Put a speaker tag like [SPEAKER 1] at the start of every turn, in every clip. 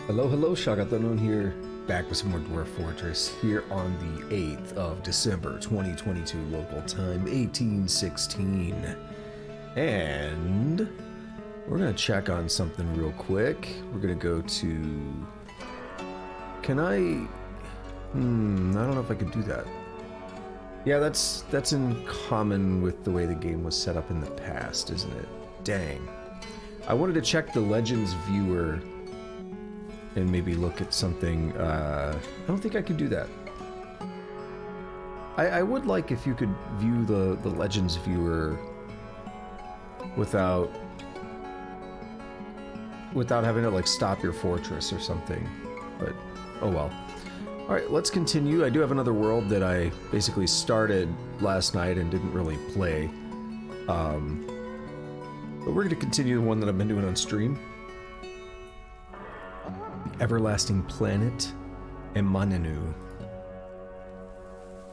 [SPEAKER 1] Hello, hello, Shagatanon here, back with some more Dwarf Fortress here on the 8th of December 2022 local time, 1816. And we're going to check on something real quick. We're going to go to... Can I... I don't know if I could do that. Yeah, that's in common with the way the game was set up in the past, isn't it? Dang. I wanted to check the Legends viewer and maybe look at something. I don't think I could do that. I would like if you could view the Legends viewer without having to like stop your fortress or something, but oh well. All right, let's continue. I do have another world that I basically started last night and didn't really play. But we're going to continue the one that I've been doing on stream. The Everlasting Planet, Emanenu.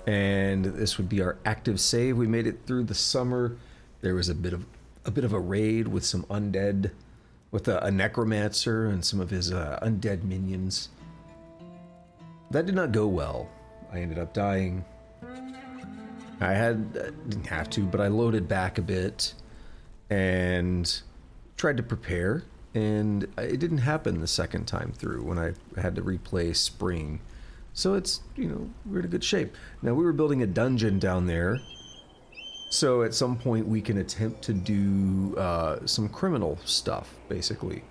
[SPEAKER 1] And this would be our active save. We made it through the summer. There was a bit of a raid with some undead, with a necromancer and some of his undead minions. That did not go well. I ended up dying. I didn't have to, but I loaded back a bit and tried to prepare, and it didn't happen the second time through when I had to replay Spring. So it's, we're in a good shape. Now we were building a dungeon down there, so at some point we can attempt to do some criminal stuff, basically.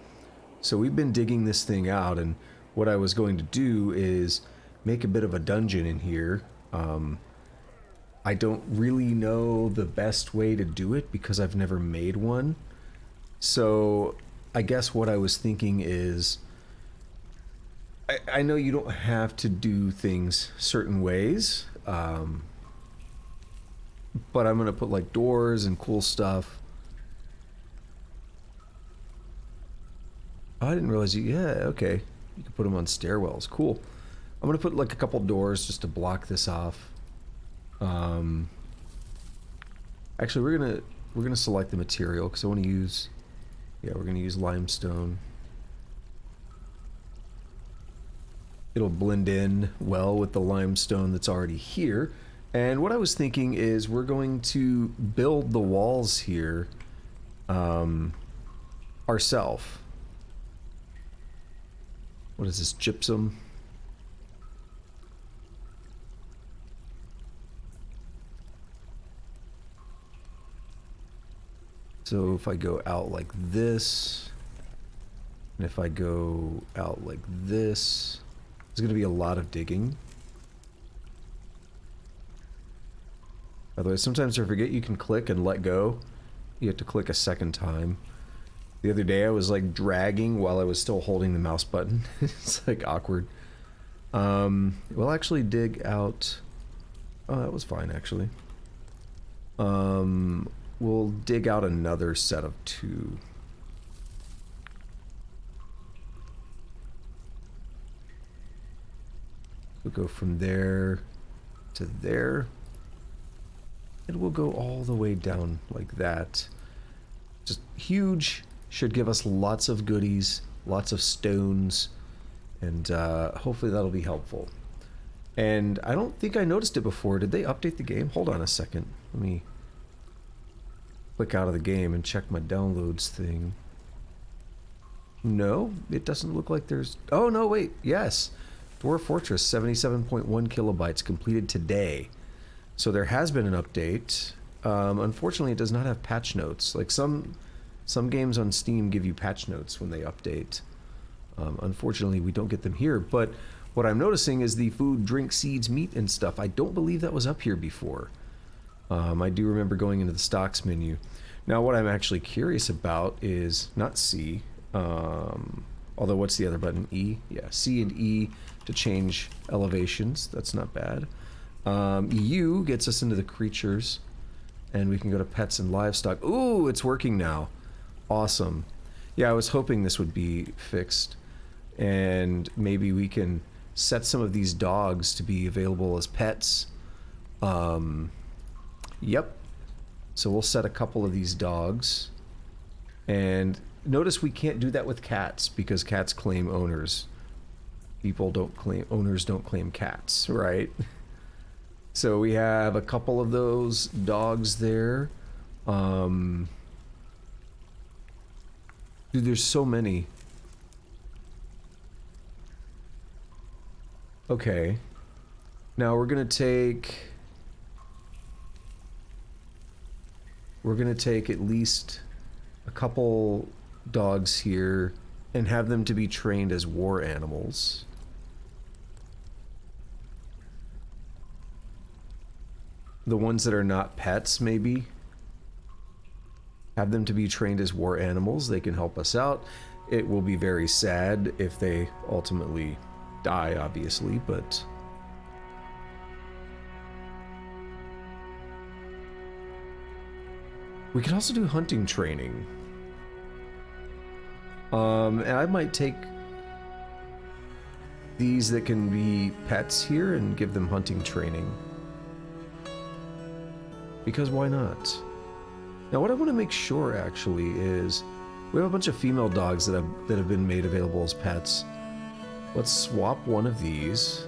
[SPEAKER 1] So we've been digging this thing out, and what I was going to do is make a bit of a dungeon in here. I don't really know the best way to do it because I've never made one. So I guess what I was thinking is, I know you don't have to do things certain ways, but I'm gonna put like doors and cool stuff. Oh, I didn't realize you, yeah, okay. You can put them on stairwells, cool. I'm gonna put like a couple doors just to block this off. Actually, we're gonna select the material because I want to use, we're gonna use limestone. It'll blend in well with the limestone that's already here. And what I was thinking is we're going to build the walls here ourselves. What is this, gypsum? So if I go out like this, and if I go out like this, there's going to be a lot of digging. By the way, sometimes I forget you can click and let go. You have to click a second time. The other day I was like dragging while I was still holding the mouse button. It's like awkward. We'll actually dig out... Oh, that was fine actually. We'll dig out another set of 2. We'll go from there to there. And we'll go all the way down like that. Just huge. Should give us lots of goodies, lots of stones, and hopefully that'll be helpful. And I don't think I noticed it before. Did they update the game? Hold on a second. Let me click out of the game and check my downloads thing. No, it doesn't look like there's... Oh, no, wait. Yes. Dwarf Fortress, 77.1 kilobytes completed today. So there has been an update. Unfortunately, it does not have patch notes. Like some games on Steam give you patch notes when they update. Unfortunately, we don't get them here. But what I'm noticing is the food, drink, seeds, meat, and stuff. I don't believe that was up here before. I do remember going into the stocks menu. Now, what I'm actually curious about is not C. Although, what's the other button? E? Yeah, C and E to change elevations. That's not bad. U gets us into the creatures. And we can go to pets and livestock. Ooh, it's working now. Awesome. Yeah, I was hoping this would be fixed. And maybe we can set some of these dogs to be available as pets. Yep. So we'll set a couple of these dogs. And notice we can't do that with cats because cats claim owners. owners don't claim cats, right? So we have a couple of those dogs there. Dude, there's so many. Okay. Now we're gonna take at least a couple dogs here and have them to be trained as war animals. The ones that are not pets, maybe. Have them to be trained as war animals. They can help us out. It will be very sad if they ultimately die, obviously, but... we could also do hunting training. And I might take these that can be pets here and give them hunting training. Because why not? Now what I want to make sure actually is we have a bunch of female dogs that have been made available as pets. Let's swap one of these.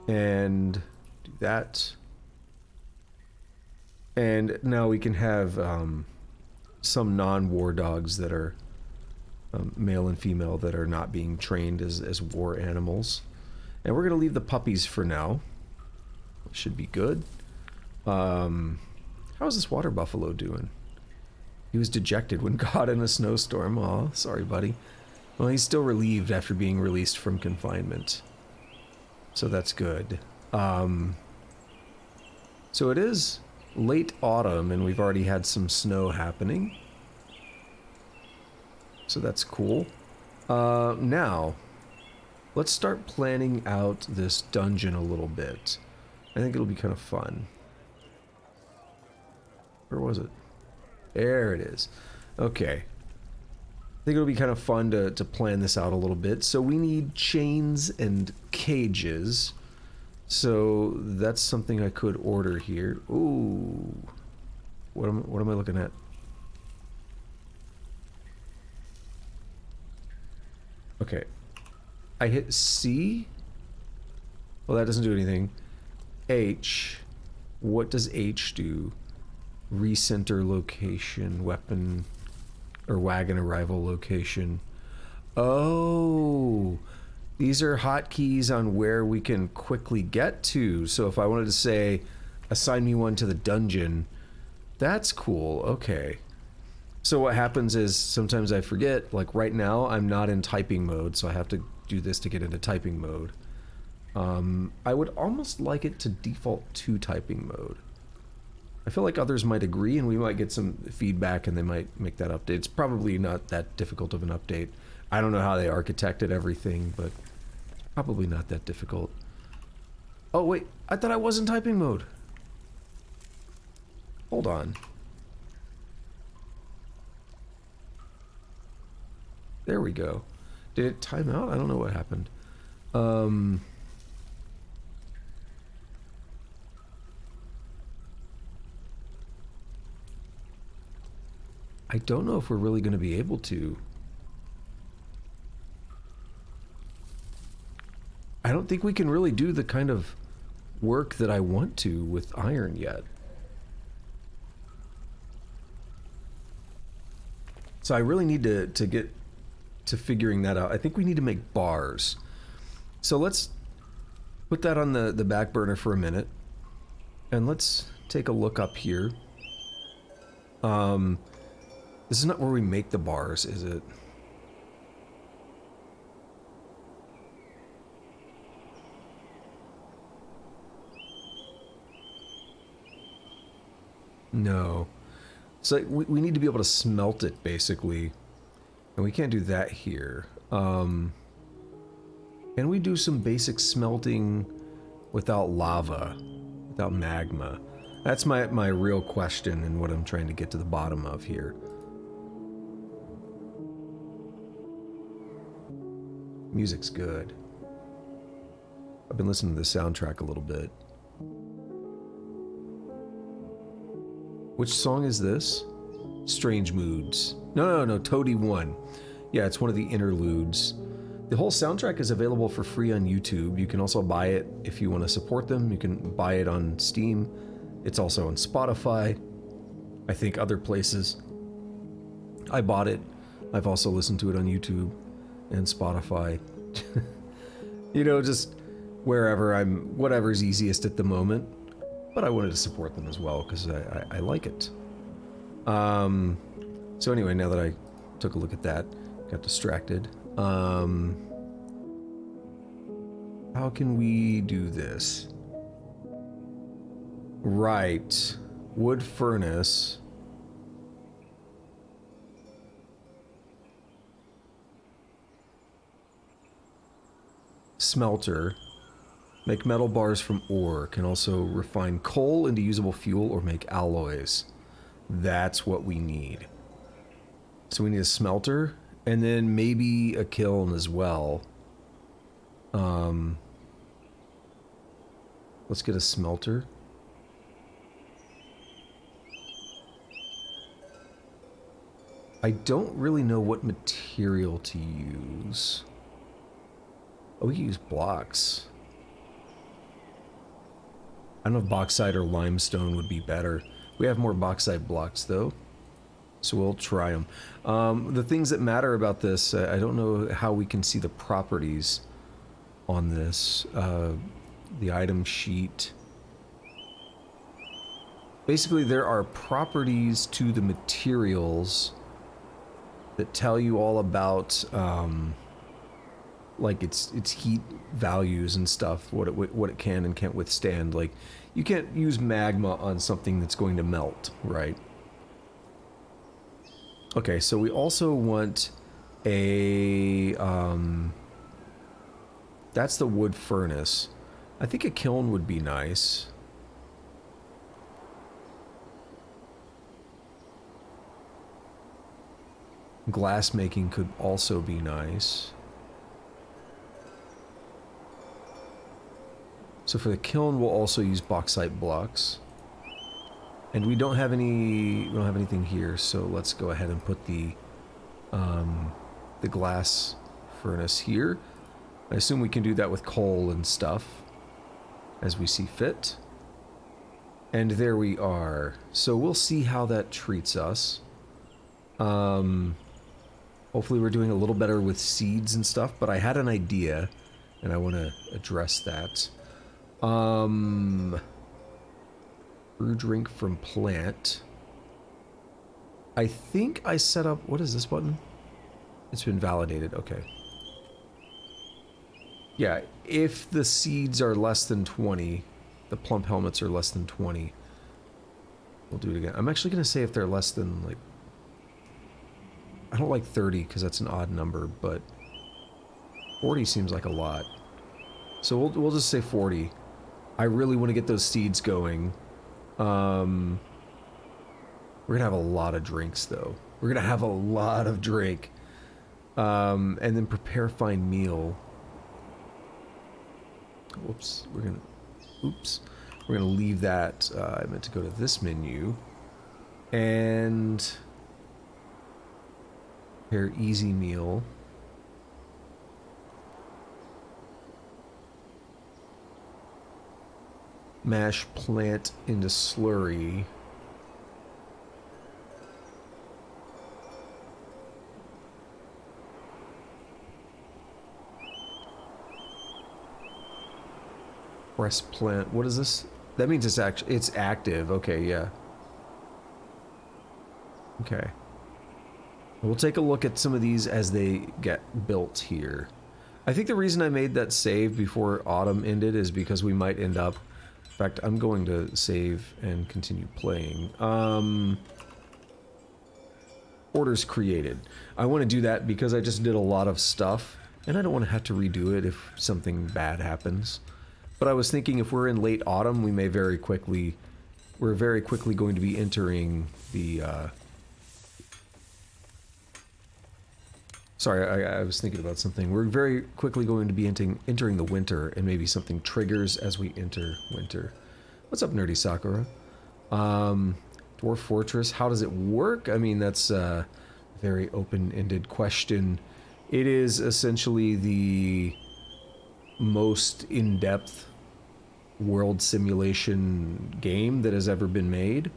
[SPEAKER 1] And do that. And now we can have some non-war dogs that are male and female that are not being trained as war animals. And we're going to leave the puppies for now. Should be good. How's this water buffalo doing? He was dejected when caught in a snowstorm. Aw, sorry, buddy. Well, he's still relieved after being released from confinement. So that's good. So it is late autumn and we've already had some snow happening. So that's cool. Now, let's start planning out this dungeon a little bit. I think it'll be kind of fun. Where was it? There it is. Okay. I think it'll be kind of fun to plan this out a little bit. So we need chains and cages. So that's something I could order here. Ooh. What am I looking at? Okay. I hit C. Well, that doesn't do anything. H. What does H do? Recenter location, weapon, or wagon arrival location. Oh, these are hotkeys on where we can quickly get to. So if I wanted to say, assign me one to the dungeon, that's cool. Okay. So what happens is sometimes I forget, like right now I'm not in typing mode, so I have to do this to get into typing mode. I would almost like it to default to typing mode. I feel like others might agree and we might get some feedback and they might make that update. It's probably not that difficult of an update. I don't know how they architected everything, but probably not that difficult. Oh wait, I thought I was in typing mode. Hold on. There we go. Did it time out? I don't know what happened. I don't know if we're really going to be able to. I don't think we can really do the kind of work that I want to with iron yet. So I really need to get to figuring that out. I think we need to make bars. So let's put that on the back burner for a minute. And let's take a look up here. This is not where we make the bars, is it? No. So we need to be able to smelt it, basically. And we can't do that here. Can we do some basic smelting without lava? Without magma? That's my real question and what I'm trying to get to the bottom of here. Music's good. I've been listening to the soundtrack a little bit. Which song is this? Strange Moods. No, Toady 1. Yeah, it's one of the interludes. The whole soundtrack is available for free on YouTube. You can also buy it if you want to support them. You can buy it on Steam. It's also on Spotify. I think other places. I bought it. I've also listened to it on YouTube and Spotify. You know, just wherever whatever's easiest at the moment. But I wanted to support them as well because I like it. So anyway, now that I took a look at that, got distracted. How can we do this? Right. Wood furnace. Smelter. Make metal bars from ore. Can also refine coal into usable fuel or make alloys. That's what we need. So we need a smelter and then maybe a kiln as well. Let's get a smelter. I don't really know what material to use. Oh, we can use blocks. I don't know if bauxite or limestone would be better. We have more bauxite blocks though, so we'll try them. The things that matter about this, I don't know how we can see the properties on this. The item sheet. Basically, there are properties to the materials that tell you all about, like its heat values and stuff, what it can and can't withstand. Like, you can't use magma on something that's going to melt, right? Okay, so we also want a, that's the wood furnace. I think a kiln would be nice. Glass making could also be nice. So for the kiln, we'll also use bauxite blocks. And we don't have anything here, so let's go ahead and put the glass furnace here. I assume we can do that with coal and stuff as we see fit. And there we are. So we'll see how that treats us. Hopefully we're doing a little better with seeds and stuff, but I had an idea and I want to address that. Brew drink from plant. I think I set up, what is this button? It's been validated, okay. Yeah, if the seeds are less than 20, the plump helmets are less than 20, we'll do it again. I'm actually going to say if they're less than, like, I don't like 30 because that's an odd number, but 40 seems like a lot. So we'll just say 40. I really want to get those seeds going. We're going to have a lot of drinks, though. We're going to have a lot of drink. And then prepare fine meal. Whoops. We're going to leave that. I meant to go to this menu. And prepare easy meal. Mash plant into slurry. Press plant. What is this? That means it's active. Okay, yeah. Okay. We'll take a look at some of these as they get built here. I think the reason I made that save before autumn ended is because we might end up. In fact, I'm going to save and continue playing. Orders created. I want to do that because I just did a lot of stuff, and I don't want to have to redo it if something bad happens. But I was thinking if we're in late autumn, we're very quickly going to be entering the, sorry, I was thinking about something. We're very quickly going to be entering the winter, and maybe something triggers as we enter winter. What's up, Nerdy Sakura? Dwarf Fortress, how does it work? I mean, that's a very open-ended question. It is essentially the most in-depth world simulation game that has ever been made.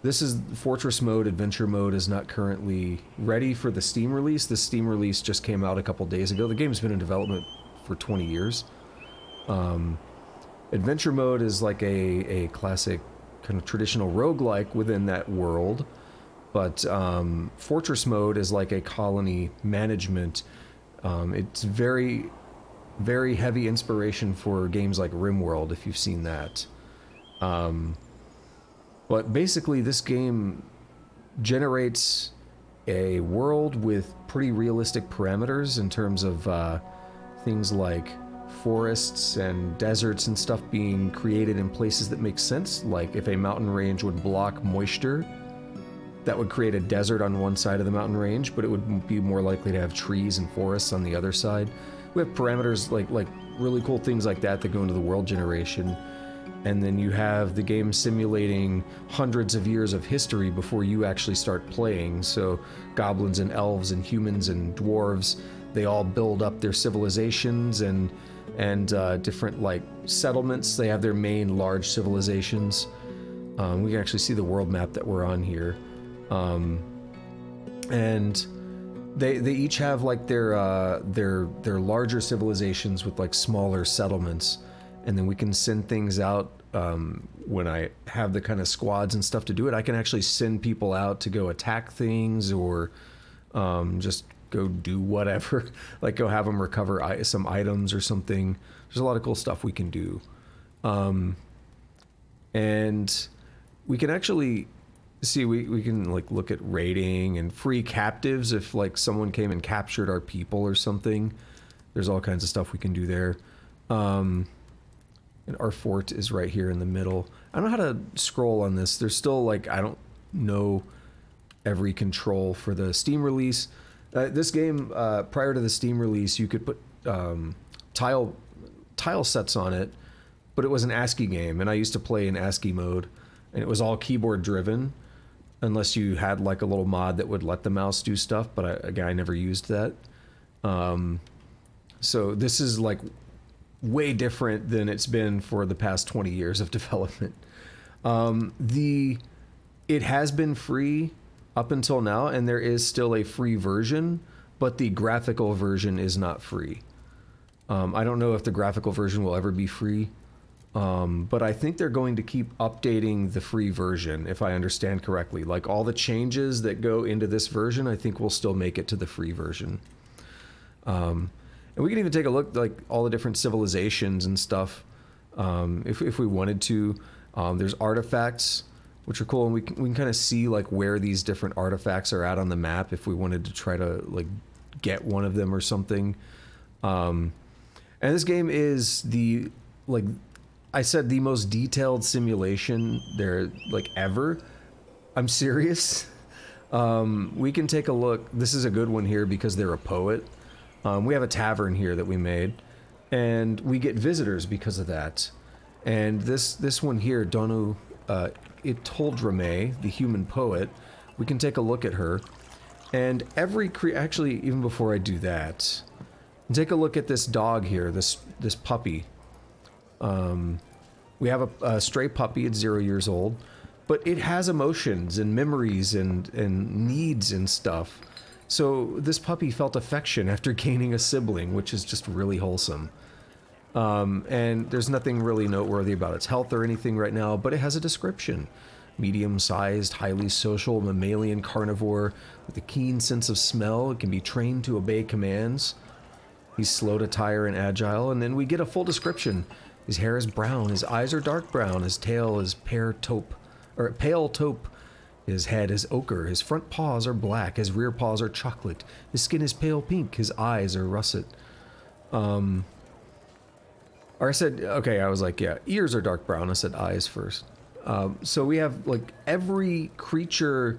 [SPEAKER 1] This is Fortress mode. Adventure mode is not currently ready for the Steam release. The Steam release just came out a couple days ago. The game's been in development for 20 years. Adventure mode is like a classic kind of traditional roguelike within that world, but Fortress mode is like a colony management. It's very, very heavy inspiration for games like RimWorld, if you've seen that. But basically, this game generates a world with pretty realistic parameters in terms of things like forests and deserts and stuff being created in places that make sense. Like if a mountain range would block moisture, that would create a desert on one side of the mountain range, but it would be more likely to have trees and forests on the other side. We have parameters like really cool things like that that go into the world generation. And then you have the game simulating hundreds of years of history before you actually start playing. So goblins and elves and humans and dwarves, they all build up their civilizations and different like settlements. They have their main large civilizations. We can actually see the world map that we're on here. And they each have like their larger civilizations with like smaller settlements. And then we can send things out when I have the kind of squads and stuff to do it. I can actually send people out to go attack things or just go do whatever. Like go have them recover some items or something. There's a lot of cool stuff we can do. And we can actually see, we can like look at raiding and free captives if like someone came and captured our people or something. There's all kinds of stuff we can do there. And our fort is right here in the middle. I don't know how to scroll on this. There's still like, I don't know every control for the Steam release. This game, prior to the Steam release, you could put tile sets on it, but it was an ASCII game, and I used to play in ASCII mode, and it was all keyboard driven, unless you had like a little mod that would let the mouse do stuff, but I never used that. So this is like way different than it's been for the past 20 years of development. It has been free up until now, and there is still a free version, but the graphical version is not free. I don't know if the graphical version will ever be free, but I think they're going to keep updating the free version, if I understand correctly. Like all the changes that go into this version, I think will still make it to the free version. And we can even take a look, like all the different civilizations and stuff, if we wanted to. There's artifacts, which are cool, and we can kind of see like where these different artifacts are at on the map if we wanted to try to like get one of them or something. And this game is the, like I said, the most detailed simulation there like ever. I'm serious. We can take a look. This is a good one here because they're a poet. We have a tavern here that we made, and we get visitors because of that. And this one here, Donu Itoldrame, the human poet, we can take a look at her. And actually, even before I do that, take a look at this dog here, this puppy. We have a stray puppy, it's 0 years old, but it has emotions and memories and needs and stuff. So this puppy felt affection after gaining a sibling, which is just really wholesome. And there's nothing really noteworthy about its health or anything right now, but it has a description. Medium-sized, highly social, mammalian carnivore with a keen sense of smell. It can be trained to obey commands. He's slow to tire and agile, and then we get a full description. His hair is brown, his eyes are dark brown, his tail is pale taupe. His head is ochre, his front paws are black, his rear paws are chocolate, his skin is pale pink, his eyes are russet. Or I said, okay, I was like, yeah, ears are dark brown, I said eyes first. So we have like every creature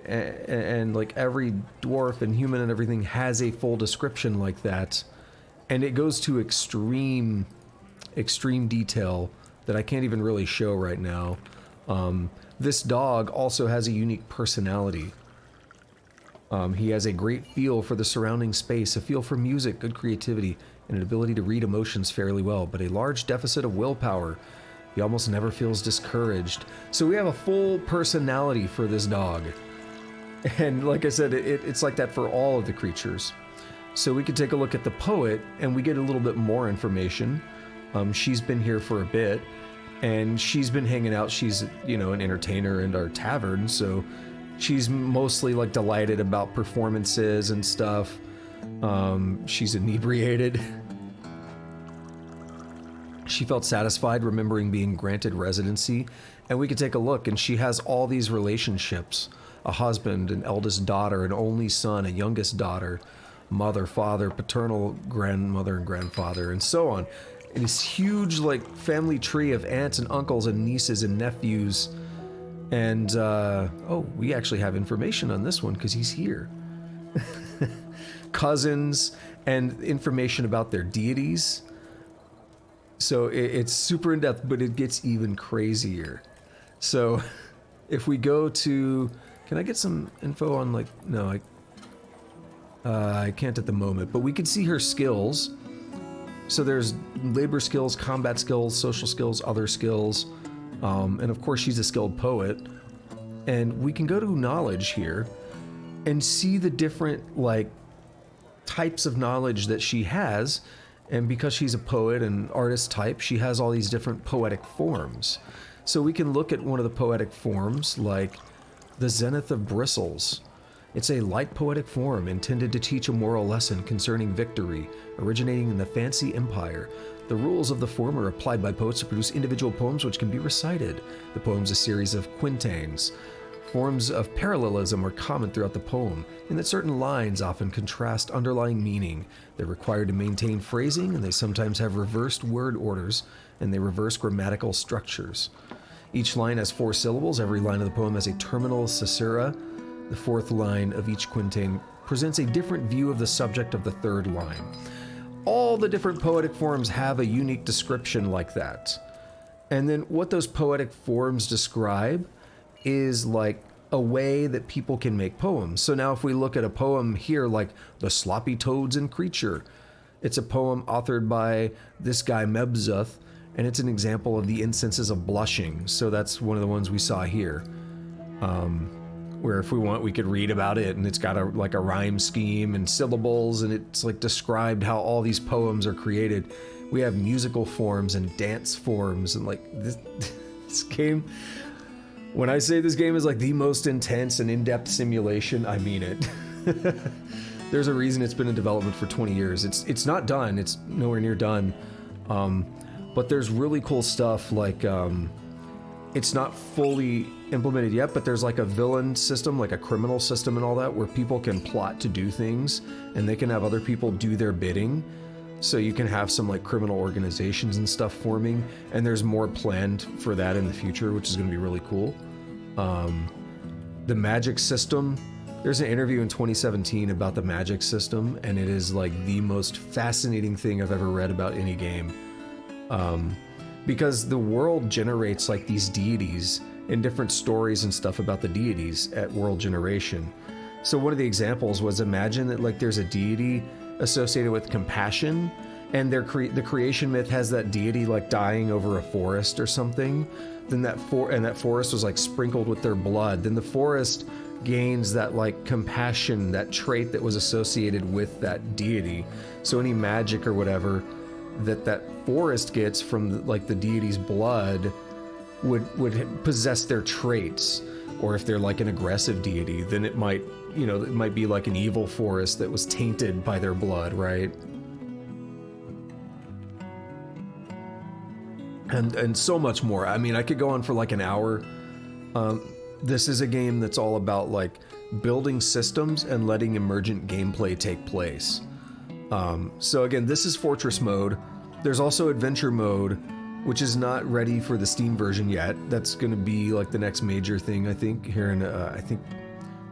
[SPEAKER 1] and like every dwarf and human and everything has a full description like that. And it goes to extreme detail that I can't even really show right now. This dog also has a unique personality. He has a great feel for the surrounding space, a feel for music, good creativity, and an ability to read emotions fairly well, but a large deficit of willpower. He almost never feels discouraged. So we have a full personality for this dog. And like I said, it's like that for all of the creatures. So we could take a look at the poet, and we get a little bit more information. She's been here for a bit, and she's been hanging out. She's, you know, an entertainer in our tavern, so she's mostly like delighted about performances and stuff. She's inebriated. She felt satisfied remembering being granted residency, and we could take a look, and she has all these relationships: a husband, an eldest daughter, an only son, a youngest daughter, mother, father, paternal grandmother and grandfather, and so on. And this huge like family tree of aunts and uncles and nieces and nephews. And oh, we actually have information on this one because he's here. Cousins, and information about their deities. So it's super in-depth, but it gets even crazier. So if we go to, can I get some info on like, no, I can't at the moment, but we can see her skills. So there's labor skills, combat skills, social skills, other skills, and of course she's a skilled poet. And we can go to knowledge here and see the different like types of knowledge that she has. And because she's a poet and artist type, she has all these different poetic forms. So we can look at one of the poetic forms, like the Zenith of Bristles. It's a light poetic form intended to teach a moral lesson concerning victory, originating in the Fancy Empire. The rules of the form are applied by poets to produce individual poems which can be recited. The poem's a series of quintains. Forms of parallelism are common throughout the poem, in that certain lines often contrast underlying meaning. They're required to maintain phrasing, and they sometimes have reversed word orders, and they reverse grammatical structures. Each line has 4 syllables. Every line of the poem has a terminal caesura. The 4th line of each quintain presents a different view of the subject of the 3rd line. All the different poetic forms have a unique description like that. And then what those poetic forms describe is like a way that people can make poems. So now if we look at a poem here like The Sloppy Toads and Creature, it's a poem authored by this guy Mebzuth, and it's an example of the instances of blushing. So that's one of the ones we saw here, where if we want we could read about it, and it's got a like a rhyme scheme and syllables, and it's like described how all these poems are created. We have musical forms and dance forms, and like this game, when I say this game is like the most intense and in-depth simulation, I mean it. There's a reason it's been in development for 20 years. It's not done. It's nowhere near done. But there's really cool stuff like it's not fully implemented yet, but there's like a villain system, like a criminal system and all that, where people can plot to do things and they can have other people do their bidding. So you can have some like criminal organizations and stuff forming, and there's more planned for that in the future, which is going to be really cool. The magic system, there's an interview in 2017 about the magic system, and it is like the most fascinating thing I've ever read about any game. Because the world generates like these deities and different stories and stuff about the deities at world generation. So one of the examples was, imagine that like there's a deity associated with compassion, and the creation myth has that deity like dying over a forest or something. Then that forest was like sprinkled with their blood. Then the forest gains that like compassion, that trait that was associated with that deity. So any magic or whatever that forest gets from like the deity's blood would possess their traits. Or if they're like an aggressive deity, then it might, you know, it might be like an evil forest that was tainted by their blood, right? And so much more. I mean, I could go on for like an hour. This is a game that's all about like building systems and letting emergent gameplay take place. So again, this is Fortress mode. There's also Adventure mode, which is not ready for the Steam version yet. That's going to be like the next major thing, I think, here in, I think,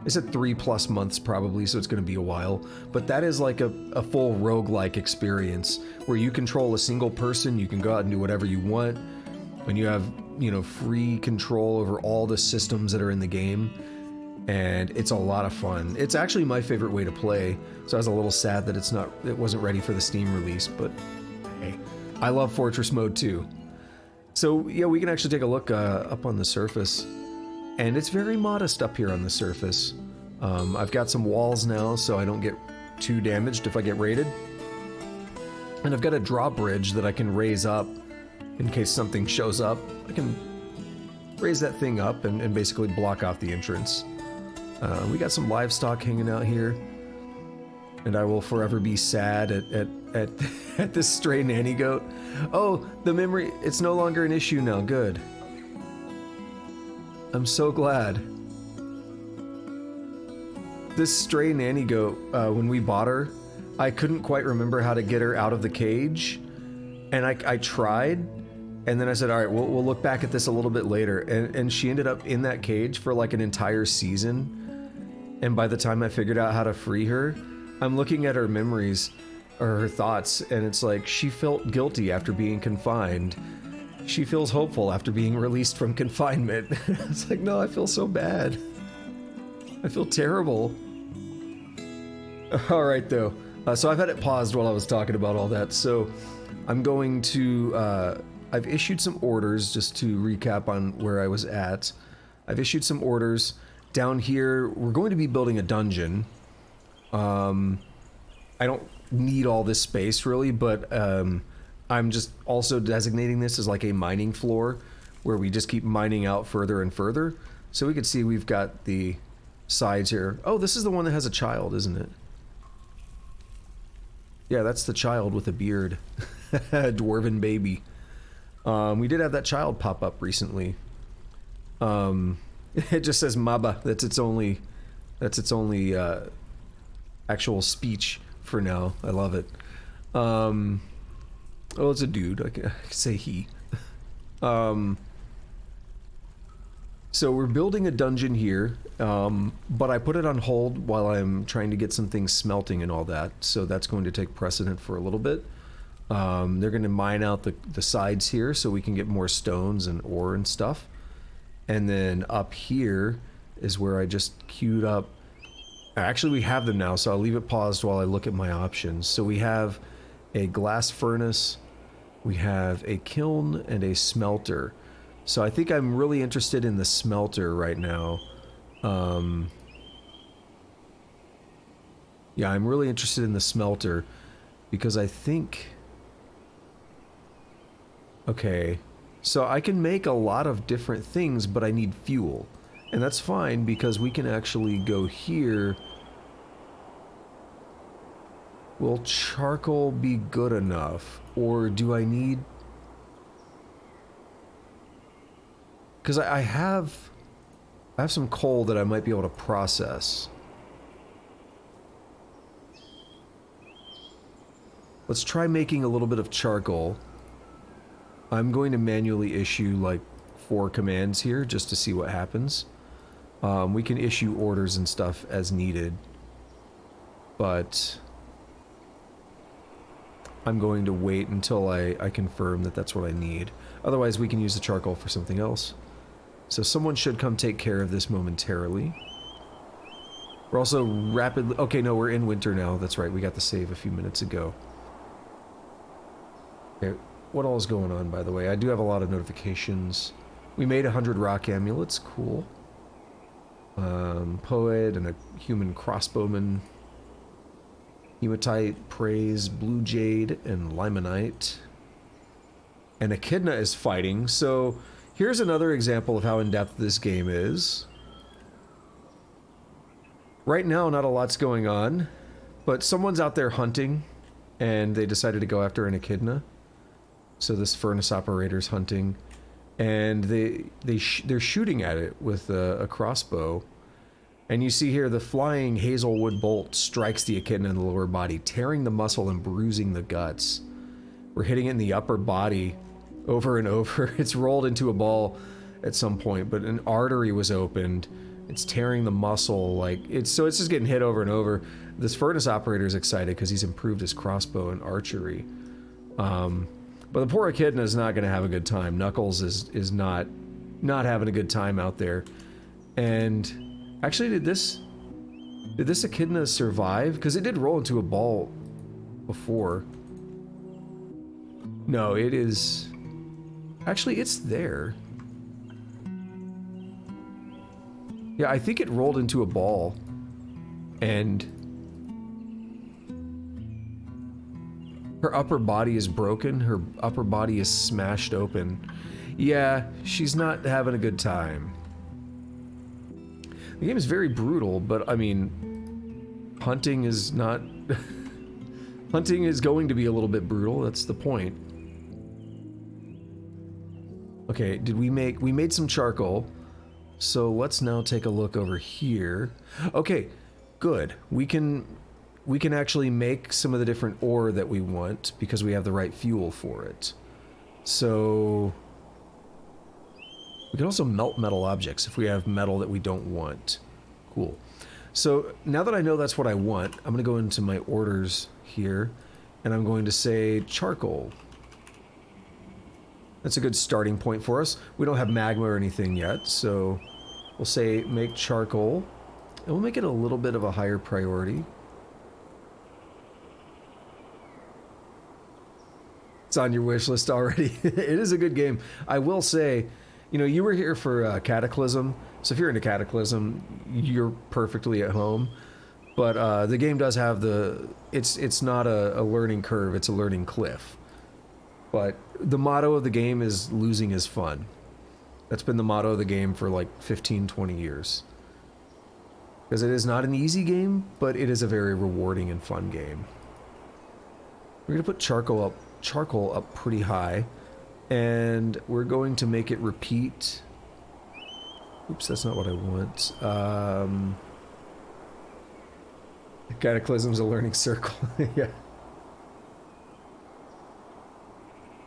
[SPEAKER 1] it's at 3+ months probably, so it's going to be a while. But that is like a full roguelike experience where you control a single person, you can go out and do whatever you want. When you have you know, free control over all the systems that are in the game, and it's a lot of fun. It's actually my favorite way to play, so I was a little sad that it wasn't ready for the Steam release, but hey, I love Fortress mode too. So yeah, we can actually take a look up on the surface, and it's very modest up here on the surface. I've got some walls now, so I don't get too damaged if I get raided. And I've got a drawbridge that I can raise up in case something shows up. I can raise that thing up and basically block off the entrance. We got some livestock hanging out here, and I will forever be sad at this stray nanny goat. Oh, the memory, it's no longer an issue now, good. I'm so glad. This stray nanny goat, when we bought her, I couldn't quite remember how to get her out of the cage, and I tried, and then I said, all right, we'll look back at this a little bit later, and she ended up in that cage for like an entire season, and by the time I figured out how to free her, I'm looking at her memories, or her thoughts, and it's like, she felt guilty after being confined. She feels hopeful after being released from confinement. It's like, no, I feel so bad. I feel terrible. All right, though. So I've had it paused while I was talking about all that. So I'm going to, I've issued some orders just to recap on where I was at. I've issued some orders. Down here, we're going to be building a dungeon. I don't need all this space really, but I'm just also designating this as like a mining floor where we just keep mining out further and further. So we can see we've got the sides here. Oh, this is the one that has a child, isn't it? Yeah, that's the child with a beard. Dwarven baby. We did have that child pop up recently. It just says Maba. That's its only actual speech for now. I love it. Oh, it's a dude. I can say he. So we're building a dungeon here, but I put it on hold while I'm trying to get some things smelting and all that, so that's going to take precedent for a little bit. They're going to mine out the sides here so we can get more stones and ore and stuff. And then up here is where I just queued up. Actually, we have them now, so I'll leave it paused while I look at my options. So we have a glass furnace, we have a kiln, and a smelter. So I think I'm really interested in the smelter right now. Yeah, I'm really interested in the smelter because I think... Okay, so I can make a lot of different things, but I need fuel. And that's fine because we can actually go here. Will charcoal be good enough? Or do I need... Because I have some coal that I might be able to process. Let's try making a little bit of charcoal. I'm going to manually issue like 4 commands here just to see what happens. We can issue orders and stuff as needed, but I'm going to wait until I confirm that that's what I need. Otherwise, we can use the charcoal for something else. So someone should come take care of this momentarily. We're also rapidly... Okay, no, we're in winter now. That's right, we got the save a few minutes ago. Okay, what all is going on, by the way? I do have a lot of notifications. We made 100 rock amulets, cool. Poet and a human crossbowman. Hematite, praise, blue jade, and limonite. And Echidna is fighting, so here's another example of how in-depth this game is. Right now, not a lot's going on, but someone's out there hunting, and they decided to go after an Echidna. So this furnace operator's hunting, and they're shooting at it with a crossbow. And you see here the flying hazelwood bolt strikes the Echidna in the lower body, tearing the muscle and bruising the guts. We're hitting it in the upper body over and over. It's rolled into a ball at some point, but an artery was opened. It's tearing the muscle, like it's just getting hit over and over. This furnace operator is excited because he's improved his crossbow and archery. But the poor echidna is not going to have a good time. Knuckles is not having a good time out there. And actually, did this echidna survive? Because it did roll into a ball before. No, it is... Actually, it's there. Yeah, I think it rolled into a ball. And... her upper body is broken. Her upper body is smashed open. Yeah, she's not having a good time. The game is very brutal, but I mean... hunting is not... hunting is going to be a little bit brutal, that's the point. Okay, we made some charcoal, so let's now take a look over here. Okay, good. We can actually make some of the different ore that we want because we have the right fuel for it. So we can also melt metal objects if we have metal that we don't want. Cool. So now that I know that's what I want, I'm going to go into my orders here, and I'm going to say charcoal. That's a good starting point for us. We don't have magma or anything yet, so we'll say make charcoal, and we'll make it a little bit of a higher priority. It's on your wish list already. It is a good game. I will say, you know, you were here for Cataclysm, so if you're into Cataclysm, you're perfectly at home. But the game does have the... It's not a learning curve, it's a learning cliff. But the motto of the game is losing is fun. That's been the motto of the game for like 15, 20 years. Because it is not an easy game, but it is a very rewarding and fun game. We're going to put charcoal up pretty high, and we're going to make it repeat. Oops, that's not what I want. Cataclysm's a learning circle. Yeah.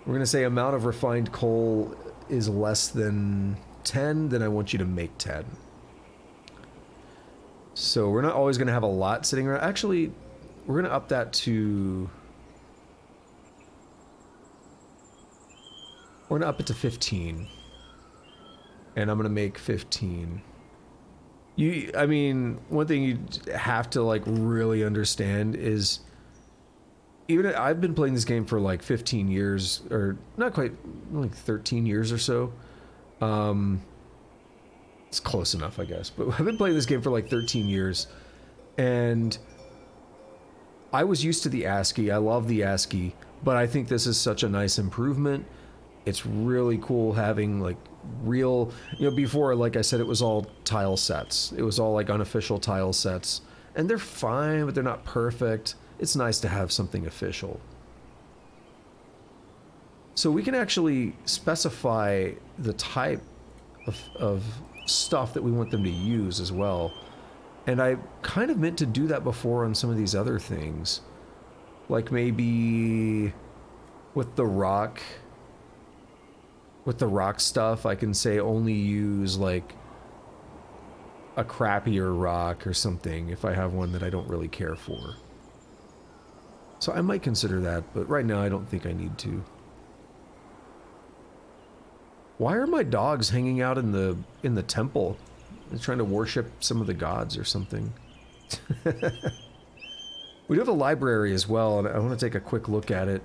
[SPEAKER 1] We're going to say amount of refined coal is less than 10, then I want you to make 10. So we're not always going to have a lot sitting around. Actually, we're going to up that to... we're going to up it to 15. And I'm going to make 15. I mean, one thing you have to like really understand is... even I've been playing this game for like 15 years, or not quite, like 13 years or so. It's close enough, I guess. But I've been playing this game for like 13 years, and I was used to the ASCII. I love the ASCII, but I think this is such a nice improvement. It's really cool having like real, you know, before, like I said, it was all tile sets. It was all like unofficial tile sets, and they're fine, but they're not perfect. It's nice to have something official. So we can actually specify the type of stuff that we want them to use as well. And I kind of meant to do that before on some of these other things. Like maybe with the rock stuff, I can say only use like a crappier rock or something if I have one that I don't really care for. So I might consider that, but right now I don't think I need to. Why are my dogs hanging out in the temple? They're trying to worship some of the gods or something. We do have a library as well, and I want to take a quick look at it.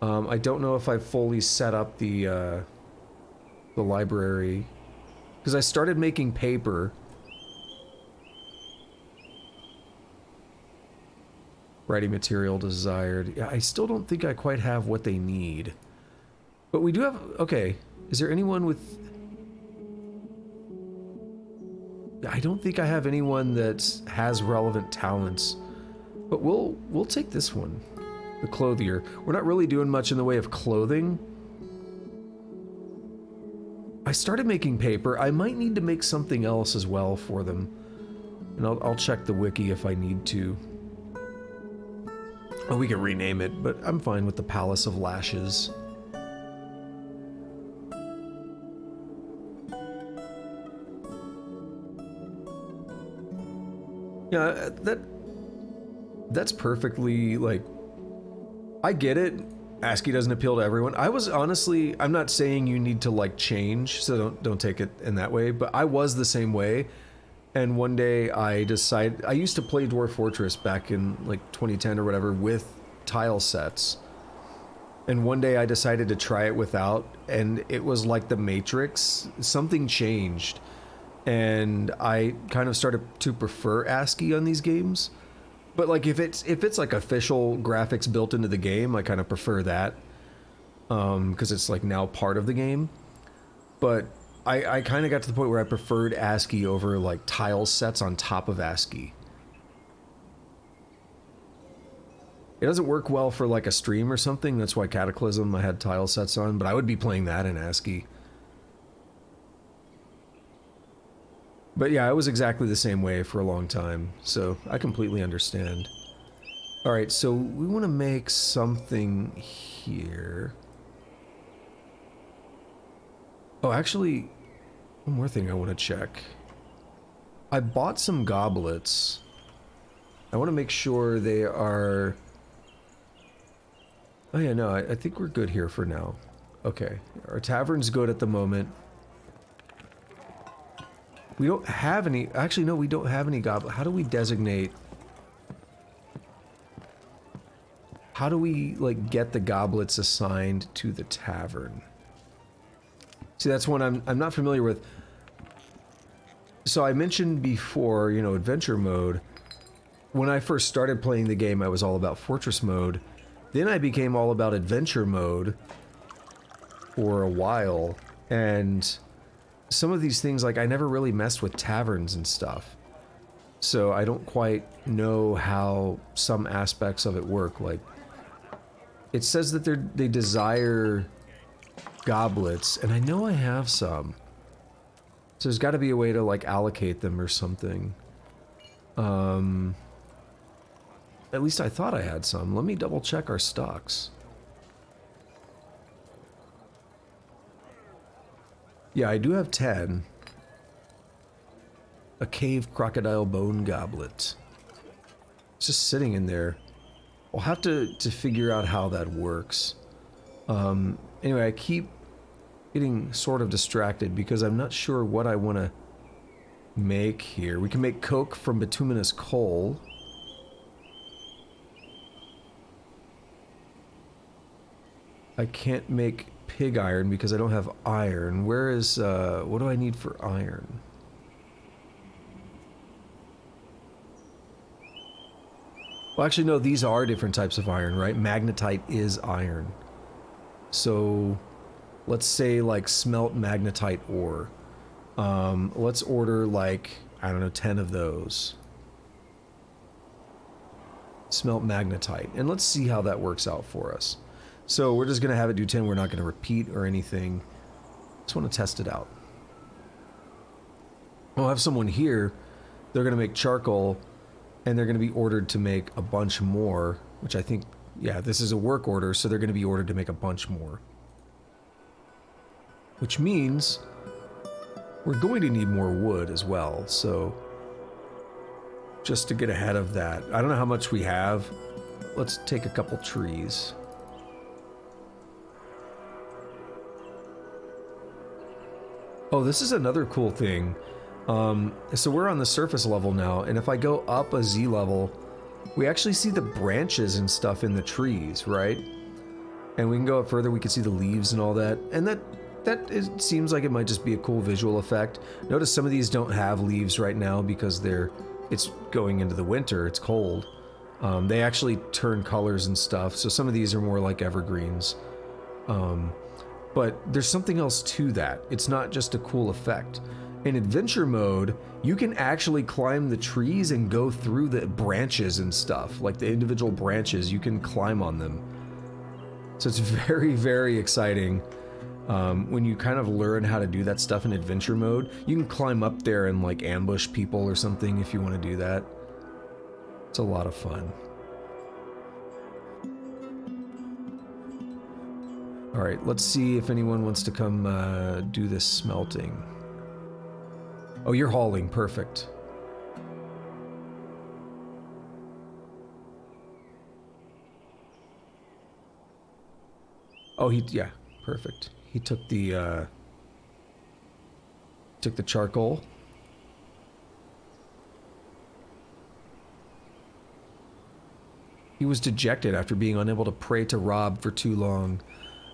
[SPEAKER 1] I don't know if I've fully set up the library, because I started making paper. Writing material desired. Yeah, I still don't think I quite have what they need. But we do have... okay, is there anyone with... I don't think I have anyone that has relevant talents. But we'll take this one. The clothier. We're not really doing much in the way of clothing. I started making paper. I might need to make something else as well for them. And I'll check the wiki if I need to. Oh, we can rename it, but I'm fine with the Palace of Lashes. Yeah, that's perfectly, like... I get it. ASCII doesn't appeal to everyone. I was honestly, I'm not saying you need to like change, so don't take it in that way, but I was the same way. And one day I decided, I used to play Dwarf Fortress back in like 2010 or whatever with tile sets. And one day I decided to try it without, and it was like the Matrix. Something changed. And I kind of started to prefer ASCII on these games. But like if it's like official graphics built into the game, I kind of prefer that. Because it's like now part of the game. But I kind of got to the point where I preferred ASCII over like tile sets on top of ASCII. It doesn't work well for like a stream or something. That's why Cataclysm I had tile sets on, but I would be playing that in ASCII. But yeah, I was exactly the same way for a long time, so I completely understand. Alright, so we want to make something here. Oh, actually, one more thing I want to check. I bought some goblets. I want to make sure they are... Oh yeah, no, I think we're good here for now. Okay, our tavern's good at the moment. We don't have any... Actually, no, we don't have any goblet. How do we designate... How do we, like, get the goblets assigned to the tavern? See, that's one I'm not familiar with. So I mentioned before, you know, adventure mode. When I first started playing the game, I was all about fortress mode. Then I became all about adventure mode for a while, and some of these things, like, I never really messed with taverns and stuff. So I don't quite know how some aspects of it work. Like, it says that they desire goblets, and I know I have some. So there's got to be a way to, like, allocate them or something. At least I thought I had some. Let me double check our stocks. Yeah, I do have 10. A cave crocodile bone goblet. It's just sitting in there. I'll have to figure out how that works. Anyway, I keep getting sort of distracted because I'm not sure what I want to make here. We can make coke from bituminous coal. I can't make pig iron because I don't have iron. Where is, what do I need for iron? Well, actually, no, these are different types of iron, right? Magnetite is iron. So, let's say, like, smelt magnetite ore. Let's order, like, I don't know, 10 of those. Smelt magnetite. And let's see how that works out for us. So we're just going to have it do 10. We're not going to repeat or anything. Just want to test it out. I'll have someone here. They're going to make charcoal, and they're going to be ordered to make a bunch more, which I think, yeah, this is a work order, so they're going to be ordered to make a bunch more. Which means we're going to need more wood as well, so just to get ahead of that. I don't know how much we have. Let's take a couple trees. Oh, this is another cool thing. So we're on the surface level now, and if I go up a Z level, we actually see the branches and stuff in the trees, right? And we can go up further, we can see the leaves and all that. And it seems like it might just be a cool visual effect. Notice some of these don't have leaves right now because it's going into the winter, it's cold. They actually turn colors and stuff, so some of these are more like evergreens. But there's something else to that. It's not just a cool effect. In adventure mode, you can actually climb the trees and go through the branches and stuff. Like the individual branches, you can climb on them. So it's very, very exciting. When you kind of learn how to do that stuff in adventure mode, you can climb up there and like ambush people or something if you want to do that. It's a lot of fun. Alright, let's see if anyone wants to come do this smelting. Oh, you're hauling. Perfect. Oh, yeah, perfect. He took the charcoal. He was dejected after being unable to pray to Rob for too long.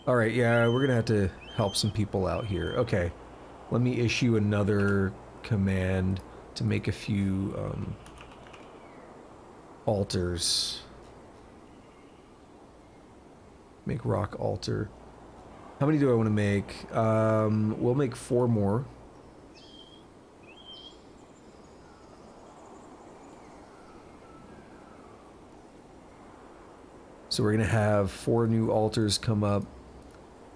[SPEAKER 1] Alright, yeah, we're gonna have to help some people out here. Okay, let me issue another command to make a few, altars. Make rock altar. How many do I want to make? We'll make 4 more. So we're gonna have 4 new altars come up.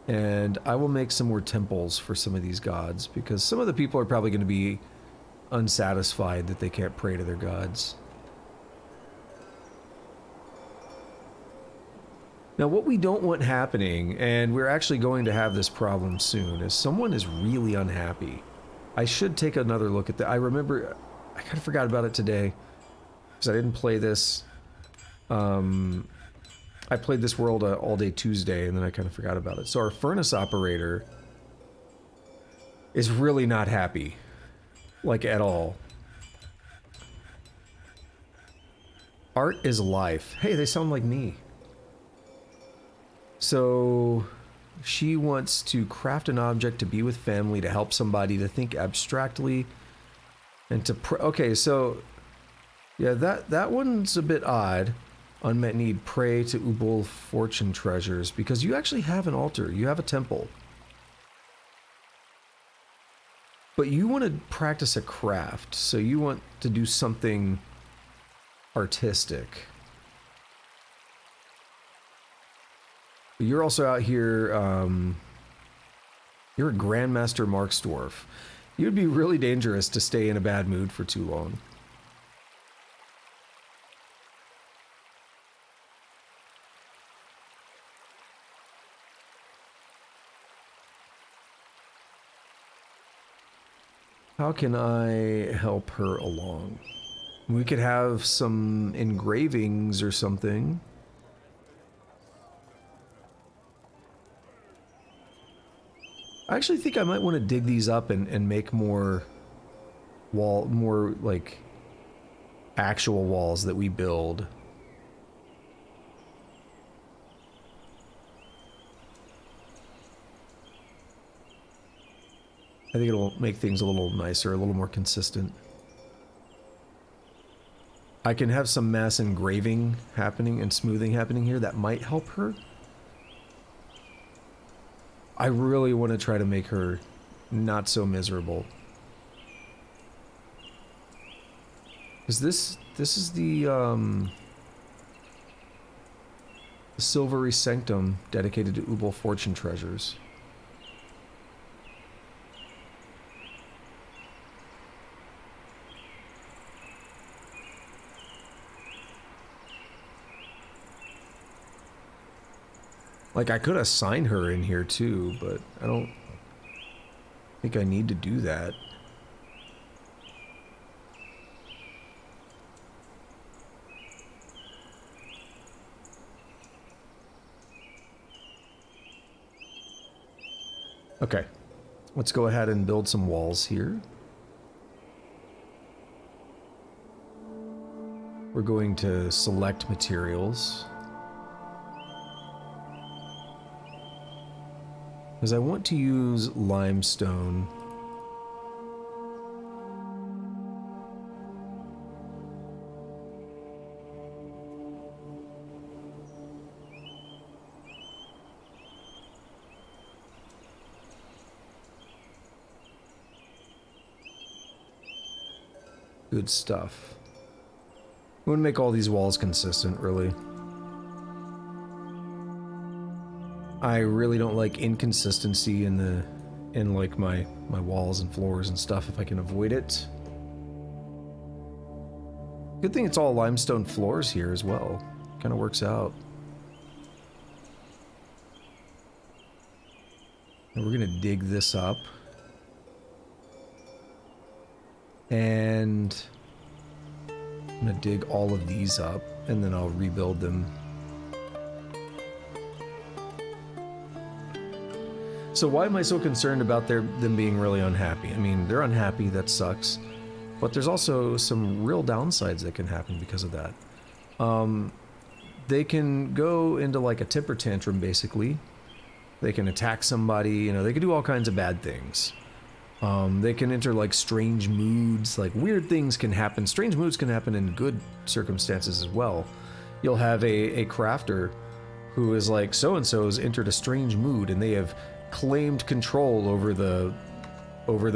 [SPEAKER 1] And I will make some more temples for some of these gods, because some of the people are probably going to be unsatisfied that they can't pray to their gods. Now, what we don't want happening, and we're actually going to have this problem soon, is someone is really unhappy. I should take another look at that. I remember, I kind of forgot about it today, because I didn't play this. I played this world all day Tuesday, and then I kind of forgot about it. So our furnace operator is really not happy. Like, at all. Art is life. Hey, they sound like me. So she wants to craft an object to be with family, to help somebody, to think abstractly, and to okay, so yeah, that one's a bit odd. Unmet need, pray to Ubul fortune treasures, because you actually have an altar, you have a temple. But you want to practice a craft, so you want to do something artistic. But you're also out here, you're a Grandmaster Dwarf. You'd be really dangerous to stay in a bad mood for too long. How can I help her along? We could have some engravings or something. I actually think I might want to dig these up and make more like actual walls that we build. I think it'll make things a little nicer, a little more consistent. I can have some mass engraving happening and smoothing happening here that might help her. I really want to try to make her not so miserable. Because this is the Silvery Sanctum dedicated to Ubul fortune treasures. Like, I could assign her in here too, but I don't think I need to do that. Okay, let's go ahead and build some walls here. We're going to select materials. Because I want to use limestone. Good stuff. We want to make all these walls consistent, really. I really don't like inconsistency in like my walls and floors and stuff if I can avoid it. Good thing it's all limestone floors here as well. Kind of works out. And we're gonna dig this up. And I'm gonna dig all of these up and then I'll rebuild them. So why am I so concerned about them being really unhappy? I mean, they're unhappy, that sucks. But there's also some real downsides that can happen because of that. They can go into like a temper tantrum, basically. They can attack somebody, you know, they can do all kinds of bad things. They can enter like strange moods, like weird things can happen. Strange moods can happen in good circumstances as well. You'll have a crafter who is like, so-and-so's entered a strange mood and they have claimed control over the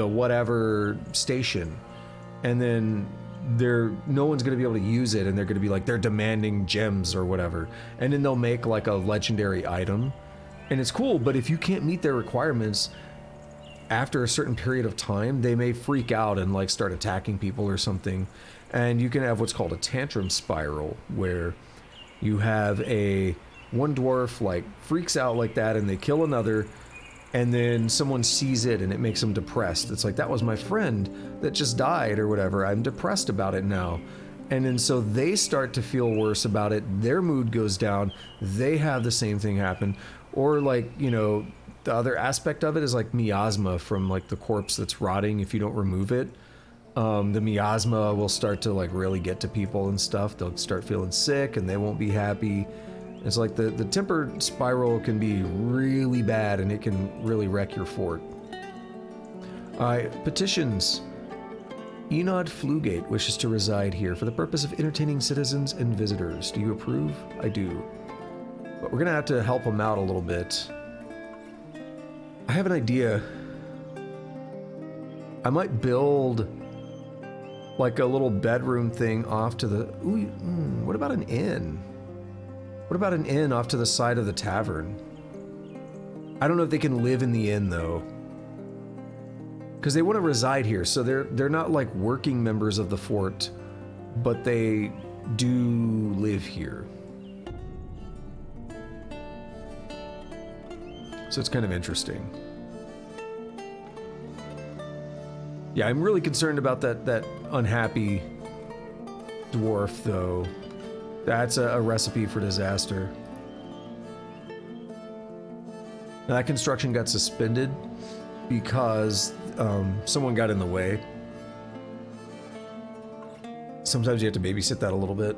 [SPEAKER 1] whatever station. And then no one's going to be able to use it, and they're going to be like, they're demanding gems or whatever. And then they'll make like a legendary item. And it's cool, but if you can't meet their requirements, after a certain period of time, they may freak out and like start attacking people or something. And you can have what's called a tantrum spiral, where you have one dwarf like freaks out like that and they kill another, and then someone sees it and it makes them depressed. It's like, that was my friend that just died or whatever. I'm depressed about it now. And then so they start to feel worse about it. Their mood goes down. They have the same thing happen. Or like, you know, the other aspect of it is like miasma from like the corpse that's rotting if you don't remove it. The miasma will start to like really get to people and stuff. They'll start feeling sick and they won't be happy. It's like the temper spiral can be really bad and it can really wreck your fort. Petitions. Enod Flugate wishes to reside here for the purpose of entertaining citizens and visitors. Do you approve? I do. But we're gonna have to help him out a little bit. I have an idea. I might build like a little bedroom thing off to the... Ooh, what about an inn? What about an inn off to the side of the tavern? I don't know if they can live in the inn though, because they want to reside here. So they're not like working members of the fort, but they do live here. So it's kind of interesting. Yeah, I'm really concerned about that unhappy dwarf though. That's a recipe for disaster. Now, that construction got suspended because someone got in the way. Sometimes you have to babysit that a little bit.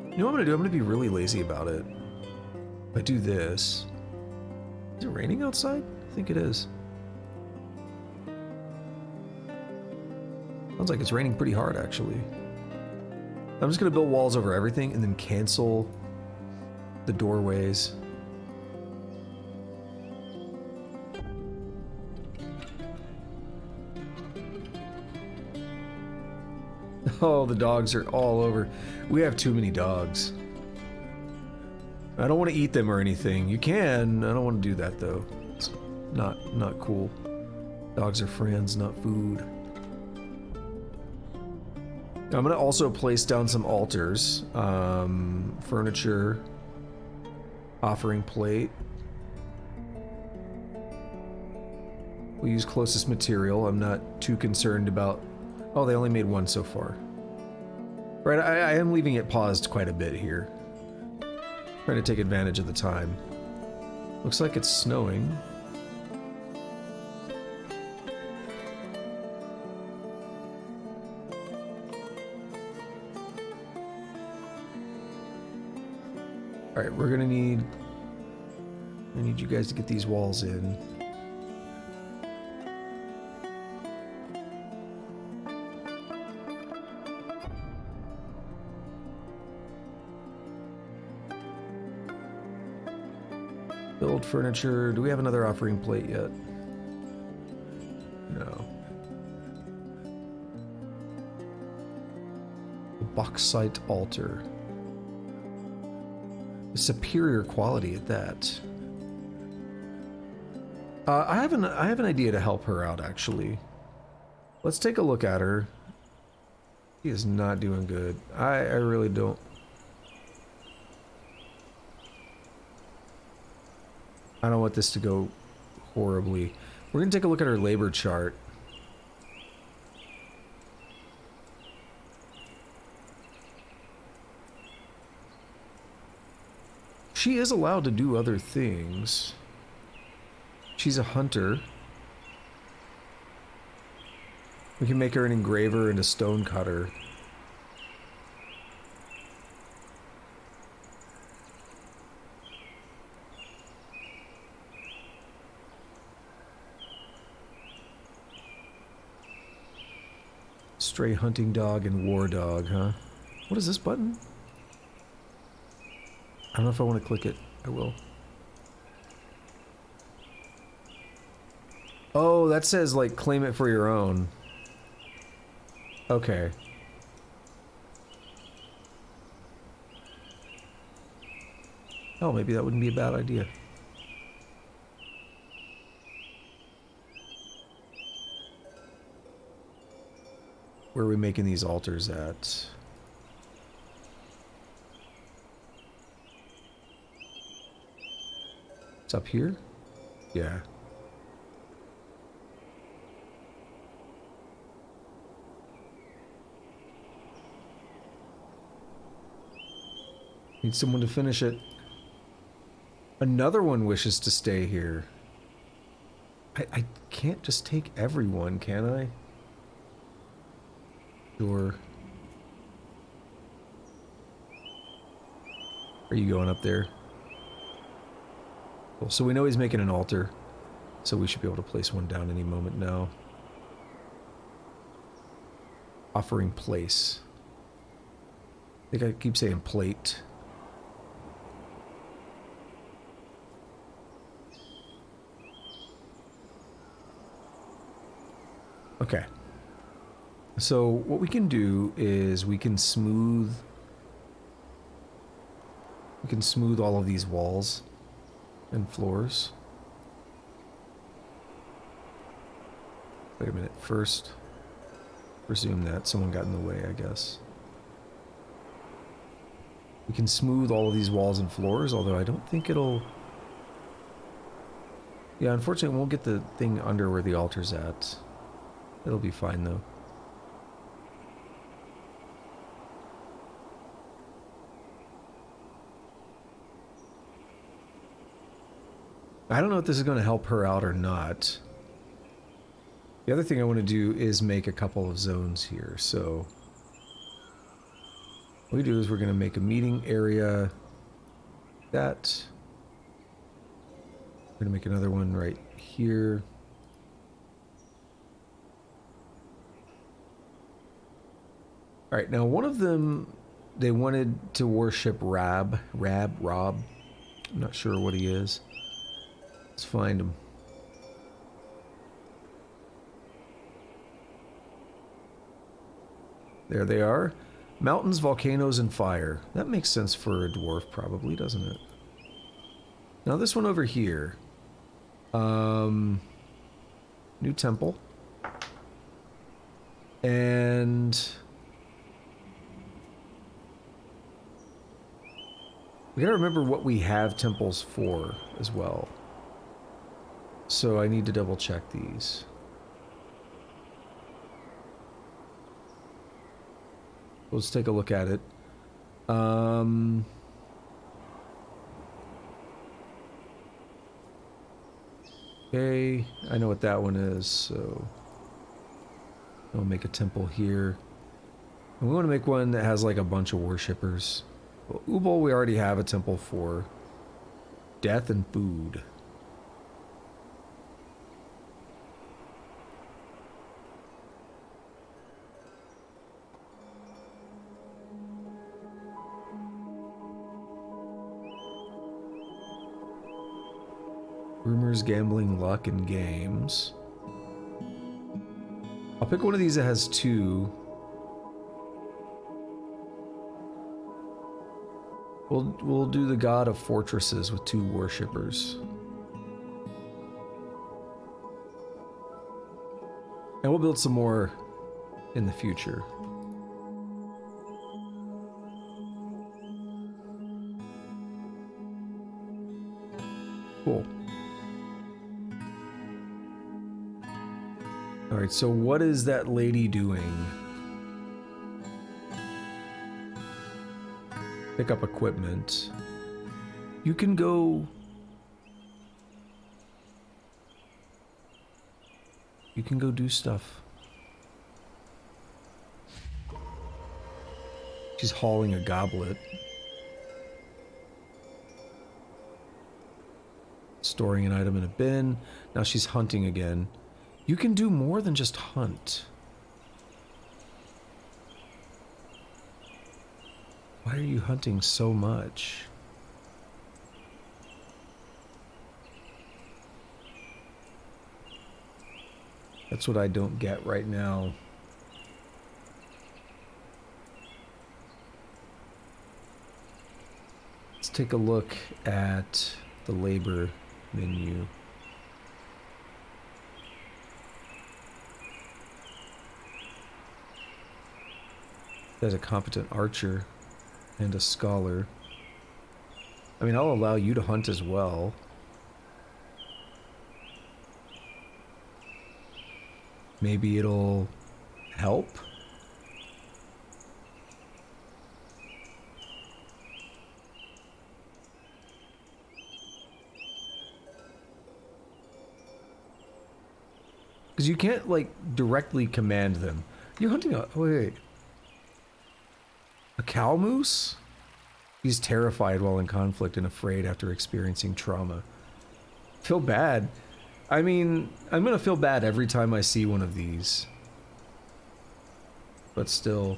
[SPEAKER 1] You know what I'm gonna do? I'm gonna be really lazy about it. If I do this... Is it raining outside? I think it is. Sounds like it's raining pretty hard, actually. I'm just gonna build walls over everything and then cancel the doorways. Oh, the dogs are all over. We have too many dogs. I don't want to eat them or anything. You can. I don't want to do that though. It's not cool. Dogs are friends, not food. I'm gonna also place down some altars, furniture, offering plate. We'll use closest material. I'm not too concerned about... Oh, they only made one so far. Right, I am leaving it paused quite a bit here. Trying to take advantage of the time. Looks like it's snowing. Alright, we're gonna need... I need you guys to get these walls in. Build furniture. Do we have another offering plate yet? No. The bauxite altar. Superior quality at that. I have an idea to help her out, actually. Let's take a look at her. She is not doing good. I really don't. I don't want this to go horribly. We're gonna take a look at her labor chart. she is allowed to do other things. She's a hunter. We can make her an engraver and a stone cutter. Stray hunting dog and war dog, huh? What is this button? I don't know if I want to click it. I will. Oh, that says, like, claim it for your own. Okay. Oh, maybe that wouldn't be a bad idea. Where are we making these altars at? It's up here? Yeah. Need someone to finish it. Another one wishes to stay here. I can't just take everyone, can I? Sure. Are you going up there? Cool. So we know he's making an altar, so we should be able to place one down any moment now. Offering place. I think I keep saying plate. Okay. So what we can do is we can smooth all of these walls and floors. Wait a minute, first presume that someone got in the way, I guess. We can smooth all of these walls and floors, although I don't think it'll... Yeah, unfortunately, we'll get the thing under where the altar's at. It'll be fine, though. I don't know if this is going to help her out or not. The other thing I want to do is make a couple of zones here, so... What we do is we're going to make a meeting area. That. We're going to make another one right here. Alright, now one of them, they wanted to worship Rob. I'm not sure what he is. Let's find him. There they are. Mountains, volcanoes, and fire. That makes sense for a dwarf, probably, doesn't it? Now this one over here. New temple. And... we gotta remember what we have temples for as well. So I need to double check these. Let's take a look at it. Okay, I know what that one is, so I'll make a temple here. And we want to make one that has like a bunch of worshippers. Well, Ubol we already have a temple for. Death and food. Rumors, gambling, luck, and games. I'll pick one of these that has 2. We'll do the god of fortresses with 2 worshippers. And we'll build some more in the future. Cool. Alright, so what is that lady doing? Pick up equipment. You can go... You can go do stuff. She's hauling a goblet. Storing an item in a bin. Now she's hunting again. You can do more than just hunt. Why are you hunting so much? That's what I don't get right now. Let's take a look at the labor menu. There's a competent archer and a scholar. I mean, I'll allow you to hunt as well. Maybe it'll help? Because you can't, like, directly command them. You're hunting a... Oh, wait. A cow moose? He's terrified while in conflict and afraid after experiencing trauma. Feel bad. I mean, I'm gonna feel bad every time I see one of these. But still.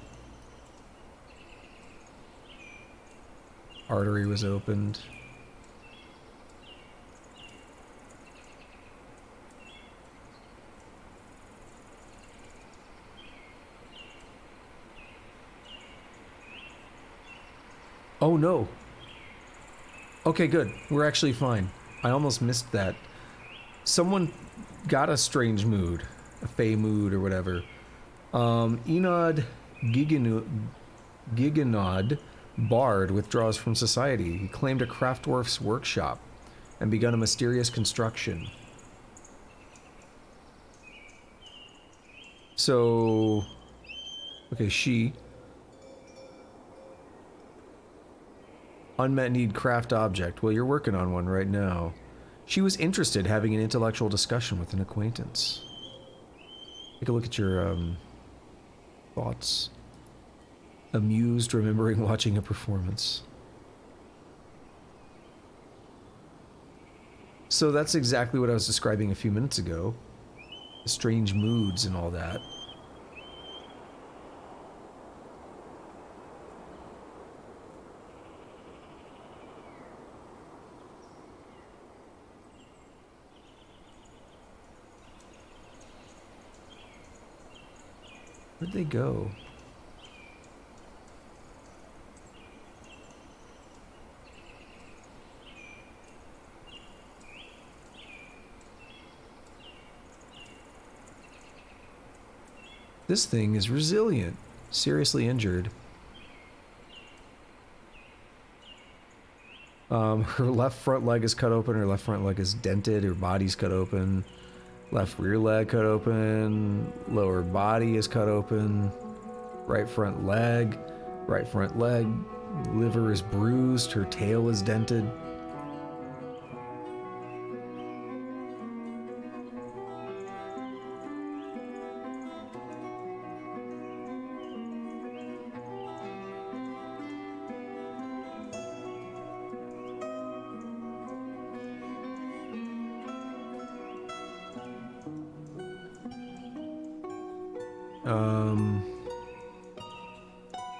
[SPEAKER 1] Artery was opened. Oh no. Okay, good. We're actually fine. I almost missed that. Someone got a strange mood. A fey mood or whatever. Enod Giganod Bard withdraws from society. He claimed a craft dwarf's workshop and begun a mysterious construction. So... Okay, she... Unmet need craft object. Well, you're working on one right now. She was interested having an intellectual discussion with an acquaintance. Take a look at your, thoughts. Amused, remembering watching a performance. So that's exactly what I was describing a few minutes ago. The strange moods and all that. Where'd they go? This thing is resilient. Seriously injured. Her left front leg is cut open, her left front leg is dented, her body's cut open. Left rear leg cut open, lower body is cut open, right front leg, liver is bruised, her tail is dented.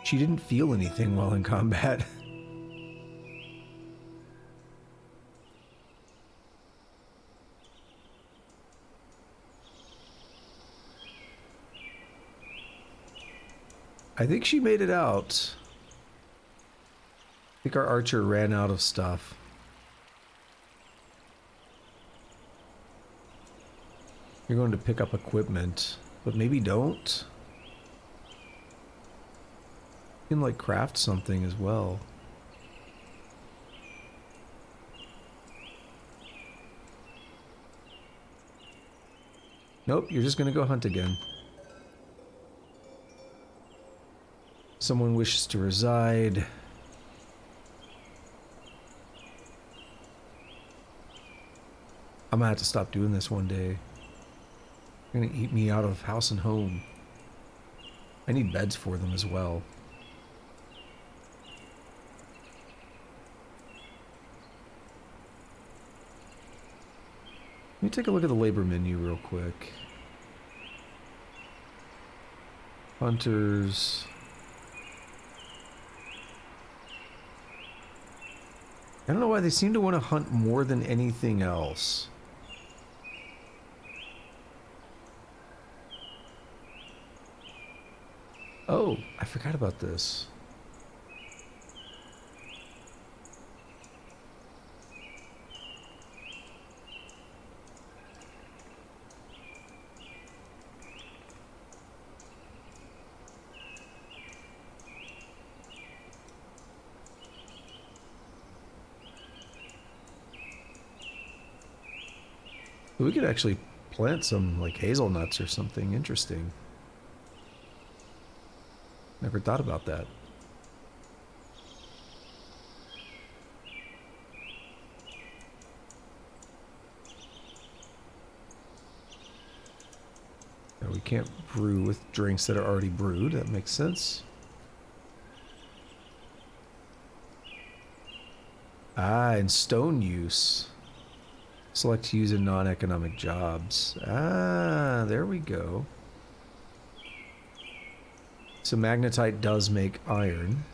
[SPEAKER 1] She didn't feel anything while in combat. I think she made it out. I think our archer ran out of stuff. You're going to pick up equipment, but maybe don't. You can, like, craft something as well. Nope, you're just gonna go hunt again. Someone wishes to reside. I'm gonna have to stop doing this one day. They're gonna eat me out of house and home. I need beds for them as well. Let me take a look at the labor menu real quick. Hunters. I don't know why they seem to want to hunt more than anything else. Oh, I forgot about this. We could actually plant some, like, hazelnuts or something interesting. Never thought about that. No, we can't brew with drinks that are already brewed. That makes sense. Ah, and stone use. Select to use in non-economic jobs. Ah, there we go. So magnetite does make iron.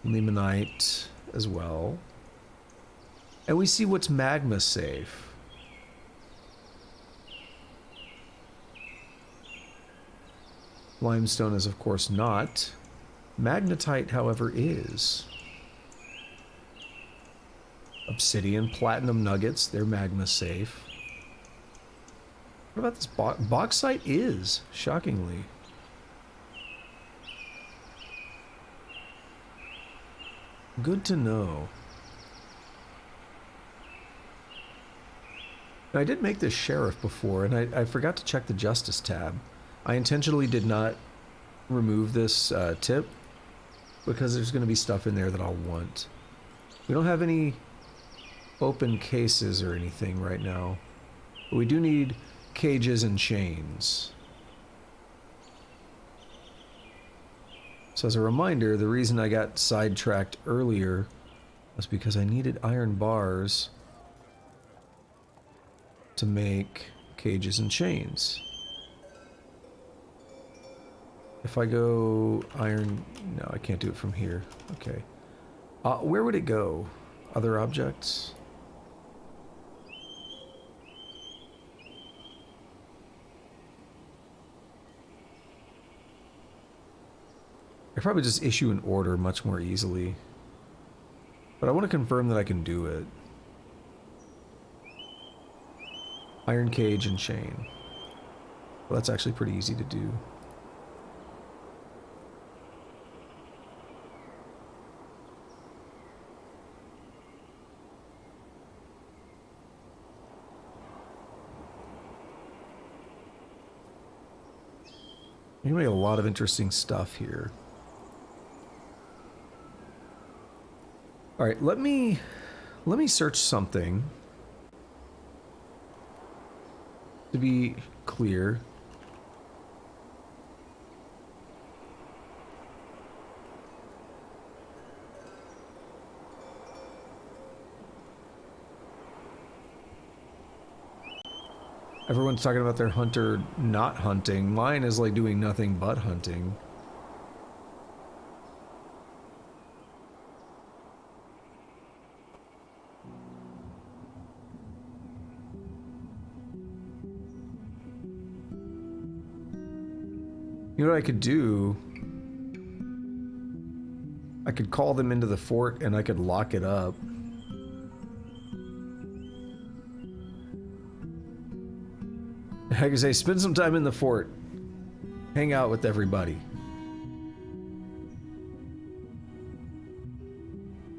[SPEAKER 1] Limonite as well. And we see what's magma safe. Limestone is of course not. Magnetite, however, is. Obsidian, platinum nuggets, they're magma safe. What about this bauxite is, shockingly. Good to know. Now, I did make this sheriff before, and I forgot to check the justice tab. I intentionally did not remove this tip because there's going to be stuff in there that I'll want. We don't have any open cases or anything right now, but we do need cages and chains. So as a reminder, the reason I got sidetracked earlier was because I needed iron bars to make cages and chains. If I go iron, no, I can't do it from here. Okay. Where would it go? Other objects? I probably just issue an order much more easily. But I want to confirm that I can do it. Iron cage and chain. Well, that's actually pretty easy to do. You can make a lot of interesting stuff here. All right, let me search something to be clear. Everyone's talking about their hunter not hunting. Mine is like doing nothing but hunting. You know what I could do? I could call them into the fort and I could lock it up. I could say, spend some time in the fort. Hang out with everybody.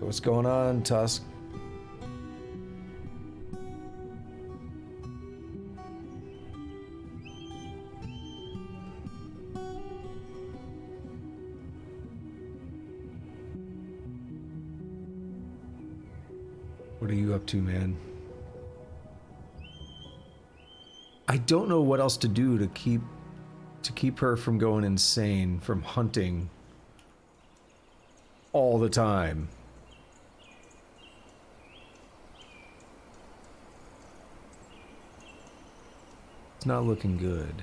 [SPEAKER 1] So what's going on, Tusk? What are you up to, man? I don't know what else to do to keep her from going insane from hunting all the time. It's not looking good.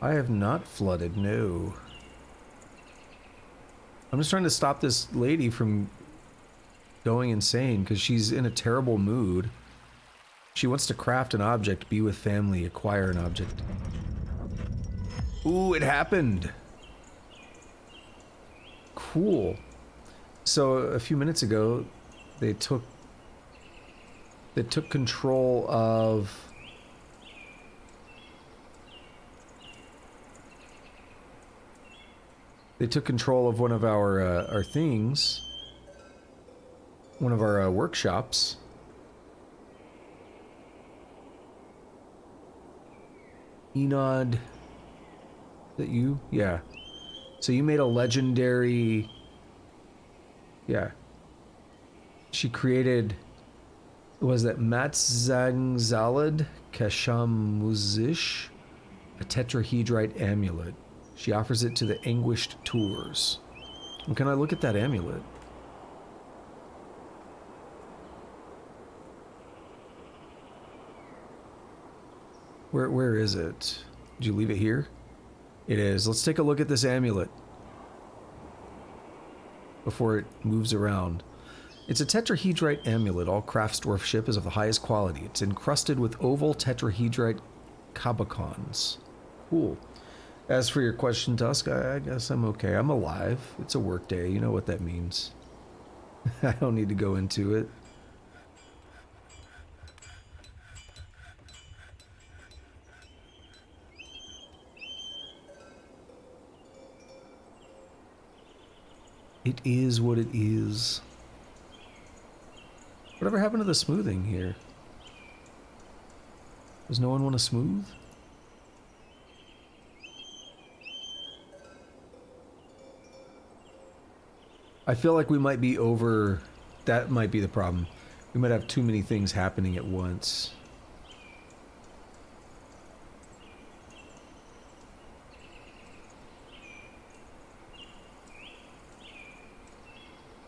[SPEAKER 1] I have not flooded, no. I'm just trying to stop this lady from going insane because she's in a terrible mood. She wants to craft an object, be with family, acquire an object. Ooh, it happened! Cool. So a few minutes ago, they took control of one of our things, one of our workshops. Enod, is that you? Yeah. So you made a legendary. Yeah. She created. Was that Matzangzalad Kashamuzish? A tetrahedrite amulet. She offers it to the anguished tours. And can I look at that amulet? Where is it? Did you leave it here? It is. Let's take a look at this amulet before it moves around. It's a tetrahedrite amulet. All crafts dwarf ship is of the highest quality. It's encrusted with oval tetrahedrite cabacons. Cool. As for your question, Tusk, I guess I'm okay. I'm alive. It's a work day. You know what that means. I don't need to go into it. It is what it is. Whatever happened to the smoothing here? Does no one want to smooth? I feel like we might be over... That might be the problem. We might have too many things happening at once.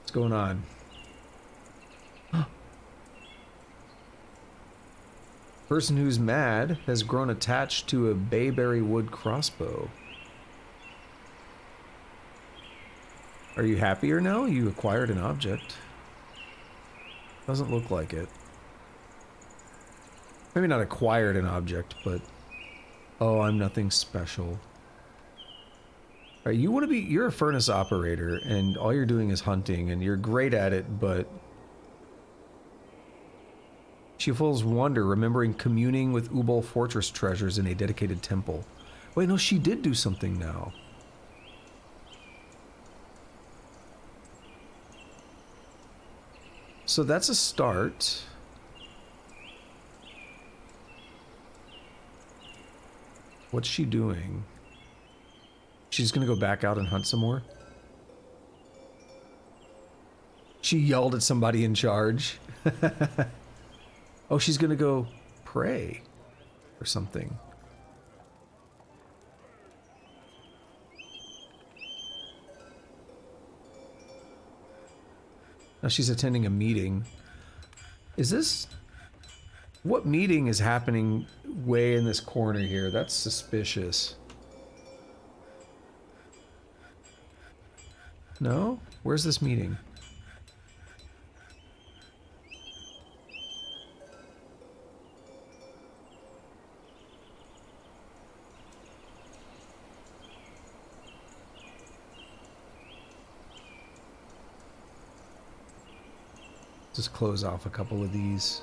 [SPEAKER 1] What's going on? Person who's mad has grown attached to a bayberry wood crossbow. Are you happier now? You acquired an object. Doesn't look like it. Maybe not acquired an object, but... Oh, I'm nothing special. Alright, you want to be... You're a furnace operator, and all you're doing is hunting, and you're great at it, but... She feels wonder, remembering communing with Ubal Fortress treasures in a dedicated temple. Wait, no, she did do something now. So that's a start. What's she doing? She's gonna go back out and hunt some more? She yelled at somebody in charge. Oh, she's gonna go pray or something. Now she's attending a meeting. Is this... What meeting is happening way in this corner here? That's suspicious. No? Where's this meeting? Just close off a couple of these.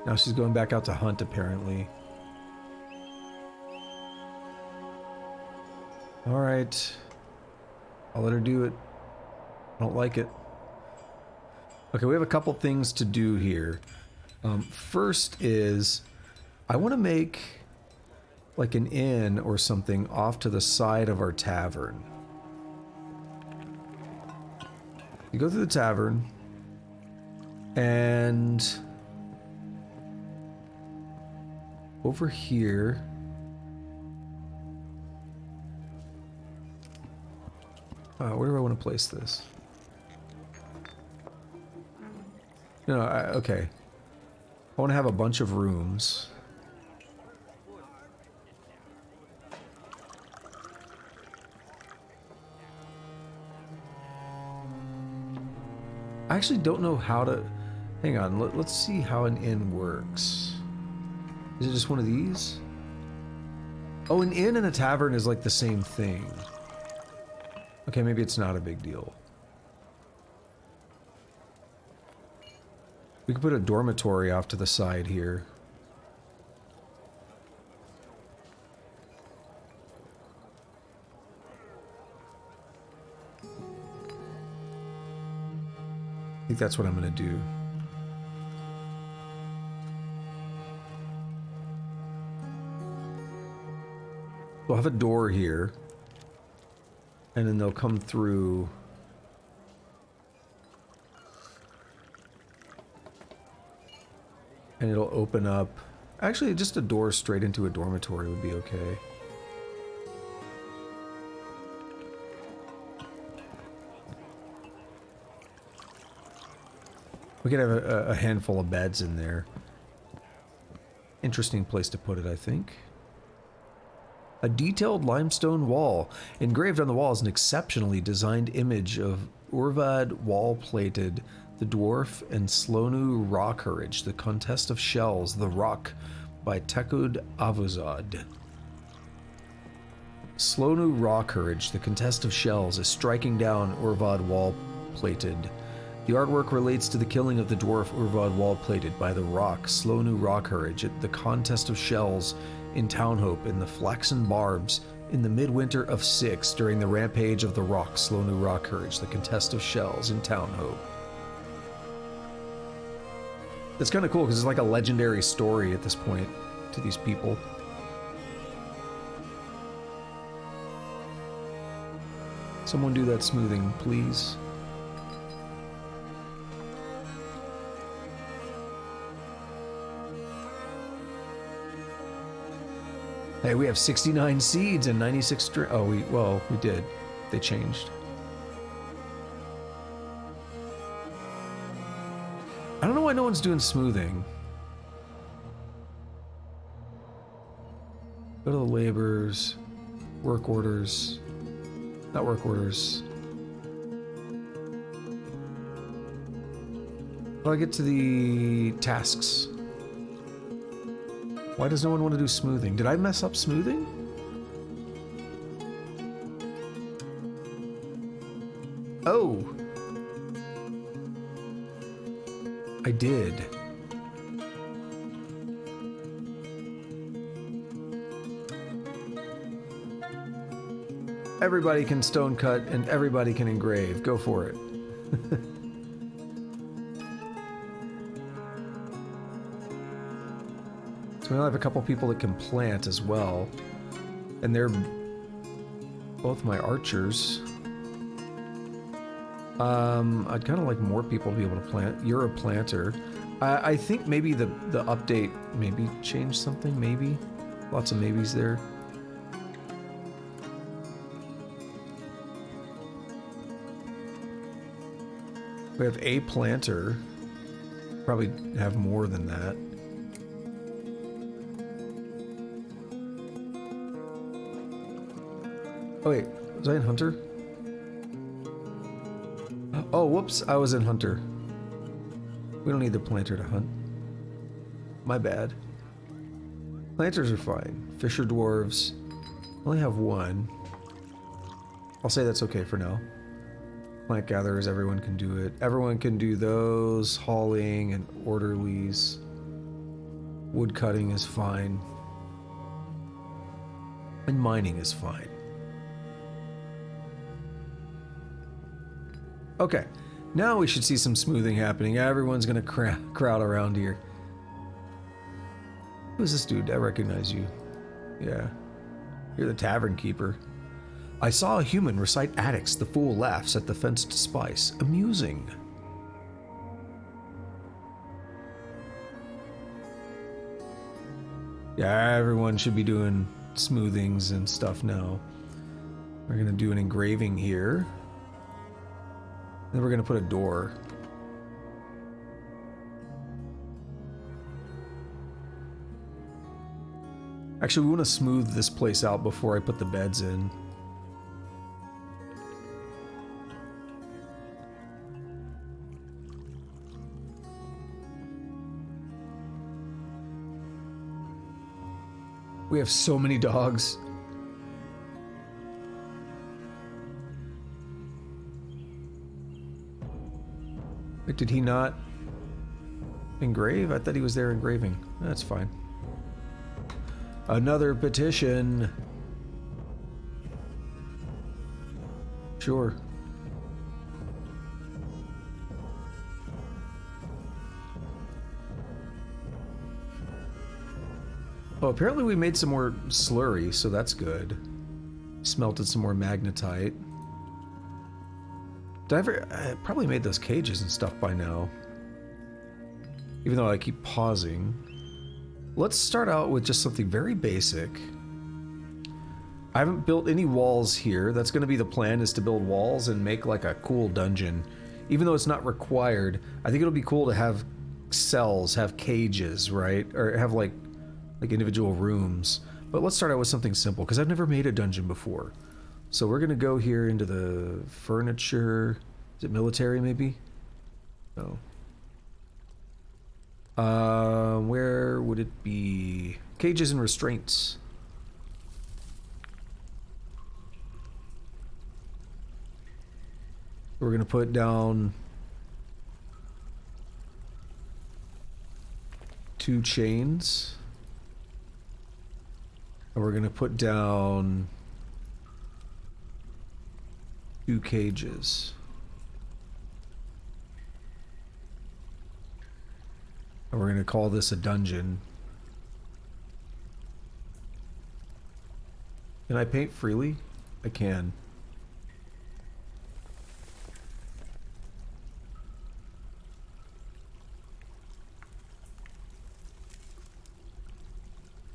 [SPEAKER 1] Now she's going back out to hunt, apparently. Alright. I'll let her do it. I don't like it. Okay, we have a couple things to do here. First is... I want to make... like an inn or something off to the side of our tavern. You go through the tavern, and over here, where do I want to place this? No, okay. I want to have a bunch of rooms. I actually don't know how to... Hang on, let's see how an inn works. Is it just one of these? Oh, an inn and a tavern is like the same thing. Okay, maybe it's not a big deal. We could put a dormitory off to the side here. I think that's what I'm going to do. We'll have a door here, and then they'll come through. And it'll open up. Actually, just a door straight into a dormitory would be okay. We could have a handful of beds in there. Interesting place to put it, I think. A detailed limestone wall. Engraved on the wall is an exceptionally designed image of Urvad wall-plated, the Dwarf, and Slonu Rockcourage, the Contest of Shells, The Rock, by Tekud Avuzad. Slonu Rockcourage, the Contest of Shells, is striking down Urvad wall-plated. The artwork relates to the killing of the dwarf Urvad wall-plated by the Rock, Slonu Rockcourage, at the Contest of Shells in Townhope in the Flaxen Barbs in the midwinter of 6 during the rampage of the Rock, Slonu Rockcourage, the Contest of Shells in Townhope. That's kind of cool because it's like a legendary story at this point to these people. Someone do that smoothing, please. Hey, we have 69 seeds and 96 string. Oh, we did. They changed. I don't know why no one's doing smoothing. Go to the labors, work orders, not work orders. How do I get to the tasks? Why does no one want to do smoothing? Did I mess up smoothing? Oh! I did. Everybody can stone cut and everybody can engrave. Go for it. So we only have a couple people that can plant as well. And they're both my archers. I'd kind of like more people to be able to plant. You're a planter. I think maybe the update maybe changed something, maybe. Lots of maybes there. We have a planter. Probably have more than that. Oh wait, was I in Hunter? Oh, whoops, I was in Hunter. We don't need the planter to hunt. My bad. Planters are fine. Fisher dwarves. Only have one. I'll say that's okay for now. Plant gatherers, everyone can do it. Everyone can do those. Hauling and orderlies. Wood cutting is fine. And mining is fine. Okay, now we should see some smoothing happening. Everyone's gonna crowd around here. Who's this dude? I recognize you. Yeah. You're the tavern keeper. I saw a human recite attics. The fool laughs at the fenced spice. Amusing. Yeah, everyone should be doing smoothings and stuff now. We're gonna do an engraving here. Then we're gonna put a door. Actually, we want to smooth this place out before I put the beds in. We have so many dogs. Wait, did he not engrave? I thought he was there engraving. That's fine. Another petition. Sure. Oh, apparently we made some more slurry, so that's good. Smelted some more magnetite. I probably made those cages and stuff by now. Even though I keep pausing. Let's start out with just something very basic. I haven't built any walls here. That's going to be the plan, is to build walls and make like a cool dungeon. Even though it's not required, I think it'll be cool to have cells, have cages, right? Or have like individual rooms. But let's start out with something simple, because I've never made a dungeon before. So we're going to go here into the furniture. Is it military, maybe? No. Where would it be? Cages and restraints. We're going to put down 2 chains. And we're going to put down 2 cages. And we're going to call this a dungeon. Can I paint freely? I can.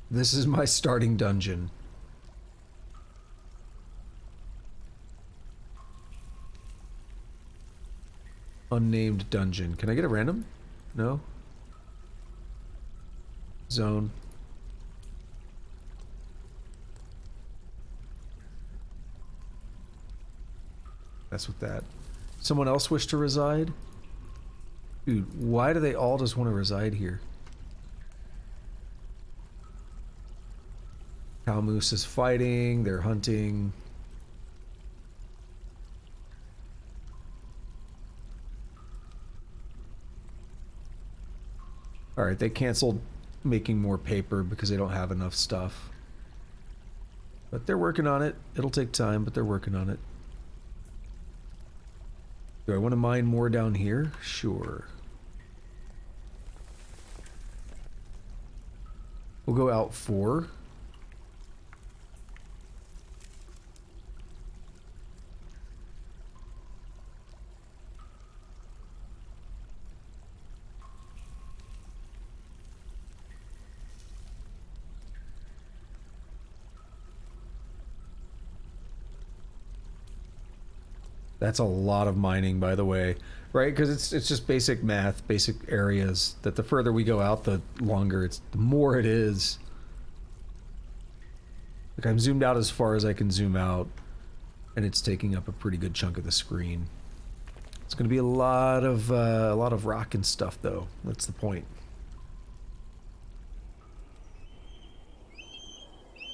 [SPEAKER 1] This is my starting dungeon. Unnamed dungeon. Can I get a random? No? Zone. That's with that. Someone else wish to reside? Dude, why do they all just want to reside here? Cow Moose is fighting, they're hunting. Alright, they canceled making more paper because they don't have enough stuff. But they're working on it. It'll take time, but they're working on it. Do I want to mine more down here? Sure. We'll go out 4. That's a lot of mining, by the way, right? Because it's just basic math, basic areas, that the further we go out, the longer the more it is. Like, I'm zoomed out as far as I can zoom out, and it's taking up a pretty good chunk of the screen. It's going to be a lot of rock and stuff, though. That's the point.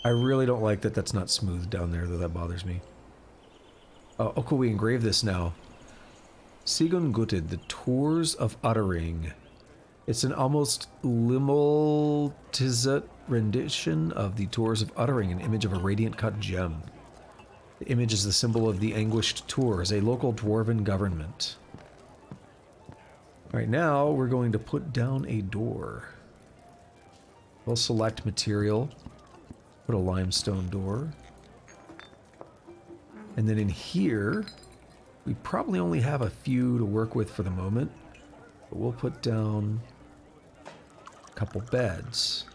[SPEAKER 1] I really don't like that that's not smooth down there, though. That bothers me. Oh, cool, we engrave this now. Sigun Gutted, the Tours of Averting. It's an almost limoltizet rendition of the Tours of Averting, an image of a radiant cut gem. The image is the symbol of the anguished Tours, a local dwarven government. Alright, now we're going to put down a door. We'll select material. Put a limestone door. And then in here, we probably only have a few to work with for the moment. But we'll put down a couple beds.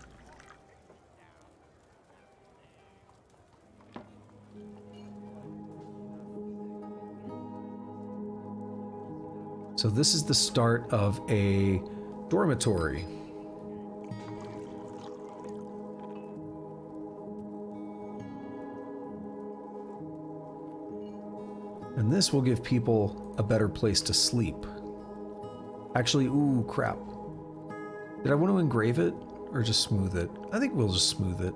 [SPEAKER 1] So this is the start of a dormitory. And this will give people a better place to sleep. Actually, ooh, crap. Did I want to engrave it or just smooth it? I think we'll just smooth it.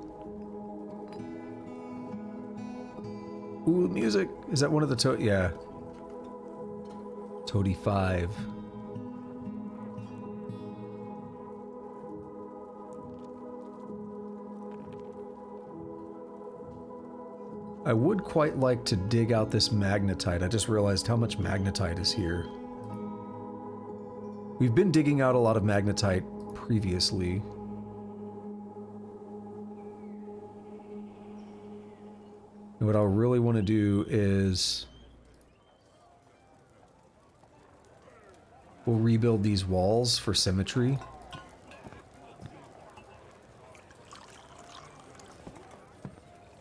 [SPEAKER 1] Ooh, music. Is that one of the yeah. Toady 5. I would quite like to dig out this magnetite. I just realized how much magnetite is here. We've been digging out a lot of magnetite previously. And what I really want to do is we'll rebuild these walls for symmetry.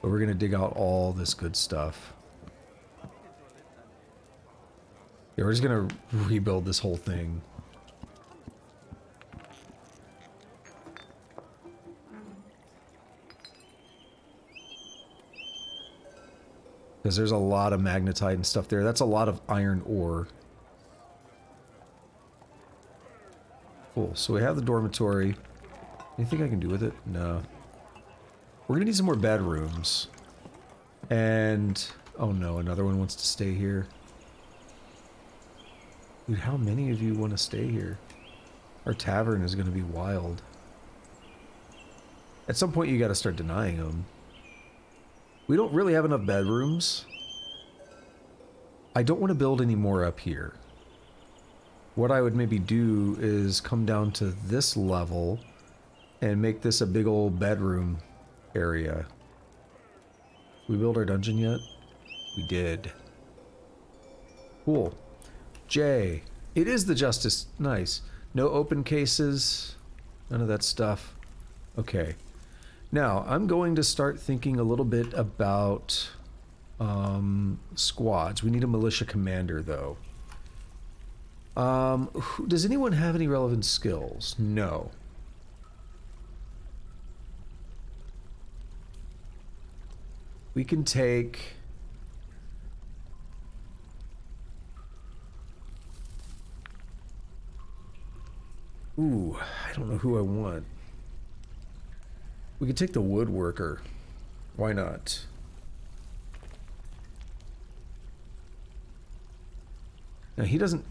[SPEAKER 1] But we're going to dig out all this good stuff. Yeah, we're just going to rebuild this whole thing. Because there's a lot of magnetite and stuff there. That's a lot of iron ore. Cool. So we have the dormitory. Anything I can do with it? No. We're gonna need some more bedrooms. And... oh no, another one wants to stay here. Dude, how many of you want to stay here? Our tavern is gonna be wild. At some point you gotta start denying them. We don't really have enough bedrooms. I don't want to build any more up here. What I would maybe do is come down to this level and make this a big old bedroom area. We build our dungeon yet? We did. Cool. J. It is the justice. Nice. No open cases. None of that stuff. Okay. Now, I'm going to start thinking a little bit about squads. We need a militia commander, though. Does anyone have any relevant skills? No. We can take... ooh, I don't know who I want. We could take the woodworker. Why not? Now, he doesn't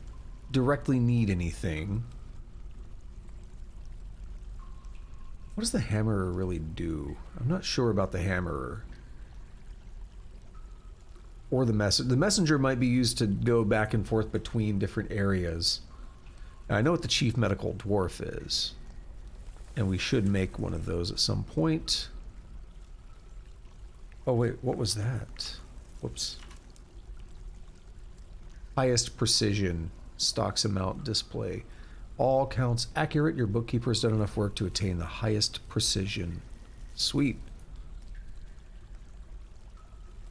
[SPEAKER 1] directly need anything. What does the hammerer really do? I'm not sure about the hammerer. Or the messenger. The messenger might be used to go back and forth between different areas. Now, I know what the chief medical dwarf is. And we should make one of those at some point. Oh wait, what was that? Whoops. Highest precision. Stocks amount display. All counts accurate. Your bookkeeper has done enough work to attain the highest precision. Sweet.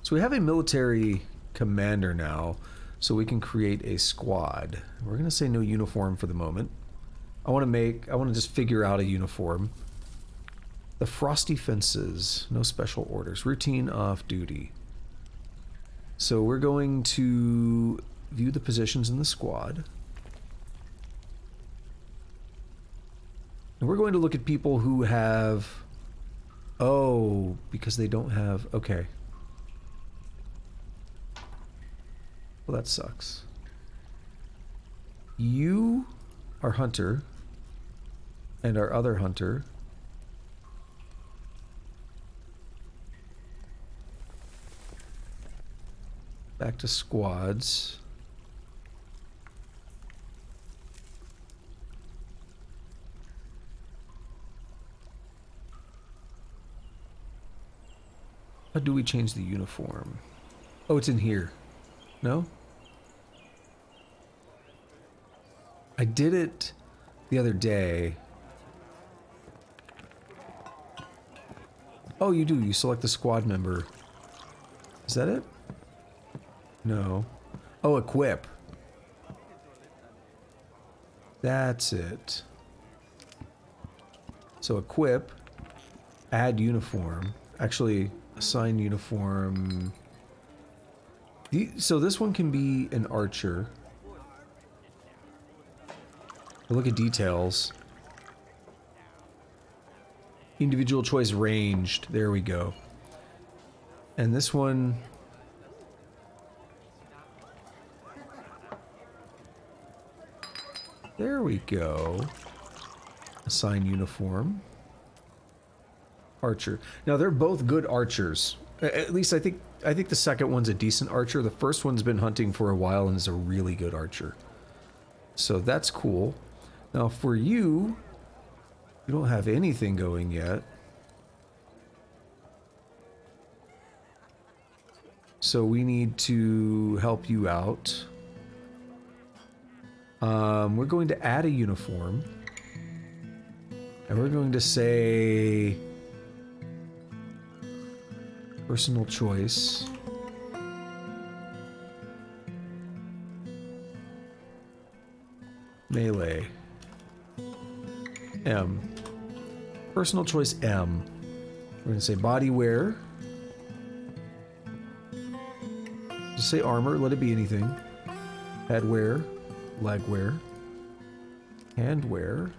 [SPEAKER 1] So we have a military commander now, so we can create a squad. We're going to say no uniform for the moment. I want to just figure out a uniform. The frosty fences, no special orders. Routine off duty. So we're going to view the positions in the squad. And we're going to look at people who have... oh, because they don't have... okay. Well, that sucks. You are hunter. And our other hunter. Back to squads. How do we change the uniform? Oh, it's in here. No? I did it the other day. Oh, you do. You select the squad member. Is that it? No. Oh, equip. That's it. So equip, add uniform. Actually, assign uniform. So this one can be an archer. Look at details. Individual choice ranged. There we go. And this one... There we go. Assign uniform. Archer. Now they're both good archers. At least I think the second one's a decent archer. The first one's been hunting for a while and is a really good archer. So that's cool. Now for you, you don't have anything going yet. So we need to help you out. We're going to add a uniform. And we're going to say... personal choice. Melee. M. Personal choice M. We're going to say body wear. Just say armor, let it be anything. Head wear, leg wear, hand wear,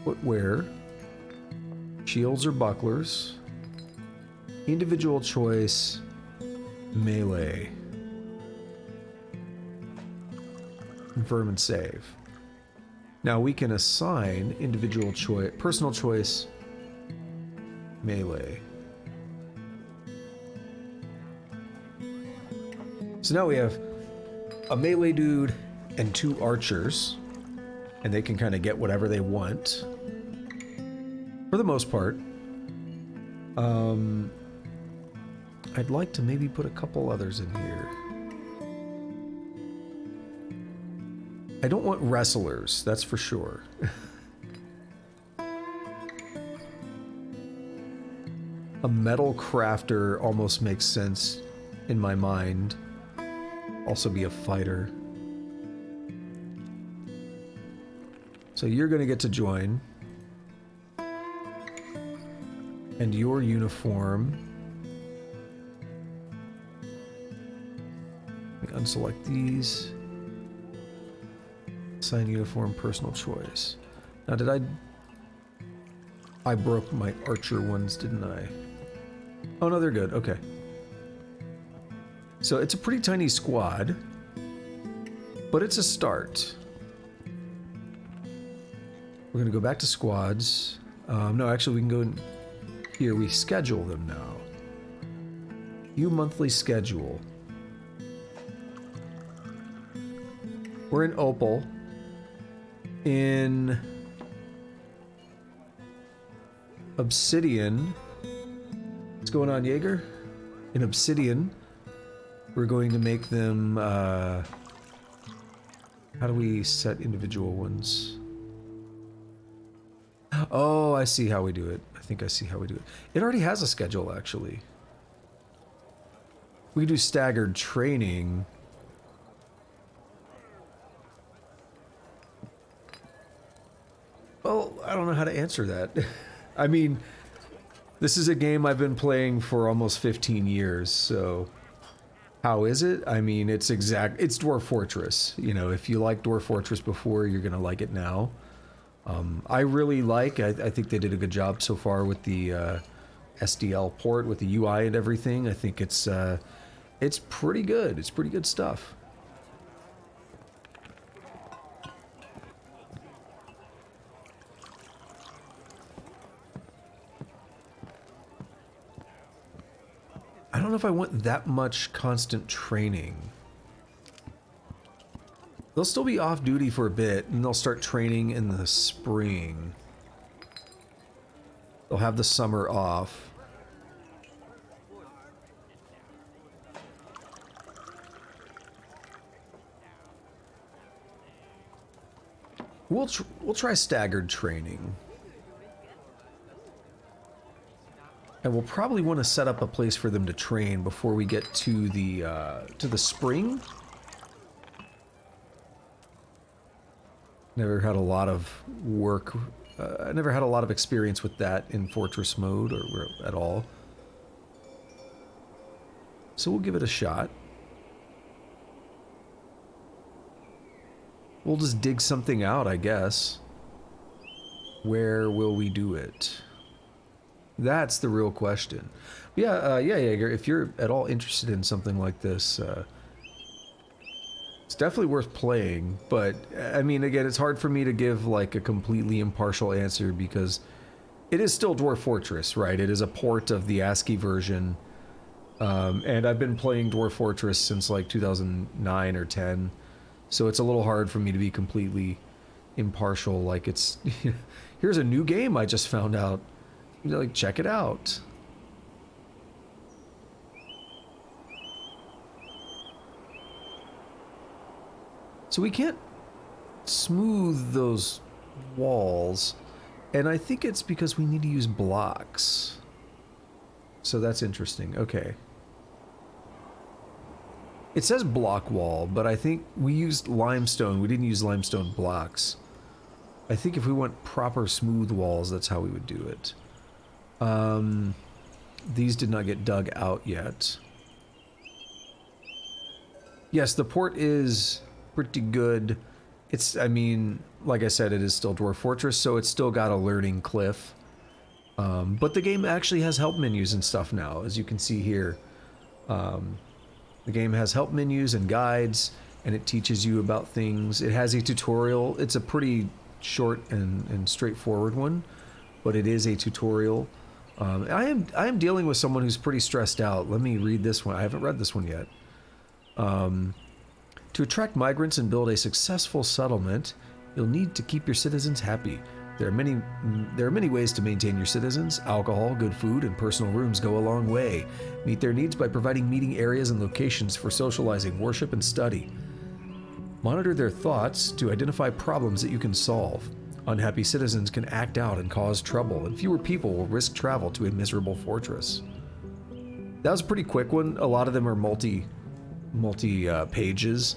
[SPEAKER 1] foot wear, shields or bucklers, individual choice, melee. Confirm and save. Now we can assign individual choice, personal choice, melee. So now we have a melee dude and 2 archers, and they can kind of get whatever they want for the most part. I'd like to maybe put a couple others in here. I don't want wrestlers, that's for sure. A metal crafter almost makes sense in my mind. Also be a fighter. So you're going to get to join. And your uniform. Let me unselect these. Assign uniform, personal choice. Now did I broke my archer ones, didn't I? Oh no, they're good, okay. So it's a pretty tiny squad, but it's a start. We're gonna go back to squads. No, actually we can go in here, we schedule them now. View monthly schedule. We're in Opal. In Obsidian. What's going on, Jaeger? In Obsidian, we're going to make them, how do we set individual ones? Oh, I see how we do it. I think I see how we do it. It already has a schedule, actually. We do staggered training. Well, I don't know how to answer that. I mean, this is a game I've been playing for almost 15 years, so how is it? I mean, it's Dwarf Fortress. You know, if you liked Dwarf Fortress before, you're gonna like it now. I really I think they did a good job so far with the SDL port, with the UI and everything. I think it's pretty good. It's pretty good stuff. I don't know if I want that much constant training. They'll still be off duty for a bit, and they'll start training in the spring. They'll have the summer off. We'll try staggered training. And we'll probably want to set up a place for them to train before we get to the spring. Never had a lot of work. I never had a lot of experience with that in Fortress mode or at all. So we'll give it a shot. We'll just dig something out, I guess. Where will we do it? That's the real question. Yeah, Jaeger, if you're at all interested in something like this, it's definitely worth playing, but, I mean, again, it's hard for me to give, like, a completely impartial answer because it is still Dwarf Fortress, right? It is a port of the ASCII version, and I've been playing Dwarf Fortress since, like, 2009 or 10, so it's a little hard for me to be completely impartial, like, it's... Here's a new game I just found out. Like, check it out. So we can't smooth those walls, and I think it's because we need to use blocks. So that's interesting. Okay. It says block wall, but I think we used limestone. We didn't use limestone blocks. I think if we want proper smooth walls, that's how we would do it. These did not get dug out yet. Yes, the port is pretty good. It's, I mean, like I said, it is still Dwarf Fortress, so it's still got a learning cliff. But the game actually has help menus and stuff now, as you can see here. The game has help menus and guides, and it teaches you about things. It has a tutorial. It's a pretty short and straightforward one, but it is a tutorial. I am dealing with someone who's pretty stressed out. Let me read this one. I haven't read this one yet. To attract migrants and build a successful settlement, you'll need to keep your citizens happy. There are many ways to maintain your citizens. Alcohol, good food, and personal rooms go a long way. Meet their needs by providing meeting areas and locations for socializing, worship, and study. Monitor their thoughts to identify problems that you can solve. Unhappy citizens can act out and cause trouble, and fewer people will risk travel to a miserable fortress. That was a pretty quick one. A lot of them are multi pages.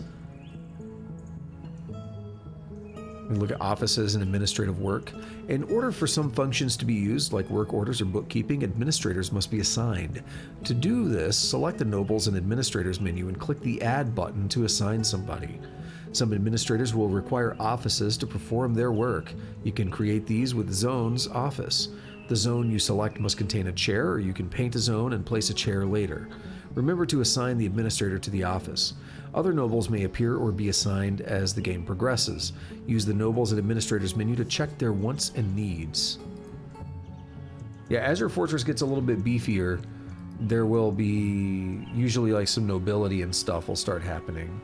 [SPEAKER 1] We look at offices and administrative work. In order for some functions to be used, like work orders or bookkeeping, administrators must be assigned. To do this, select the Nobles and Administrators menu and click the Add button to assign somebody. Some administrators will require offices to perform their work. You can create these with Zone's office. The zone you select must contain a chair, or you can paint a zone and place a chair later. Remember to assign the administrator to the office. Other nobles may appear or be assigned as the game progresses. Use the Nobles and Administrators menu to check their wants and needs. Yeah, as your fortress gets a little bit beefier, there will be usually like some nobility and stuff will start happening.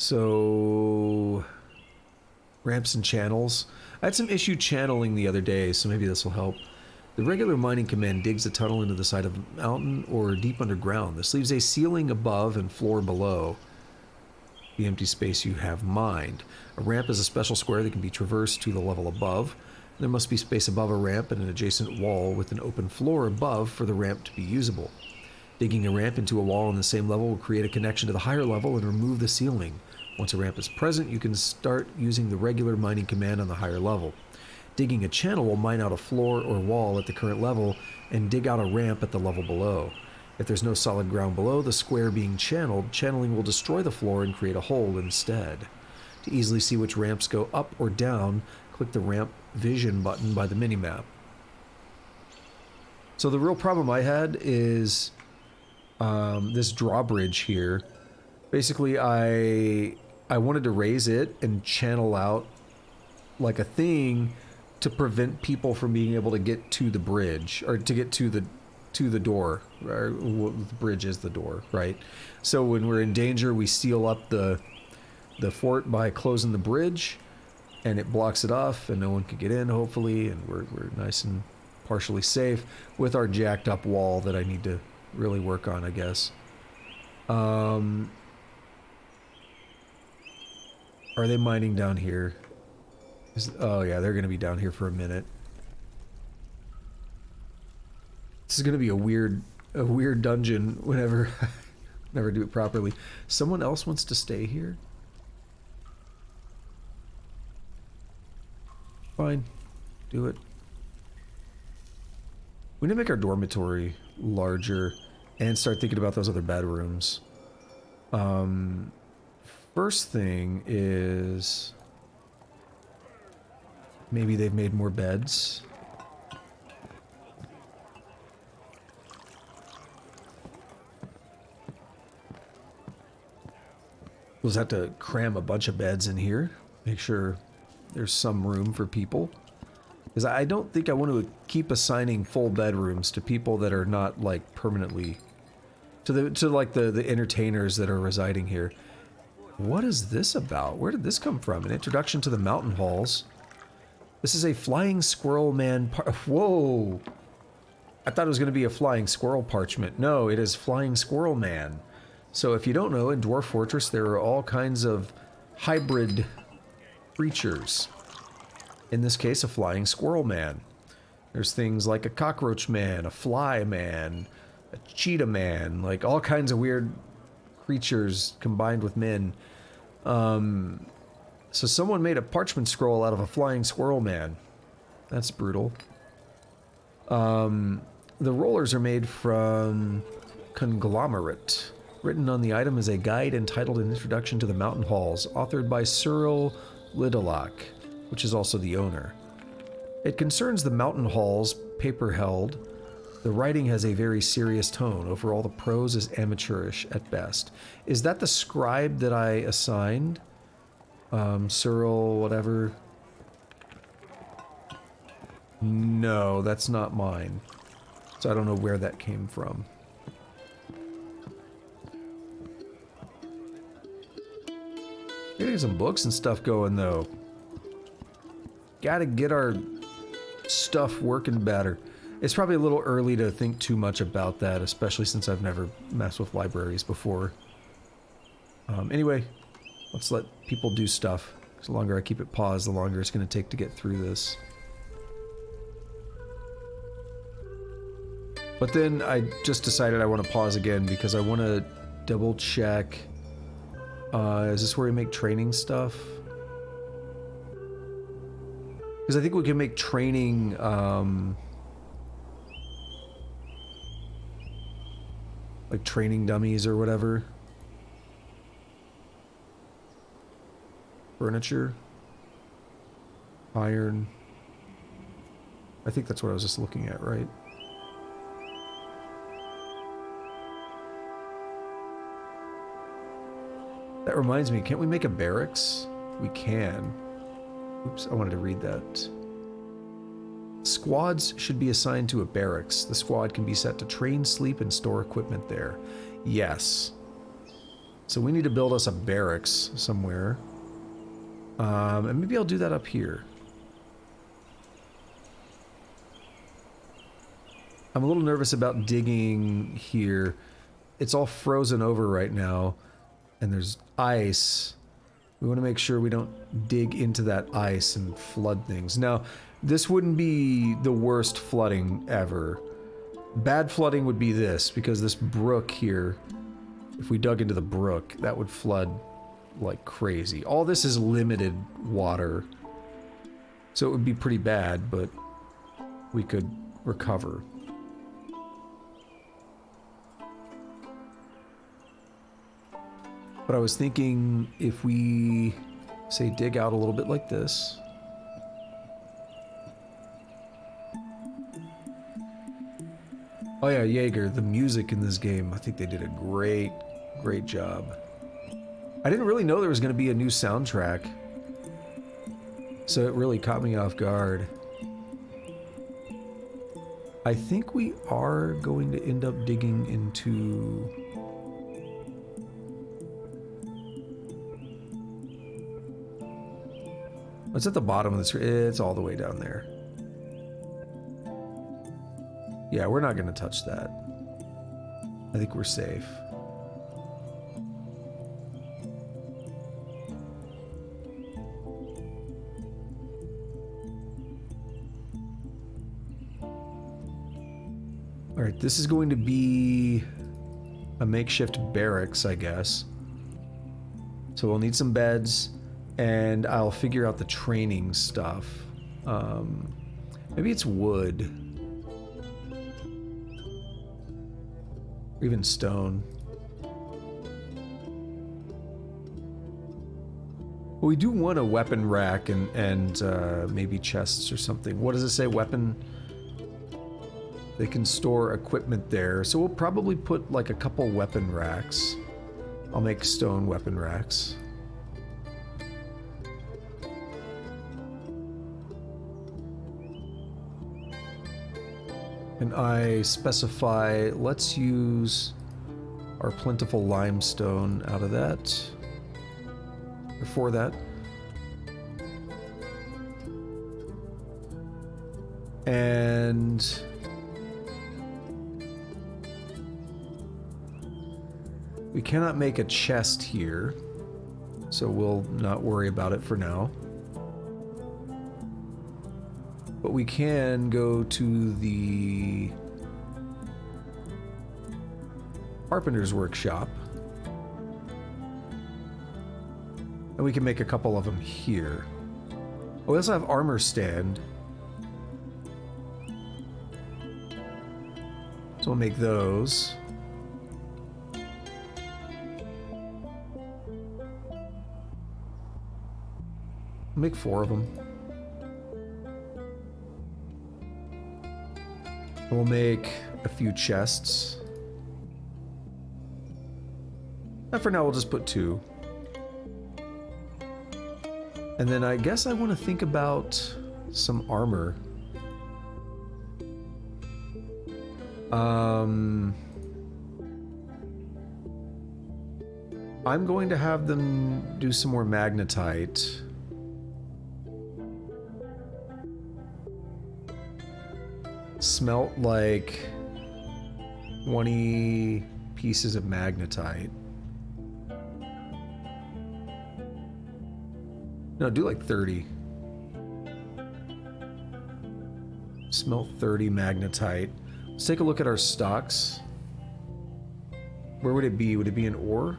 [SPEAKER 1] So, ramps and channels. I had some issue channeling the other day, so maybe this will help. The regular mining command digs a tunnel into the side of a mountain or deep underground. This leaves a ceiling above and floor below the empty space you have mined. A ramp is a special square that can be traversed to the level above. There must be space above a ramp and an adjacent wall with an open floor above for the ramp to be usable. Digging a ramp into a wall on the same level will create a connection to the higher level and remove the ceiling. Once a ramp is present, you can start using the regular mining command on the higher level. Digging a channel will mine out a floor or wall at the current level and dig out a ramp at the level below. If there's no solid ground below the square being channeled, channeling will destroy the floor and create a hole instead. To easily see which ramps go up or down, click the ramp vision button by the minimap. So the real problem I had is this drawbridge here. Basically, I wanted to raise it and channel out like a thing to prevent people from being able to get to the bridge or to get to the door. Or, well, the bridge is the door, right? So when we're in danger, we seal up the fort by closing the bridge, and it blocks it off, and no one can get in, hopefully, and we're nice and partially safe with our jacked up wall that I need to really work on, I guess. Are they mining down here? Oh yeah, they're gonna be down here for a minute. This is gonna be a weird dungeon whenever never do it properly. Someone else wants to stay here? Fine. Do it. We need to make our dormitory larger and start thinking about those other bedrooms. First thing is maybe they've made more beds. We'll just have to cram a bunch of beds in here. Make sure there's some room for people. Because I don't think I want to keep assigning full bedrooms to people that are not, like, permanently... To like, the entertainers that are residing here. What is this about? Where did this come from? An introduction to the mountain halls. This is a flying squirrel man... Whoa! I thought it was going to be a flying squirrel parchment. No, it is flying squirrel man. So if you don't know, in Dwarf Fortress there are all kinds of hybrid creatures. In this case, a flying squirrel man. There's things like a cockroach man, a fly man, a cheetah man, like all kinds of weird creatures combined with men. So someone made a parchment scroll out of a flying squirrel man. That's brutal. The rollers are made from conglomerate. Written on the item is a guide entitled An Introduction to the Mountain Halls, authored by Cyril Lidolak, which is also the owner. It concerns the mountain halls, paper held. The writing has a very serious tone. Overall, the prose is amateurish at best. Is that the scribe that I assigned? Cyril, whatever. No, that's not mine. So I don't know where that came from. Getting some books and stuff going, though. Gotta get our stuff working better. It's probably a little early to think too much about that, especially since I've never messed with libraries before. Anyway, let's let people do stuff. The longer I keep it paused, the longer it's going to take to get through this. But then I just decided I want to pause again because I want to double check. Is this where we make training stuff? Because I think we can make training, like training dummies or whatever. Furniture. Iron. I think that's what I was just looking at, right? That reminds me, can't we make a barracks? We can. Oops, I wanted to read that. Squads should be assigned to a barracks. The squad can be set to train, sleep, and store equipment there. Yes. So we need to build us a barracks somewhere. And maybe I'll do that up here. I'm a little nervous about digging here. It's all frozen over right now. And there's ice. We want to make sure we don't dig into that ice and flood things. Now, this wouldn't be the worst flooding ever. Bad flooding would be this, because this brook here, if we dug into the brook, that would flood like crazy. All this is limited water. So it would be pretty bad, but we could recover. But I was thinking if we, say, dig out a little bit like this. Oh yeah, Jaeger, the music in this game, I think they did a great job. I didn't really know there was going to be a new soundtrack. So it really caught me off guard. I think we are going to end up digging into... It's at the bottom of this. It's all the way down there. Yeah, we're not going to touch that. I think we're safe. Alright, this is going to be a makeshift barracks, I guess. So we'll need some beds, and I'll figure out the training stuff. Maybe it's wood. Or even stone. Well, we do want a weapon rack and maybe chests or something. What does it say? Weapon... They can store equipment there, so we'll probably put like a couple weapon racks. I'll make stone weapon racks. And I specify, let's use our plentiful limestone out of that. Or for that. And... we cannot make a chest here, so we'll not worry about it for now. But we can go to the carpenter's workshop. And we can make a couple of them here. Oh, we also have armor stand. So we'll make those. Make 4 of them. We'll make a few chests. And for now, we'll just put 2. And then I guess I want to think about some armor. I'm going to have them do some more magnetite. Smelt like 20 pieces of magnetite. No, do like 30. Smelt 30 magnetite. Let's take a look at our stocks. Where would it be? Would it be in ore?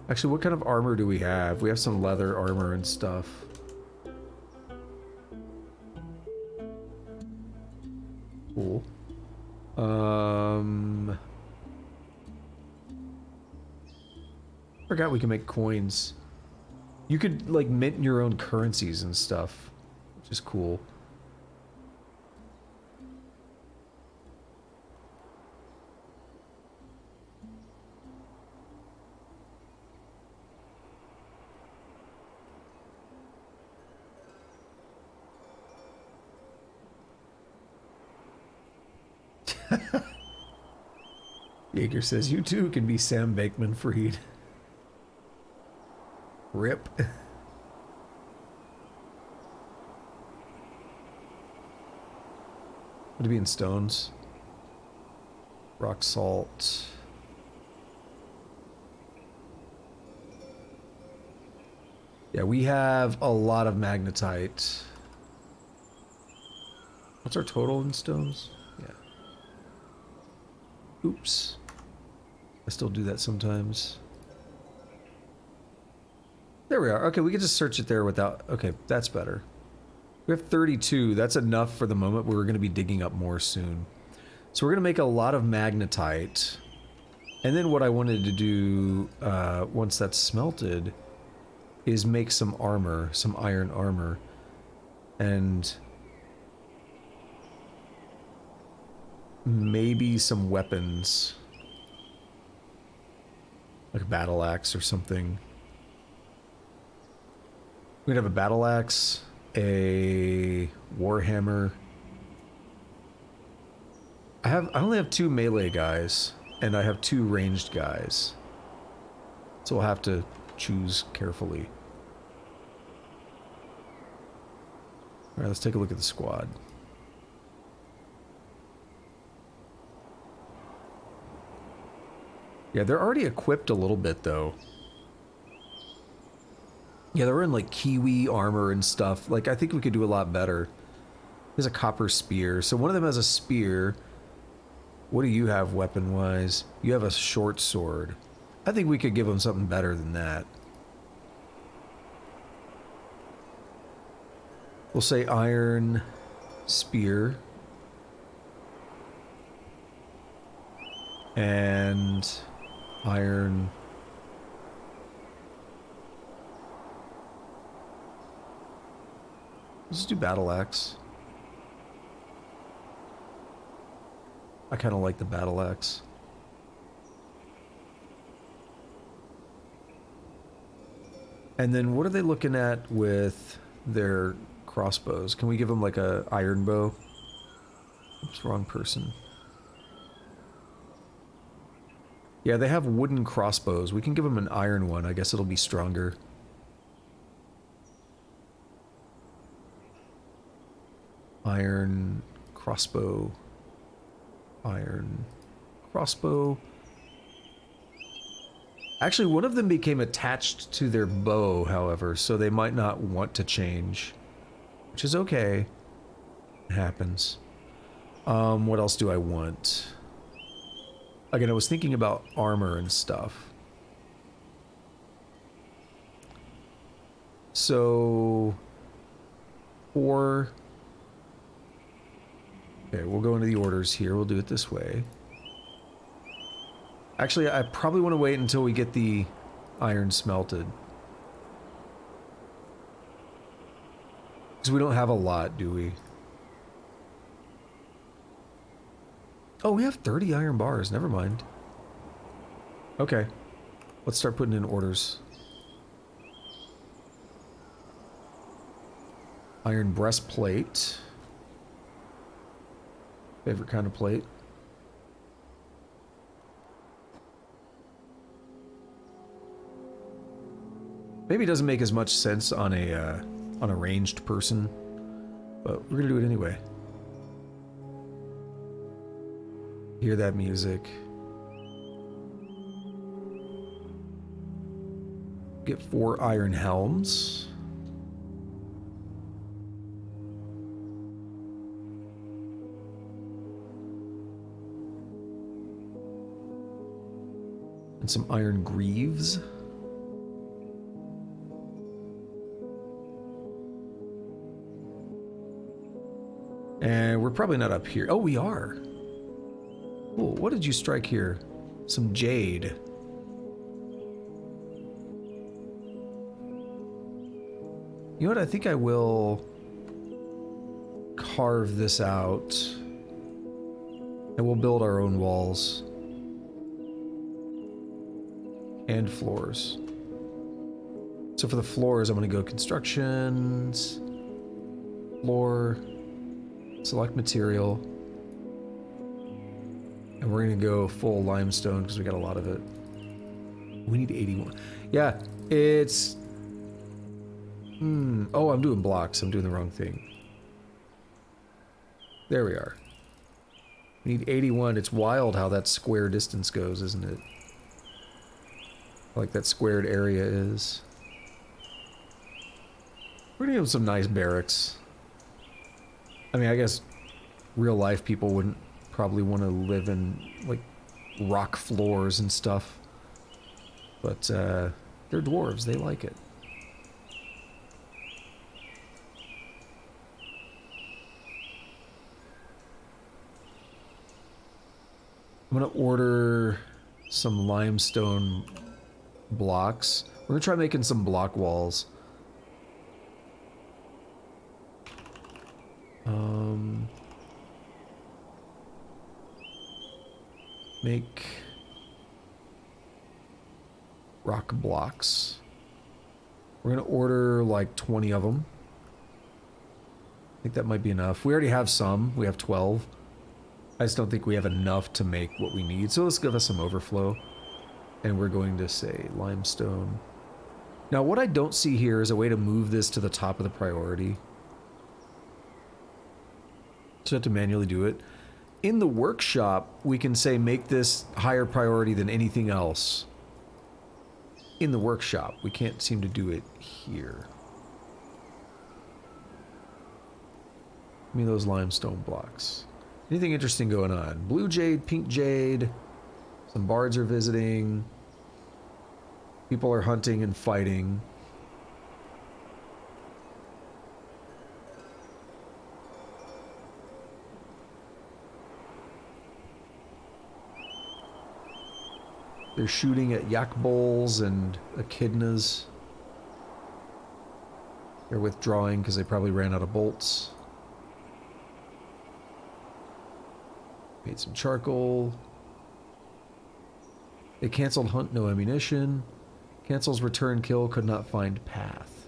[SPEAKER 1] Actually, what kind of armor do we have? We have some leather armor and stuff. Cool. Forgot we can make coins. You could, like, mint your own currencies and stuff, which is cool. Jaeger says, you too can be Sam Bankman-Fried. Rip. Would it be in stones? Rock salt. Yeah, we have a lot of magnetite. What's our total in stones? Yeah. Oops. I still do that sometimes. There we are. Okay, we can just search it there without... Okay, that's better. We have 32. That's enough for the moment. We're going to be digging up more soon. So we're going to make a lot of magnetite. And then what I wanted to do, once that's smelted, is make some armor, some iron armor. And maybe some weapons. Like a battle axe or something. We're gonna have a battle axe, a warhammer. I only have 2 melee guys, and I have 2 ranged guys. So we'll have to choose carefully. Alright, let's take a look at the squad. Yeah, they're already equipped a little bit, though. Yeah, they're in, like, kiwi armor and stuff. Like, I think we could do a lot better. There's a copper spear. So one of them has a spear. What do you have weapon-wise? You have a short sword. I think we could give them something better than that. We'll say iron spear. And iron... Let's do battle axe. I kind of like the battle axe. And then what are they looking at with their crossbows? Can we give them like a iron bow? Oops, wrong person. Yeah, they have wooden crossbows. We can give them an iron one. I guess it'll be stronger. Iron crossbow. Iron crossbow. Actually, one of them became attached to their bow, however, so they might not want to change. Which is okay. It happens. What else do I want? Again, I was thinking about armor and stuff. So... Okay, we'll go into the orders here. We'll do it this way. Actually, I probably want to wait until we get the iron smelted. Because we don't have a lot, do we? Oh, we have 30 iron bars. Never mind. Okay. Let's start putting in orders. Iron breastplate. Favorite kind of plate. Maybe it doesn't make as much sense on a ranged person, but we're gonna do it anyway. Hear that music. Get 4 iron helms. And some iron greaves. And we're probably not up here. Oh, we are. Cool. What did you strike here? Some jade. You know what? I think I will carve this out. And we'll build our own walls. And floors. So for the floors, I'm going to go constructions, floor, select material, and we're going to go full limestone because we got a lot of it. We need 81. Yeah, it's... Oh, I'm doing blocks. I'm doing the wrong thing. There we are. We need 81. It's wild how that square distance goes, isn't it? Like that squared area is. We're gonna have some nice barracks. I mean, I guess real life people wouldn't probably want to live in like rock floors and stuff. But they're dwarves, they like it. I'm gonna order some limestone blocks. We're gonna try making some block walls. Make rock blocks. We're gonna order like 20 of them. I think that might be enough. We already have some. We have 12. I just don't think we have enough to make what we need. So let's give us some overflow. And we're going to say limestone. Now what I don't see here is a way to move this to the top of the priority. So I have to manually do it. in the workshop, we can say make this higher priority than anything else. In the workshop, we can't seem to do it here. Give me those limestone blocks. Anything interesting going on? Blue jade, pink jade. Some bards are visiting. People are hunting and fighting. They're shooting at yak bowls and echidnas. They're withdrawing because they probably ran out of bolts. Made some charcoal. They canceled hunt, no ammunition. Cancels return kill, could not find path.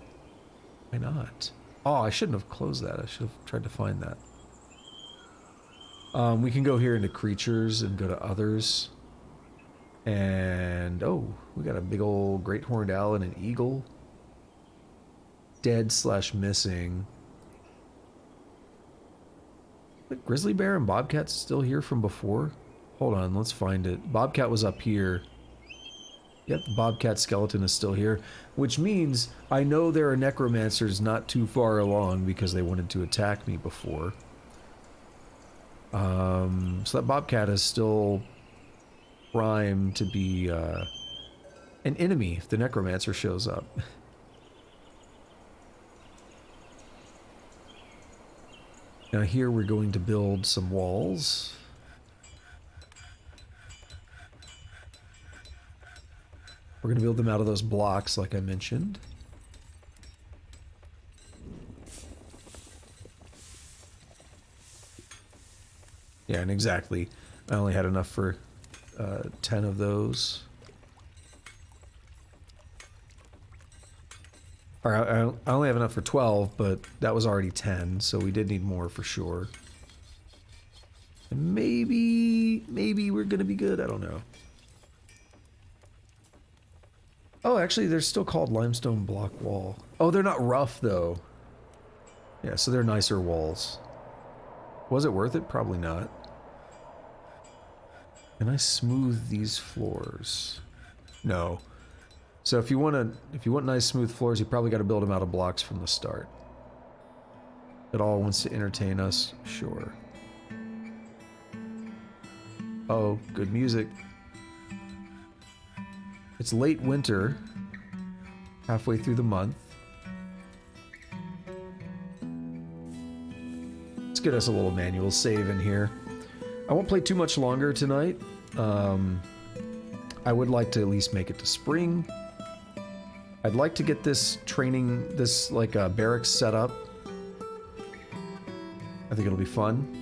[SPEAKER 1] Why not? Oh, I shouldn't have closed that. I should have tried to find that. We can go here into creatures and go to others. And, oh, we got a big old great horned owl and an eagle. Dead / missing. But grizzly bear and bobcat's still here from before? Hold on, let's find it. Bobcat was up here. Yep, the bobcat skeleton is still here. Which means I know there are necromancers not too far along because they wanted to attack me before. So that bobcat is still primed to be an enemy if the necromancer shows up. Now here we're going to build some walls. We're going to build them out of those blocks like I mentioned. Yeah, and exactly. I only had enough for 10 of those. Or I only have enough for 12, but that was already 10, so we did need more for sure. And maybe we're gonna be good, I don't know. Oh, actually, they're still called limestone block wall. Oh, they're not rough, though. Yeah, so they're nicer walls. Was it worth it? Probably not. Can I smooth these floors? No. So if you want nice smooth floors, you probably got to build them out of blocks from the start. It all wants to entertain us, sure. Oh, good music. It's late winter, halfway through the month. Let's get us a little manual save in here. I won't play too much longer tonight. I would like to at least make it to spring. I'd like to get this training, this like barracks set up. I think it'll be fun.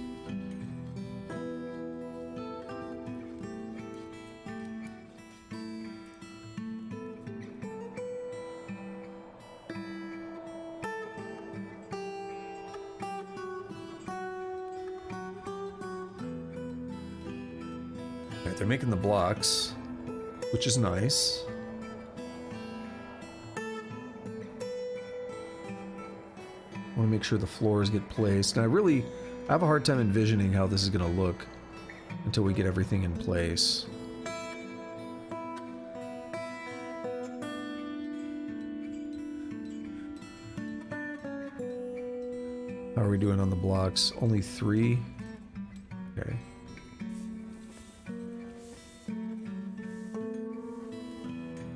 [SPEAKER 1] Right, they're making the blocks, which is nice. I want to make sure the floors get placed. And I have a hard time envisioning how this is going to look until we get everything in place. How are we doing on the blocks? Only 3? Okay.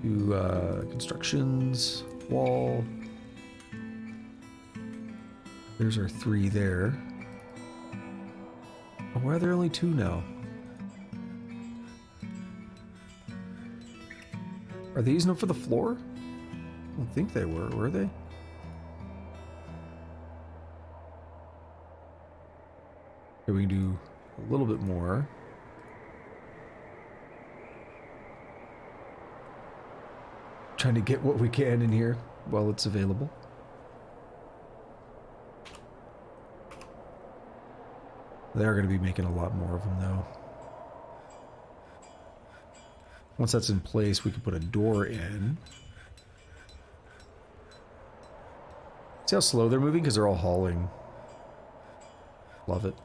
[SPEAKER 1] Do constructions, wall. There's our 3 there. Oh, why are there only 2 now? Are they using them for the floor? I don't think they were they? Here we can do a little bit more. Trying to get what we can in here while it's available. They are going to be making a lot more of them, though. Once that's in place, we can put a door in. See how slow they're moving? Because they're all hauling. Love it.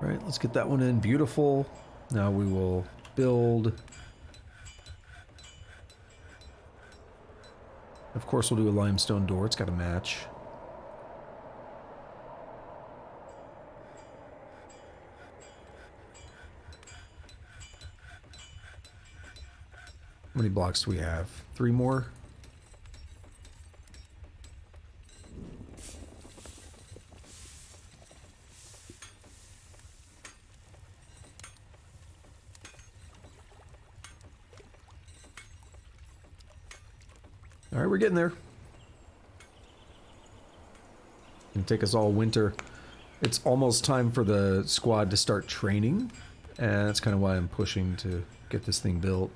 [SPEAKER 1] All right, let's get that one in. Beautiful. Now we will build. Of course, we'll do a limestone door. It's got to match. How many blocks do we have? 3 more? All right, we're getting there. It'll take us all winter. It's almost time for the squad to start training, and that's kind of why I'm pushing to get this thing built.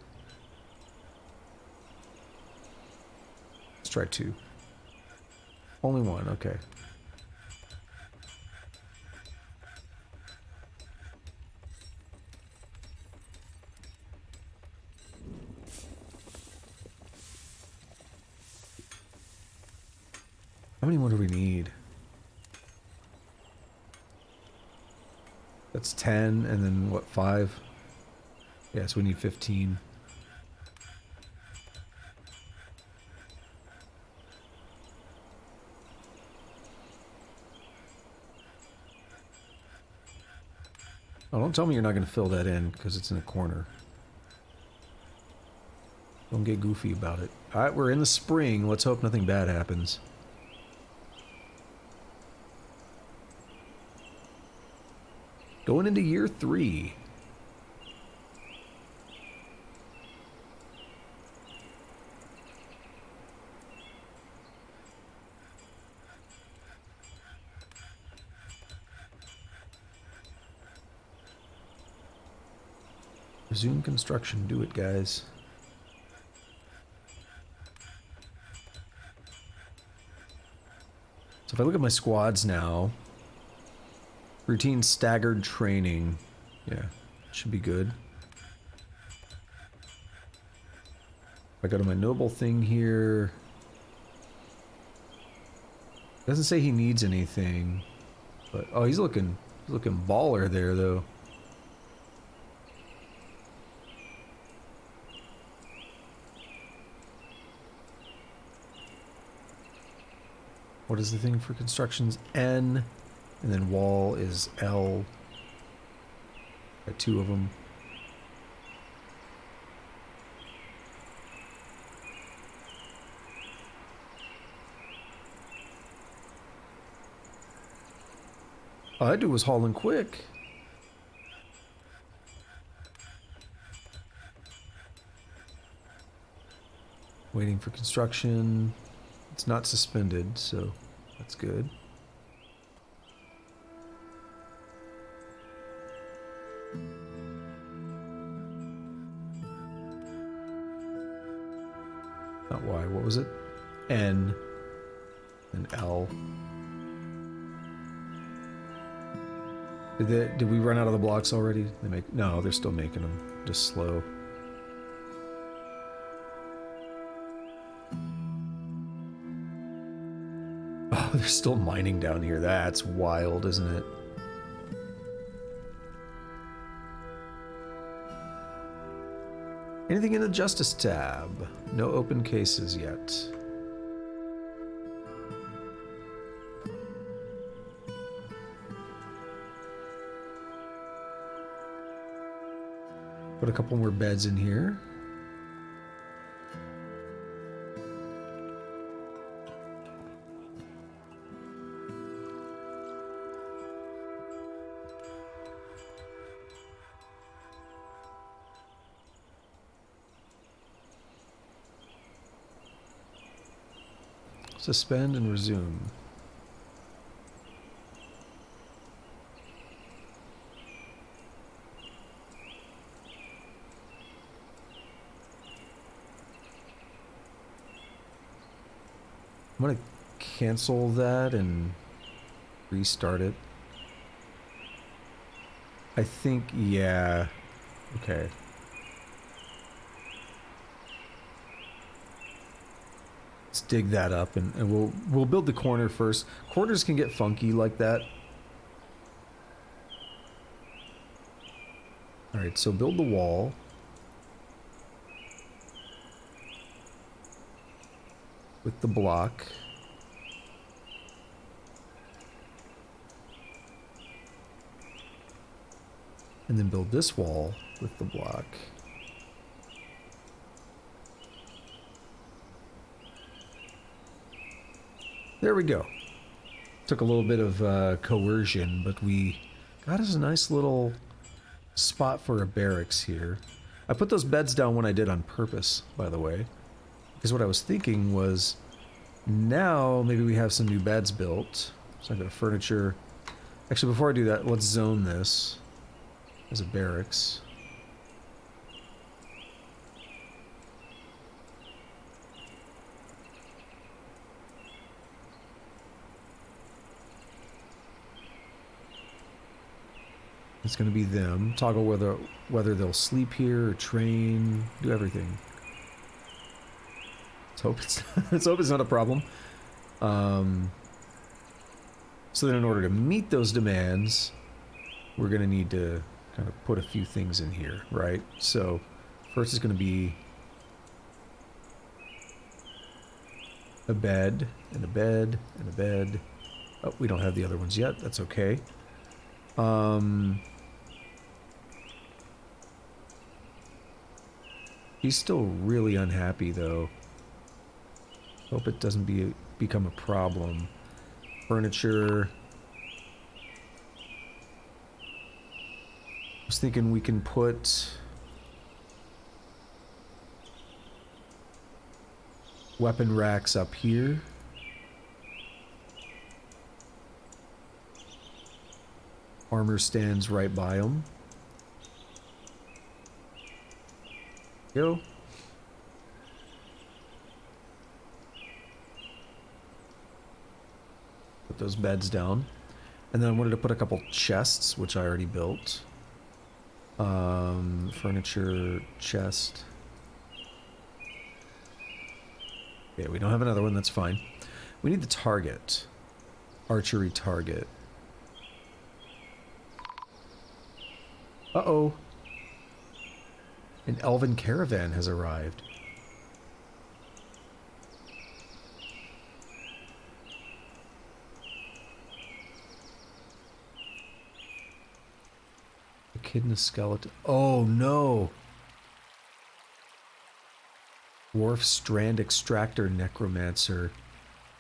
[SPEAKER 1] Let's try 2. Only 1, okay. How many more do we need? That's 10, and then what, 5? Yeah, so we need 15. Oh, don't tell me you're not going to fill that in, because it's in a corner. Don't get goofy about it. Alright, we're in the spring. Let's hope nothing bad happens. Going into year 3. Resume construction. Do it, guys. So if I look at my squads now, routine staggered training, yeah, should be good. If I go to my noble thing here, doesn't say he needs anything, but oh, he's looking baller there though. What is the thing for constructions? N, and then wall is L. Got 2 of them. All I do was hauling quick. Waiting for construction. It's not suspended, so that's good. Not Y, what was it? N and L. Did we run out of the blocks already? No, they're still making them. Just slow. Oh, they're still mining down here. That's wild, isn't it? Anything in the Justice tab? No open cases yet. Put a couple more beds in here. Suspend and resume. I'm gonna cancel that and restart it. I think, yeah. Okay. Let's dig that up and we'll build the corner first. Corners can get funky like that. Alright, so build the wall. With the block. And then build this wall with the block. There we go. Took a little bit of coercion, but we got us a nice little spot for a barracks here. I put those beds down when I did on purpose, by the way. Because what I was thinking was, now maybe we have some new beds built. So I've got furniture. Actually, before I do that, let's zone this as a barracks. It's going to be them. Toggle whether they'll sleep here or train, do everything. Let's hope it's not a problem. So then in order to meet those demands, we're going to need to kind of put a few things in here, right? So first is going to be a bed, and a bed, and a bed. Oh, we don't have the other ones yet. That's okay. He's still really unhappy, though. Hope it doesn't become a problem. Furniture. I was thinking we can put weapon racks up here. Armor stands right by them. Go. Put those beds down. And then I wanted to put a couple chests, which I already built. Furniture, chest. Okay, we don't have another one, that's fine. We need the target. Archery target. Uh-oh. An elven caravan has arrived. Echidna skeleton. Oh no! Dwarf strand extractor necromancer.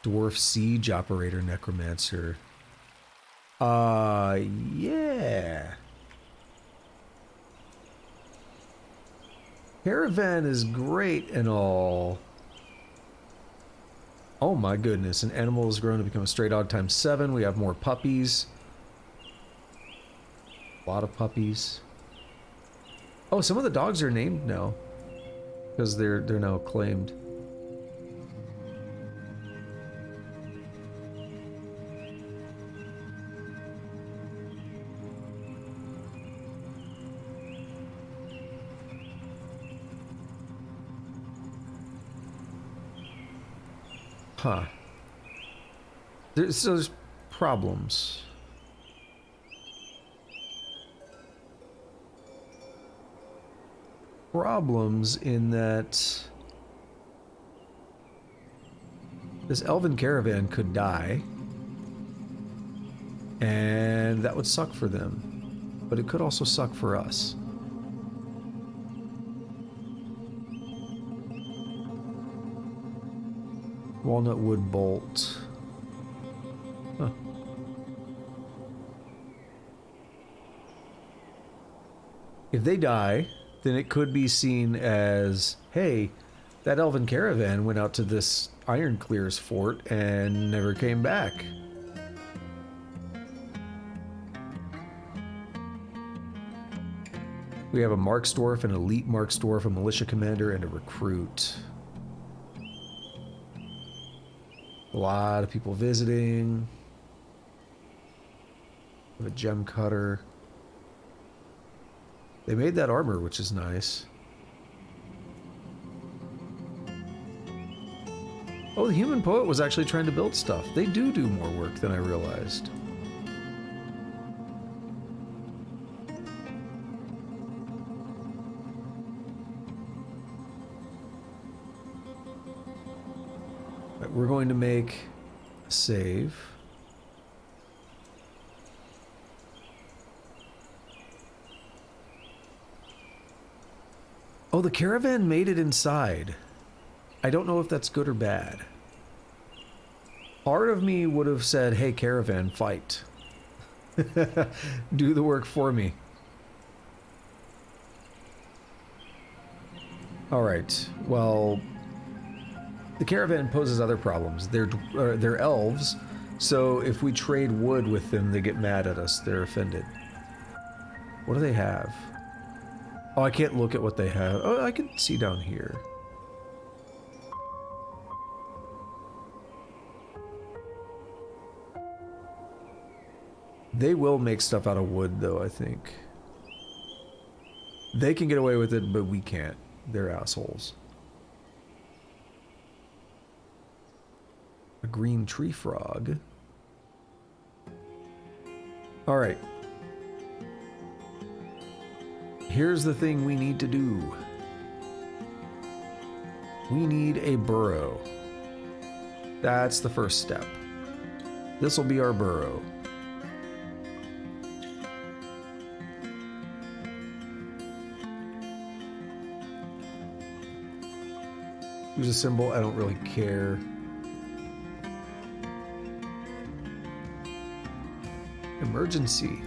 [SPEAKER 1] Dwarf siege operator necromancer. Yeah. Caravan is great and all. Oh my goodness, an animal has grown to become a stray dog times 7. We have more puppies. A lot of puppies. Oh, some of the dogs are named now. Because they're now claimed. Huh. There's problems. Problems in that this elven caravan could die, and that would suck for them, but it could also suck for us. Walnut wood bolt. Huh. If they die, then it could be seen as, hey, that elven caravan went out to this Ironclear's fort and never came back. We have a Marksdwarf, an elite Marksdwarf, a militia commander, and a recruit. A lot of people visiting. We have a gem cutter. They made that armor, which is nice. Oh, the human poet was actually trying to build stuff. They do more work than I realized. we're going to make a save. Oh, the caravan made it inside. I don't know if that's good or bad. Part of me would have said, hey, caravan, fight. Do the work for me. Alright, well, the caravan poses other problems. They're elves, so if we trade wood with them, they get mad at us. They're offended. What do they have? Oh, I can't look at what they have. Oh, I can see down here. They will make stuff out of wood, though, I think. They can get away with it, but we can't. They're assholes. A green tree frog. Alright. Here's the thing we need to do. We need a burrow. That's the first step. This will be our burrow. Use a symbol, I don't really care. Emergency.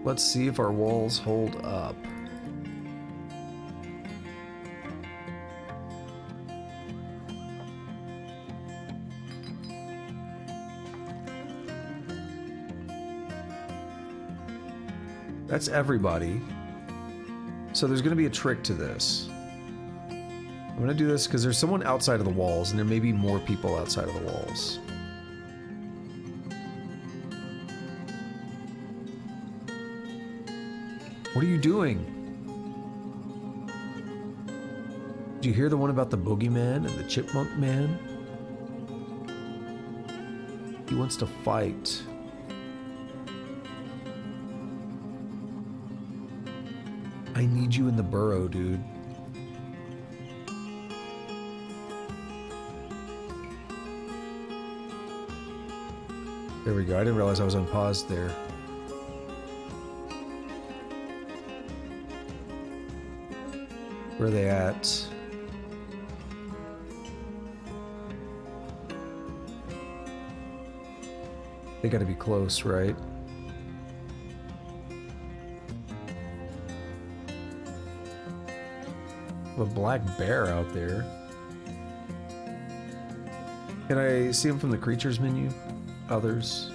[SPEAKER 1] Let's see if our walls hold up. That's everybody. So there's going to be a trick to this. I'm going to do this because there's someone outside of the walls, and there may be more people outside of the walls. What are you doing? Did you hear the one about the boogeyman and the chipmunk man? He wants to fight. I need you in the burrow, dude. There we go. I didn't realize I was unpaused there. Where are they at? They gotta be close, right? A black bear out there. Can I see him from the creatures menu? Others.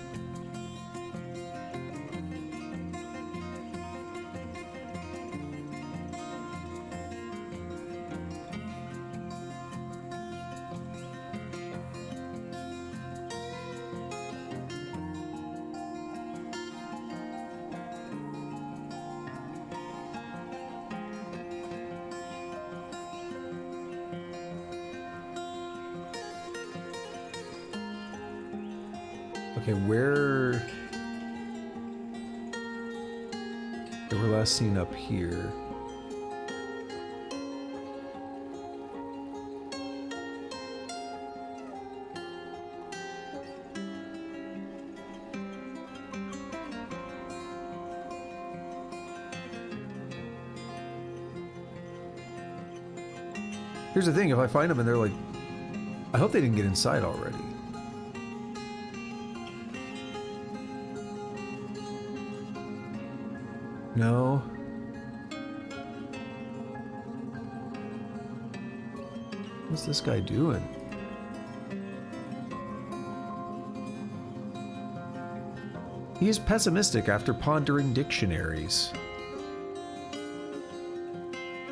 [SPEAKER 1] Okay, where... They were last seen up here. Here's the thing, if I find them and they're like... I hope they didn't get inside already. No. What's this guy doing? He is pessimistic after pondering dictionaries.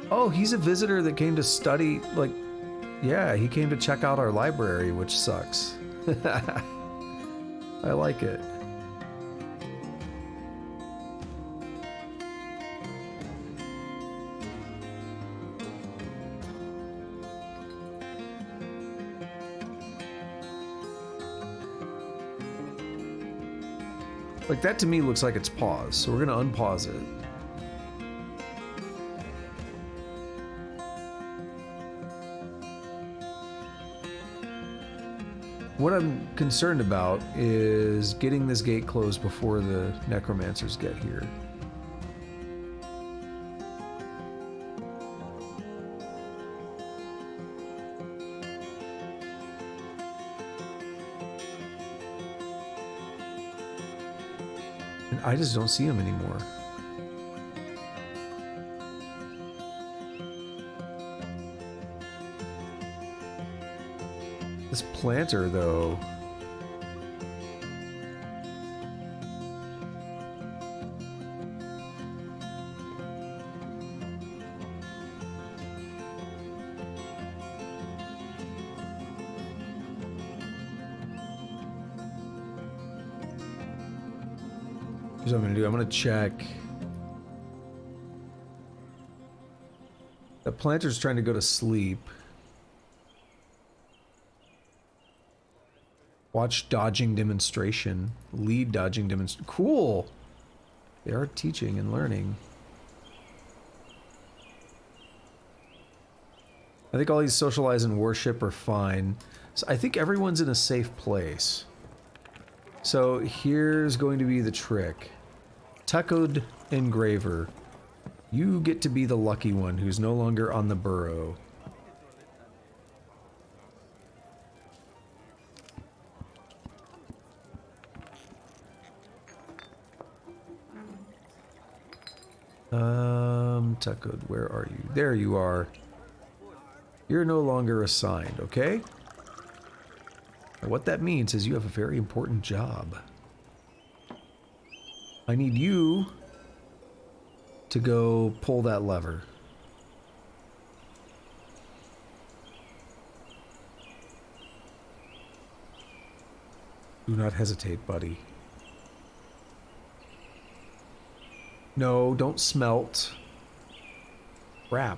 [SPEAKER 1] Oh, he's a visitor that came to study, like, yeah, he came to check out our library, which sucks. I like it. Like, that to me looks like it's paused, so we're gonna unpause it. What I'm concerned about is getting this gate closed before the necromancers get here. And I just don't see them anymore. This planter, though. Here's what I'm gonna do. I'm gonna check. The planter's trying to go to sleep. Watch dodging demonstration. Lead dodging demonstration. Cool! They are teaching and learning. I think all these socialize and worship are fine. So I think everyone's in a safe place. So here's going to be the trick. Tuckoed Engraver. You get to be the lucky one who's no longer on the burrow. Tuckoed, where are you? There you are. You're no longer assigned, okay? And what that means is you have a very important job. I need you to go pull that lever. Do not hesitate, buddy. No, don't smelt. Crap.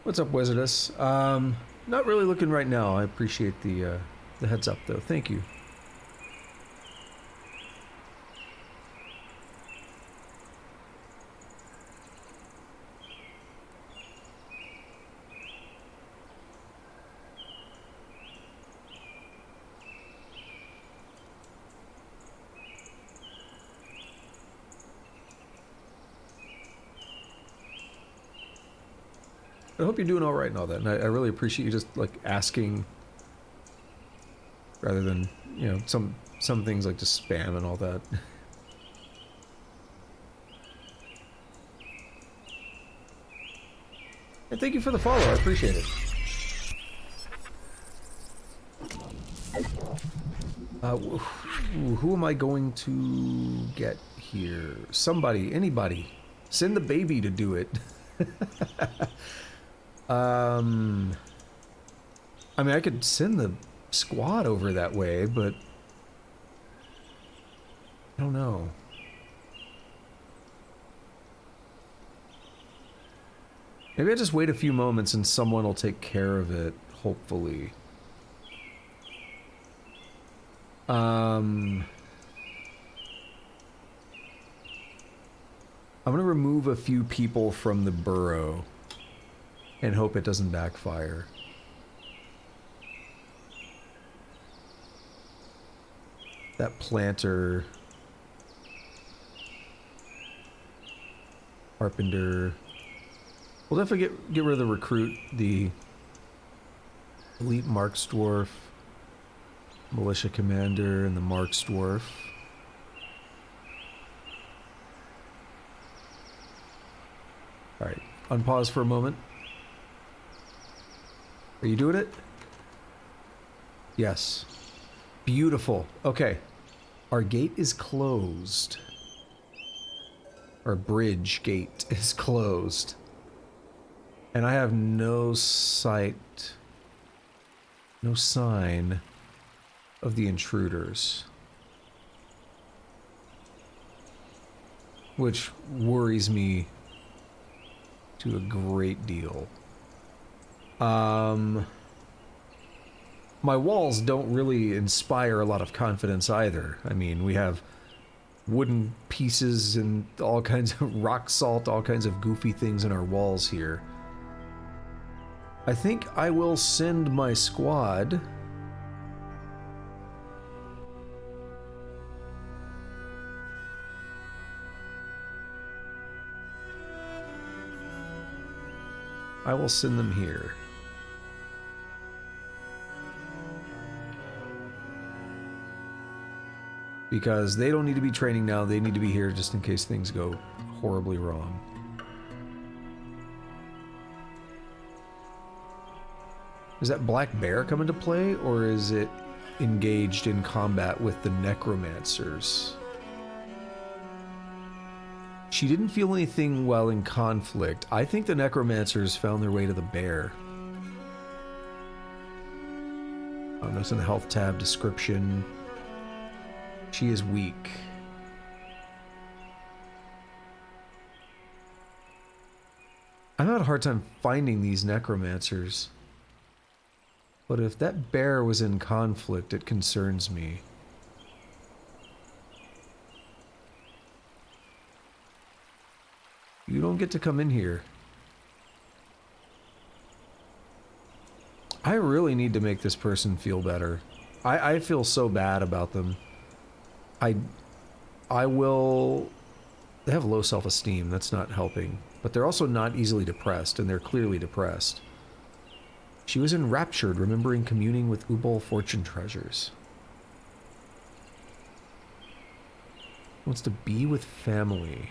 [SPEAKER 1] What's up, Wizardess? Not really looking right now. I appreciate the heads up, though. Thank you. I hope you're doing all right and all that, and I really appreciate you just, like, asking rather than, you know, some things like just spam and all that. And thank you for the follow, I appreciate it. Who am I going to get here? Somebody, anybody. Send the baby to do it. I mean, I could send the squad over that way, but I don't know. Maybe I just wait a few moments and someone will take care of it, hopefully. I'm gonna remove a few people from the burrow and hope it doesn't backfire. That planter, carpenter. We'll definitely get rid of the recruit, the elite Marks Dwarf, militia commander, and the Marks Dwarf. Alright, unpause for a moment. Are you doing it? Yes. Beautiful. Okay. Our gate is closed. Our bridge gate is closed. And I have no sight, no sign of the intruders. Which worries me to a great deal. Um, my walls don't really inspire a lot of confidence either. I mean, we have wooden pieces and all kinds of rock salt, all kinds of goofy things in our walls here. I think I will send my squad I will send them here. Because they don't need to be training now, they need to be here just in case things go horribly wrong. Is that black bear come into play, or is it engaged in combat with the necromancers? She didn't feel anything while in conflict. I think the necromancers found their way to the bear. Notice in the health tab description, she is weak. I'm having a hard time finding these necromancers. But if that bear was in conflict, it concerns me. You don't get to come in here. I really need to make this person feel better. I feel so bad about them. I will... They have low self-esteem, that's not helping. But they're also not easily depressed, and they're clearly depressed. She was enraptured, remembering communing with Ubal fortune treasures. Wants to be with family.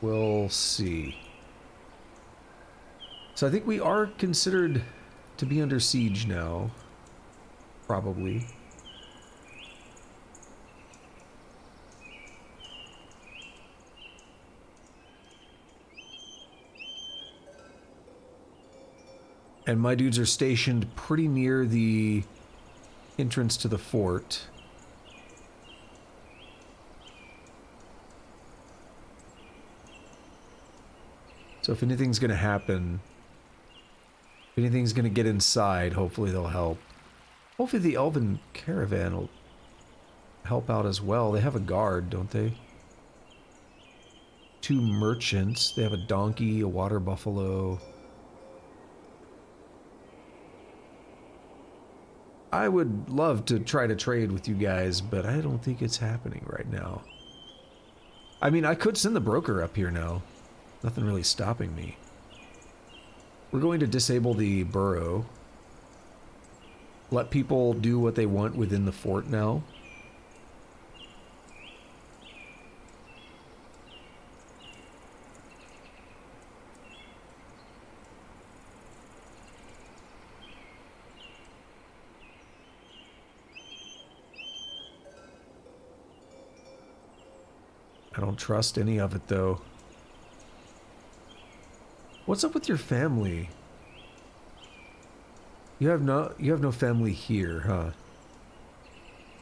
[SPEAKER 1] We'll see. So I think we are considered to be under siege now. Probably. And my dudes are stationed pretty near the entrance to the fort. So if anything's gonna happen, if anything's gonna get inside, hopefully they'll help. Hopefully the elven caravan will help out as well. They have a guard, don't they? 2 merchants. They have a donkey, a water buffalo. I would love to try to trade with you guys, but I don't think it's happening right now. I mean, I could send the broker up here now. Nothing really stopping me. We're going to disable the burrow. Let people do what they want within the fort now. I don't trust any of it, though. What's up with your family? You have no family here, huh?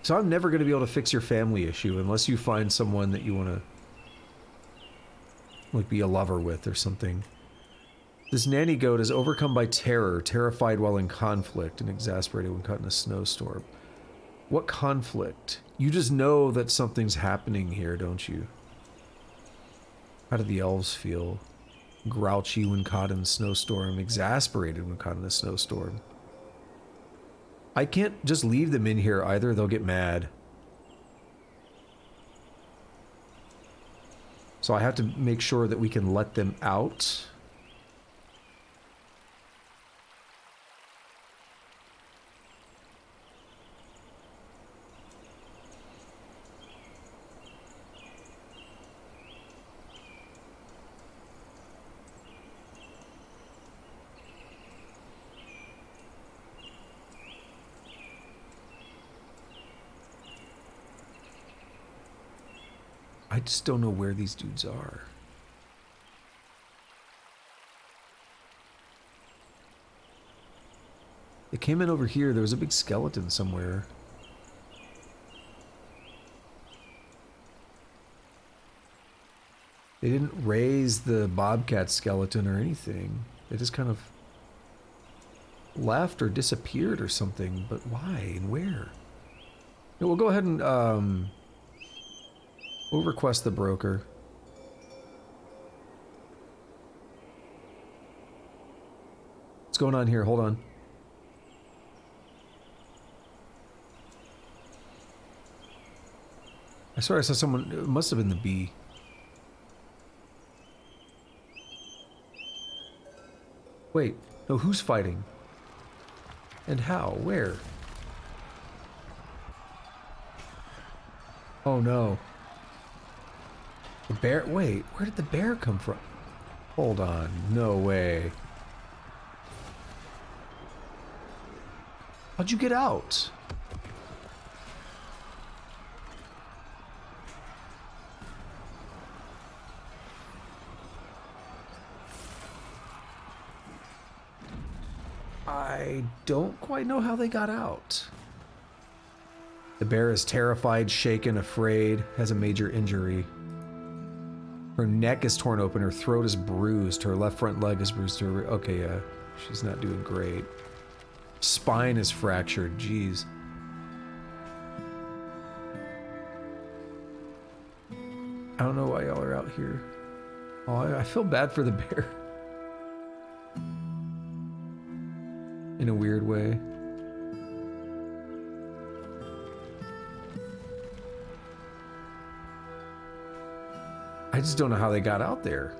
[SPEAKER 1] So I'm never going to be able to fix your family issue unless you find someone that you want to, like, be a lover with or something. This nanny goat is overcome by terror, terrified while in conflict, and exasperated when caught in a snowstorm. What conflict? You just know that something's happening here, don't you? How do the elves feel? Grouchy when caught in a snowstorm, exasperated when caught in a snowstorm. I can't just leave them in here either, they'll get mad. So I have to make sure that we can let them out. I just don't know where these dudes are. It came in over here. There was a big skeleton somewhere. They didn't raise the bobcat skeleton or anything. They just kind of left or disappeared or something. But why and where? Yeah, we'll go ahead and we'll request the broker. What's going on here? Hold on. I swear I saw someone. It must have been the bee. Wait, no, who's fighting? And how? Where? Oh no. The bear? Wait, where did the bear come from? Hold on, no way. How'd you get out? I don't quite know how they got out. The bear is terrified, shaken, afraid, has a major injury. Her neck is torn open, her throat is bruised, her left front leg is bruised. Okay, yeah, she's not doing great. Spine is fractured, jeez. I don't know why y'all are out here. Oh, I feel bad for the bear. In a weird way. I just don't know how they got out there.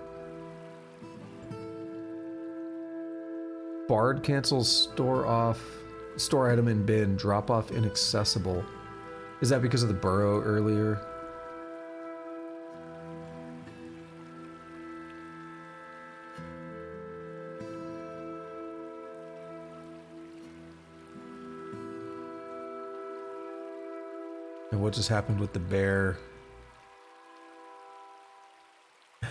[SPEAKER 1] Bard cancels store item in bin, drop off inaccessible. Is that because of the burrow earlier? And what just happened with the bear?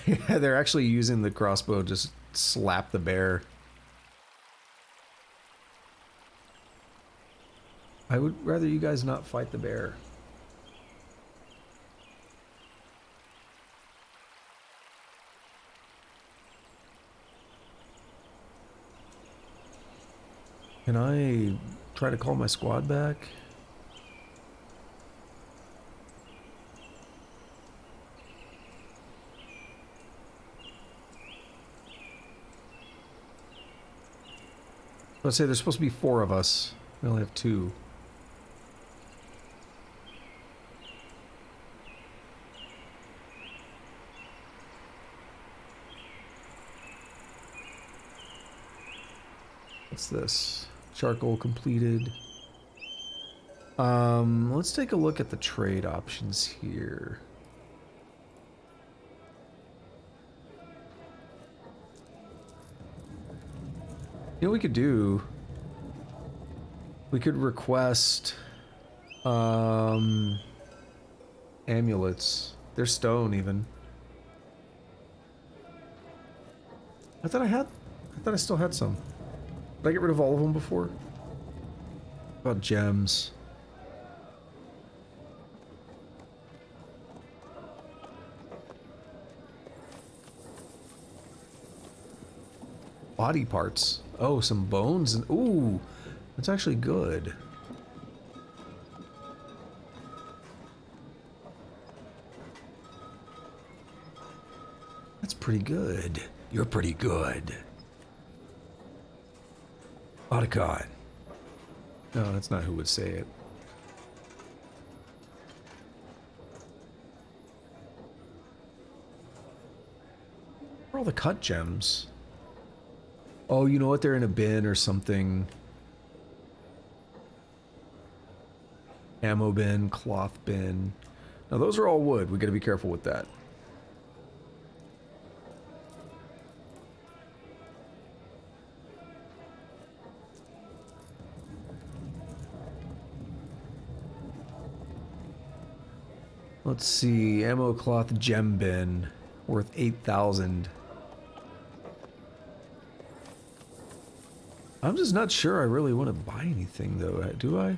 [SPEAKER 1] Yeah, they're actually using the crossbow to just slap the bear. I would rather you guys not fight the bear. Can I try to call my squad back? Let's say there's supposed to be 4 of us. We only have 2. What's this? Charcoal completed. Let's take a look at the trade options here. You know what we could do? We could request amulets. They're stone even. I thought I still had some. Did I get rid of all of them before? About gems. Body parts. Oh, some bones and ooh, that's actually good. That's pretty good. You're pretty good. Otacon. No, that's not who would say it. Where are all the cut gems? Oh, you know what? They're in a bin or something. Ammo bin, cloth bin. Now those are all wood. We gotta be careful with that. Let's see. Ammo cloth gem bin worth 8,000. I'm just not sure I really want to buy anything though, do I?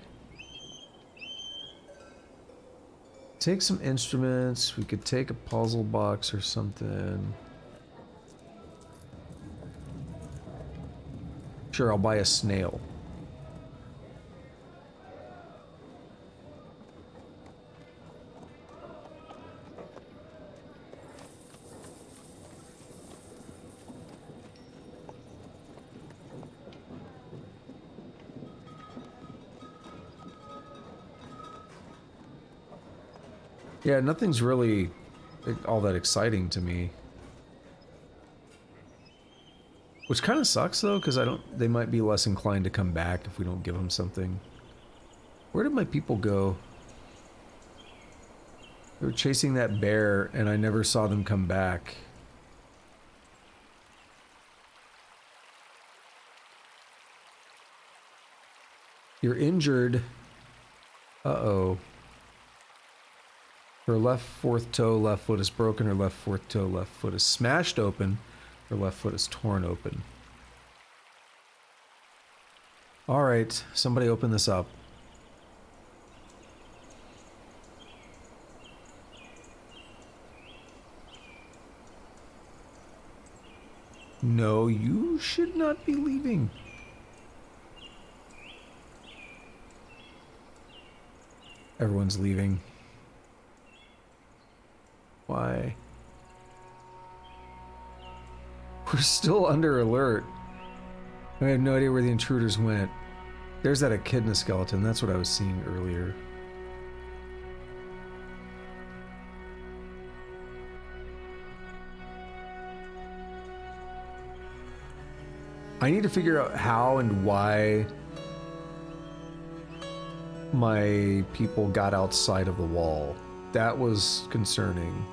[SPEAKER 1] Take some instruments, we could take a puzzle box or something. Sure, I'll buy a snail. Yeah, nothing's really all that exciting to me. Which kind of sucks though, because they might be less inclined to come back if we don't give them something. Where did my people go? They were chasing that bear and I never saw them come back. You're injured. Uh-oh. Her left fourth toe, left foot is broken. Her left fourth toe, left foot is smashed open. Her left foot is torn open. Alright, somebody open this up. No, you should not be leaving. Everyone's leaving. Why? We're still under alert. I have no idea where the intruders went. There's that echidna skeleton. That's what I was seeing earlier. I need to figure out how and why my people got outside of the wall. That was concerning.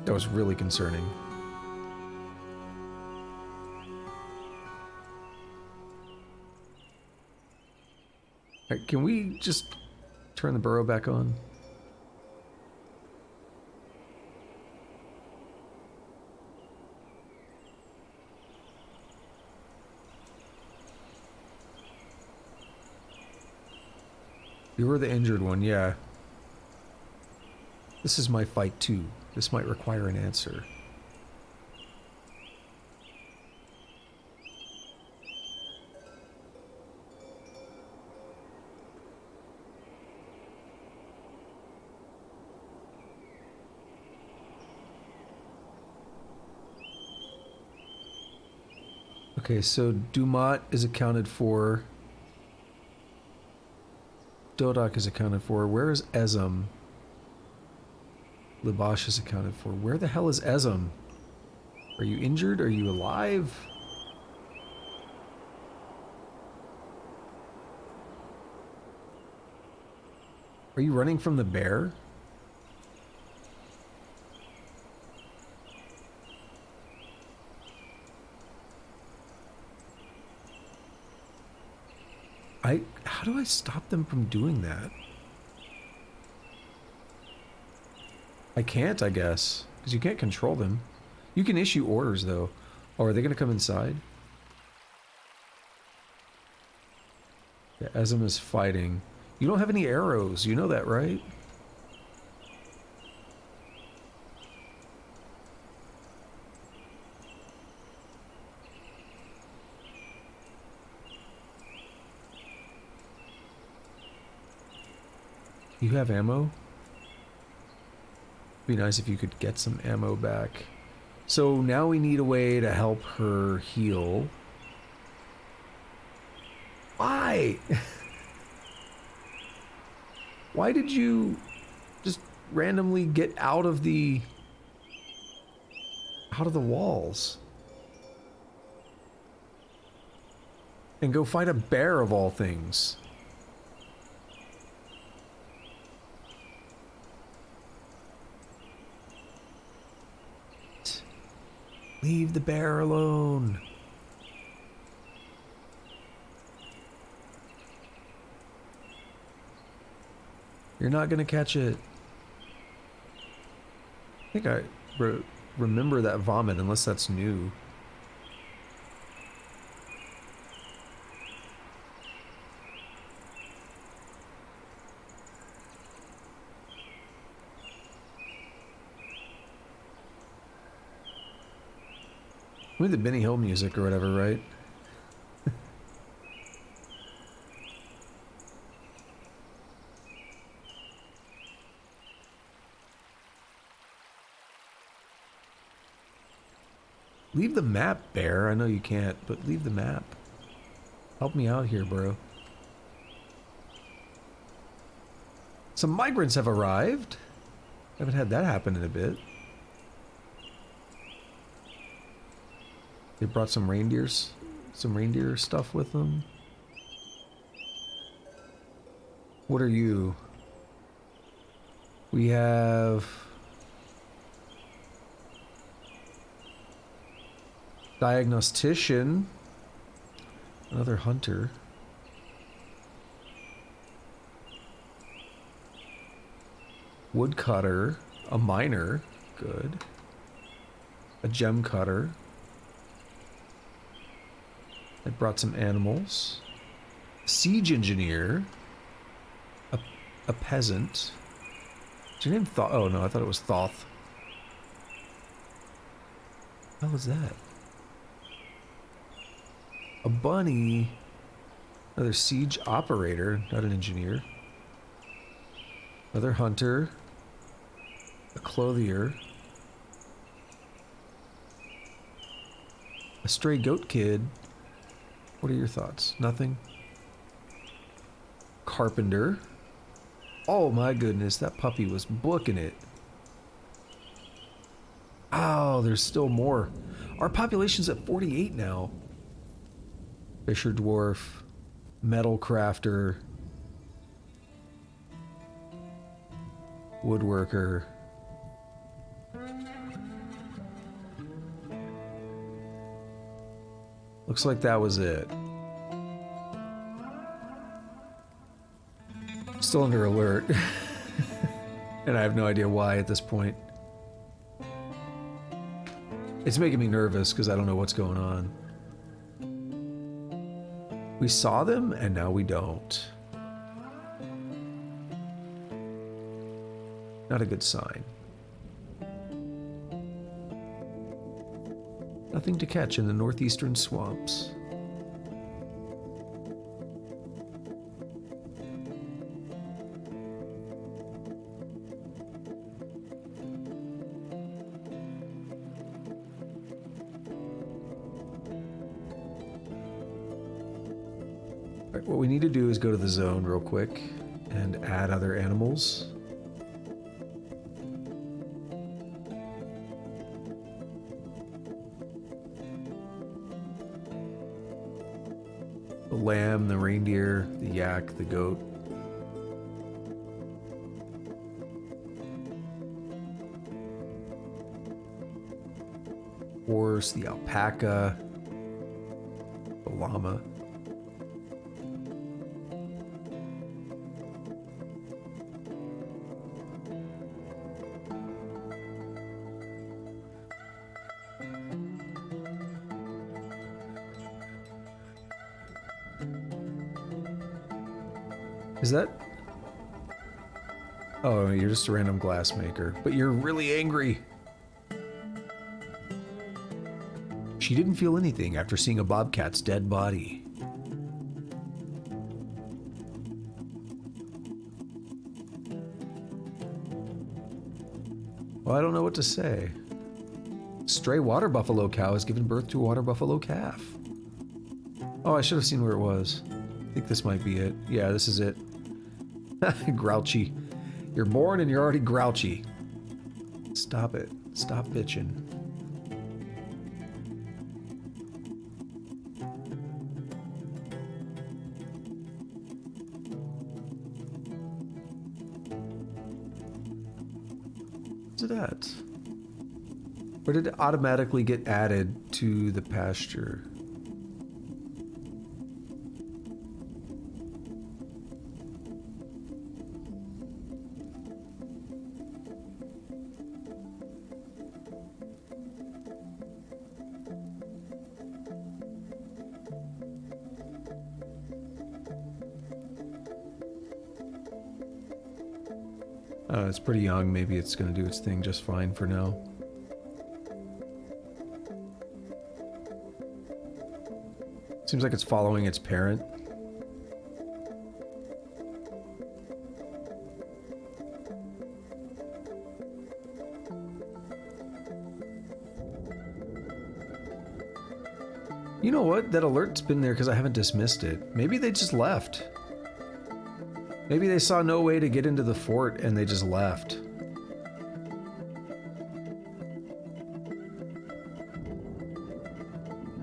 [SPEAKER 1] That was really concerning. Alright, can we just turn the burrow back on? You were the injured one, yeah. This is my fight too. This might require an answer. Okay, so Dumat is accounted for. Dodak is accounted for. Where is Ezum? Libash is accounted for. Where the hell is Ezum? Are you injured? Are you alive? Are you running from the bear? How do I stop them from doing that? I can't, I guess. Because you can't control them. You can issue orders, though. Oh, are they going to come inside? Yeah, Ezum is fighting. You don't have any arrows. You know that, right? You have ammo? Be nice if you could get some ammo back. So now we need a way to help her heal. Why? Why did you just randomly get out of the walls? And go fight a bear of all things. Leave the bear alone. You're not gonna catch it. I think I remember that vomit, unless that's new. We had the Benny Hill music or whatever, right? Leave the map, Bear. I know you can't, but leave the map. Help me out here, bro. Some migrants have arrived. Haven't had that happen in a bit. They brought some reindeers, some reindeer stuff with them. What are you? We have diagnostician, another hunter, woodcutter, a miner, good, a gem cutter. I brought some animals, siege engineer, a peasant. Is your name Thoth? Oh no, I thought it was Thoth. What the hell is that? A bunny. Another siege operator, not an engineer. Another hunter. A clothier. A stray goat kid. What are your thoughts? Nothing? Carpenter. Oh my goodness, that puppy was booking it. Oh, there's still more. Our population's at 48 now. Fisher Dwarf, metal crafter, woodworker. Looks like that was it. Still under alert. And I have no idea why at this point. It's making me nervous because I don't know what's going on. We saw them and now we don't. Not a good sign. Nothing to catch in the northeastern swamps. Alright, what we need to do is go to the zone real quick and add other animals. The lamb, the reindeer, the yak, the goat. Horse, the alpaca, the llama. Is that... Oh, you're just a random glass maker, but you're really angry. She didn't feel anything after seeing a bobcat's dead body. Well, I don't know what to say. Stray water buffalo cow has given birth to a water buffalo calf. Oh, I should have seen where it was. I think this might be it. Yeah, this is it. Grouchy. You're born and you're already grouchy. Stop it. Stop bitching. What's that? Or did it automatically get added to the pasture? It's pretty young. Maybe it's going to do its thing just fine for now. Seems like it's following its parent. You know what? That alert's been there because I haven't dismissed it. Maybe they just left. Maybe they saw no way to get into the fort and they just left.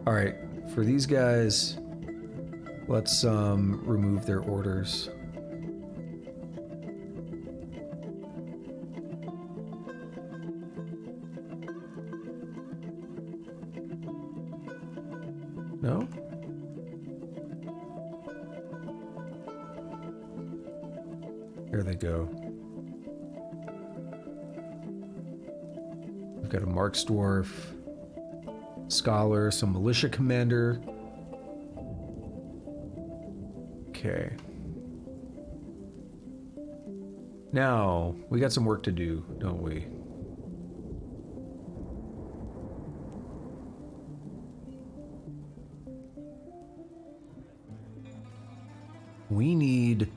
[SPEAKER 1] Alright, for these guys, let's remove their orders. No? Here they go. We've got a Marks Dwarf, Scholar, some Militia Commander. Okay. Now, we got some work to do, don't we? We need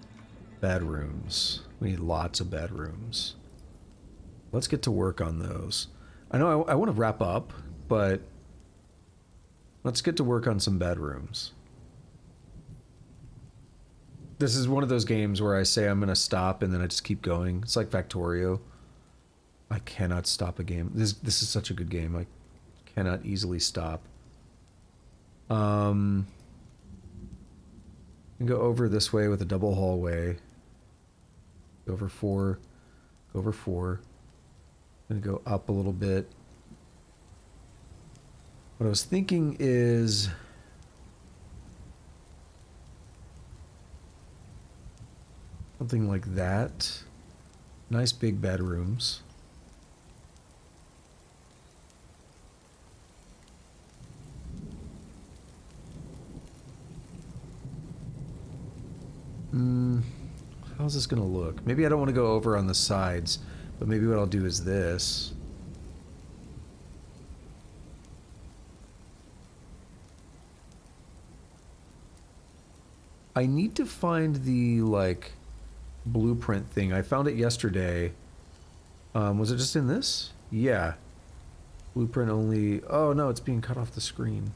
[SPEAKER 1] bedrooms. We need lots of bedrooms. Let's get to work on those. I know I want to wrap up, but let's get to work on some bedrooms. This is one of those games where I say I'm going to stop and then I just keep going. It's like Factorio. I cannot stop a game. This is such a good game. I cannot easily stop. Go over this way with a double hallway. Go over 4. Go over 4. Gonna go up a little bit. What I was thinking is something like that. Nice big bedrooms. How's this gonna look? Maybe I don't want to go over on the sides, but maybe what I'll do is this. I need to find the, like, blueprint thing. I found it yesterday. Was it just in this? Yeah. Blueprint only. Oh no, it's being cut off the screen.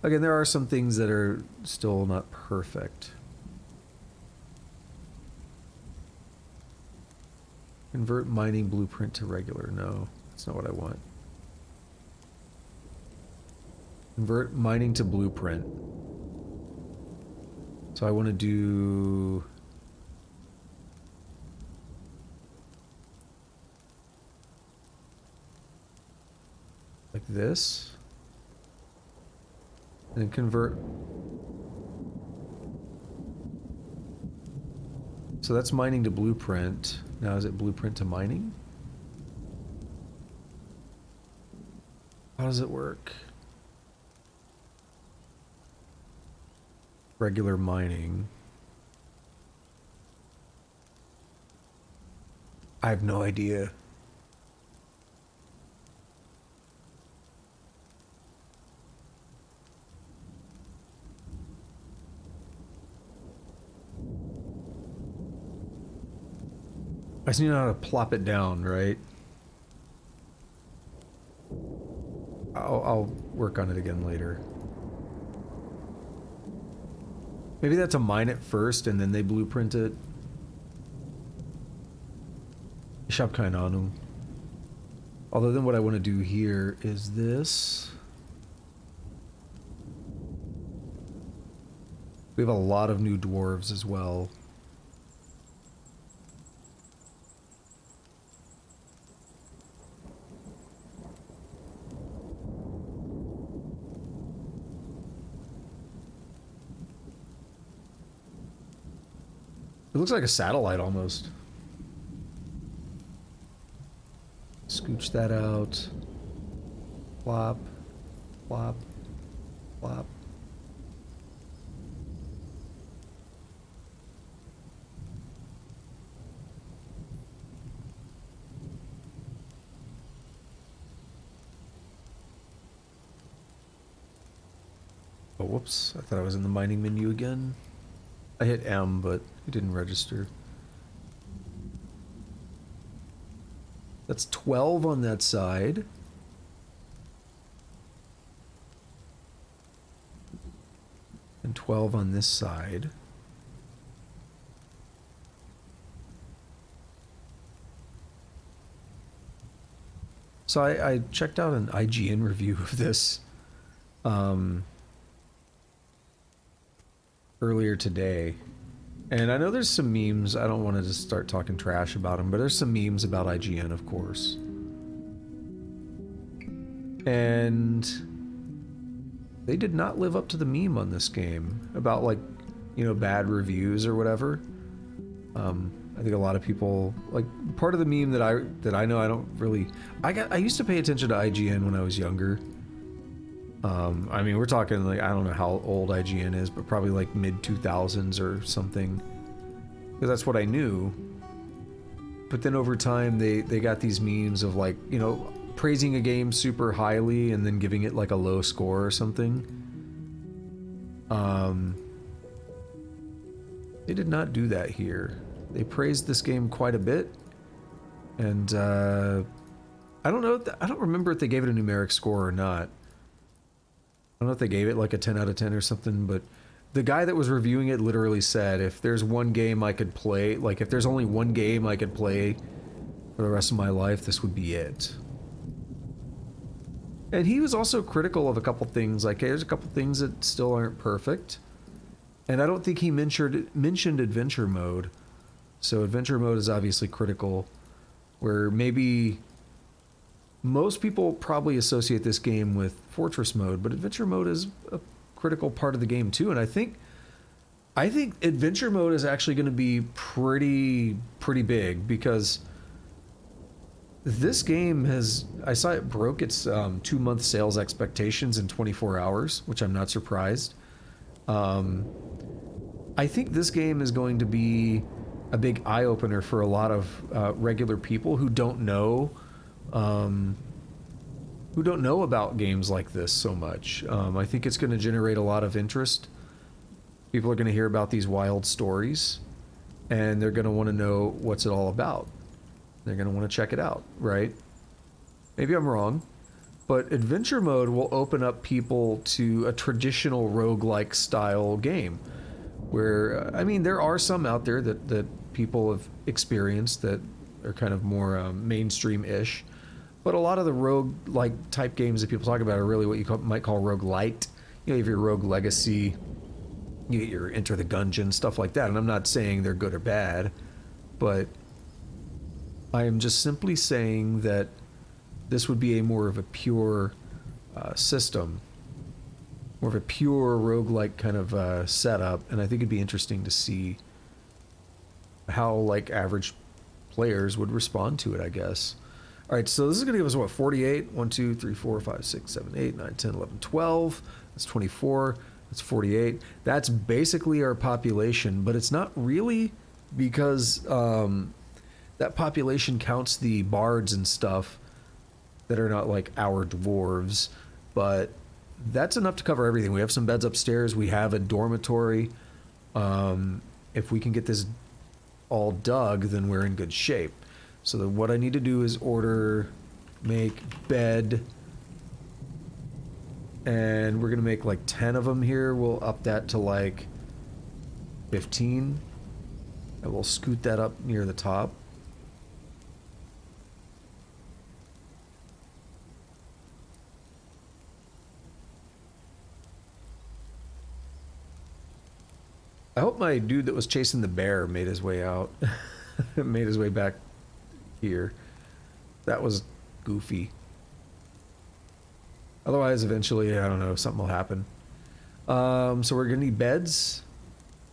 [SPEAKER 1] Again, there are some things that are still not perfect. Convert mining blueprint to regular. No, that's not what I want. Convert mining to blueprint. So I want to do... like this. And then convert... So that's mining to blueprint. Now is it blueprint to mining? How does it work? Regular mining. I have no idea. I just need to know how to plop it down, right? I'll work on it again later. Maybe that's to mine it first and then they blueprint it. Shop Kainanu. Although then what I want to do here is this. We have a lot of new dwarves as well. It looks like a satellite almost. Scooch that out. Plop. Plop. Plop. Oh, whoops. I thought I was in the mining menu again. I hit M, but it didn't register. That's 12 on that side. And 12 on this side. So I checked out an IGN review of this earlier today. And I know there's some memes. I don't want to just start talking trash about them, but there's some memes about IGN, of course. And they did not live up to the meme on this game about, like, you know, bad reviews or whatever. I think a lot of people, like, part of the meme that I know I don't really, I used to pay attention to IGN when I was younger. I mean, we're talking, like, I don't know how old IGN is, but probably like mid 2000s or something, because that's what I knew. But then over time they got these memes of, like, you know, praising a game super highly and then giving it like a low score or something. They did not do that here. They praised this game quite a bit, and I don't know. I don't remember if they gave it a numeric score or not. I don't know if they gave it like a 10 out of 10 or something, but the guy that was reviewing it literally said, if there's one game I could play, like if there's only one game I could play for the rest of my life, this would be it. And he was also critical of a couple things, like, hey, there's a couple things that still aren't perfect. And I don't think he mentioned adventure mode. So adventure mode is obviously critical, where maybe most people probably associate this game with Fortress mode, but adventure mode is a critical part of the game too. And I think adventure mode is actually going to be pretty big, because this game has, I saw it broke its 2-month sales expectations in 24 hours, which I'm not surprised. I think this game is going to be a big eye-opener for a lot of regular people who don't know about games like this so much. I think it's going to generate a lot of interest. People are going to hear about these wild stories, and they're going to want to know what's it all about. They're going to want to check it out, right? Maybe I'm wrong, but adventure mode will open up people to a traditional roguelike style game, where, I mean, there are some out there that people have experienced that are kind of more mainstream-ish, but a lot of the rogue-like type games that people talk about are really what you might call roguelite. You know, you have your Rogue Legacy, you get your Enter the Gungeon, stuff like that. And I'm not saying they're good or bad, but I am just simply saying that this would be more of a pure system, more of a pure roguelike kind of setup, and I think it'd be interesting to see how, like, average players would respond to it, I guess. All right, so this is going to give us, what, 48? 1, 2, 3, 4, 5, 6, 7, 8, 9, 10, 11, 12. That's 24. That's 48. That's basically our population, but it's not really, because that population counts the bards and stuff that are not like our dwarves, but that's enough to cover everything. We have some beds upstairs. We have a dormitory. If we can get this all dug, then we're in good shape. So what I need to do is make bed, and we're gonna make like 10 of them here. We'll up that to like 15, and we'll scoot that up near the top. I hope my dude that was chasing the bear made his way out. Made his way back here. That was goofy. Otherwise, eventually, I don't know, something will happen. So we're gonna need beds.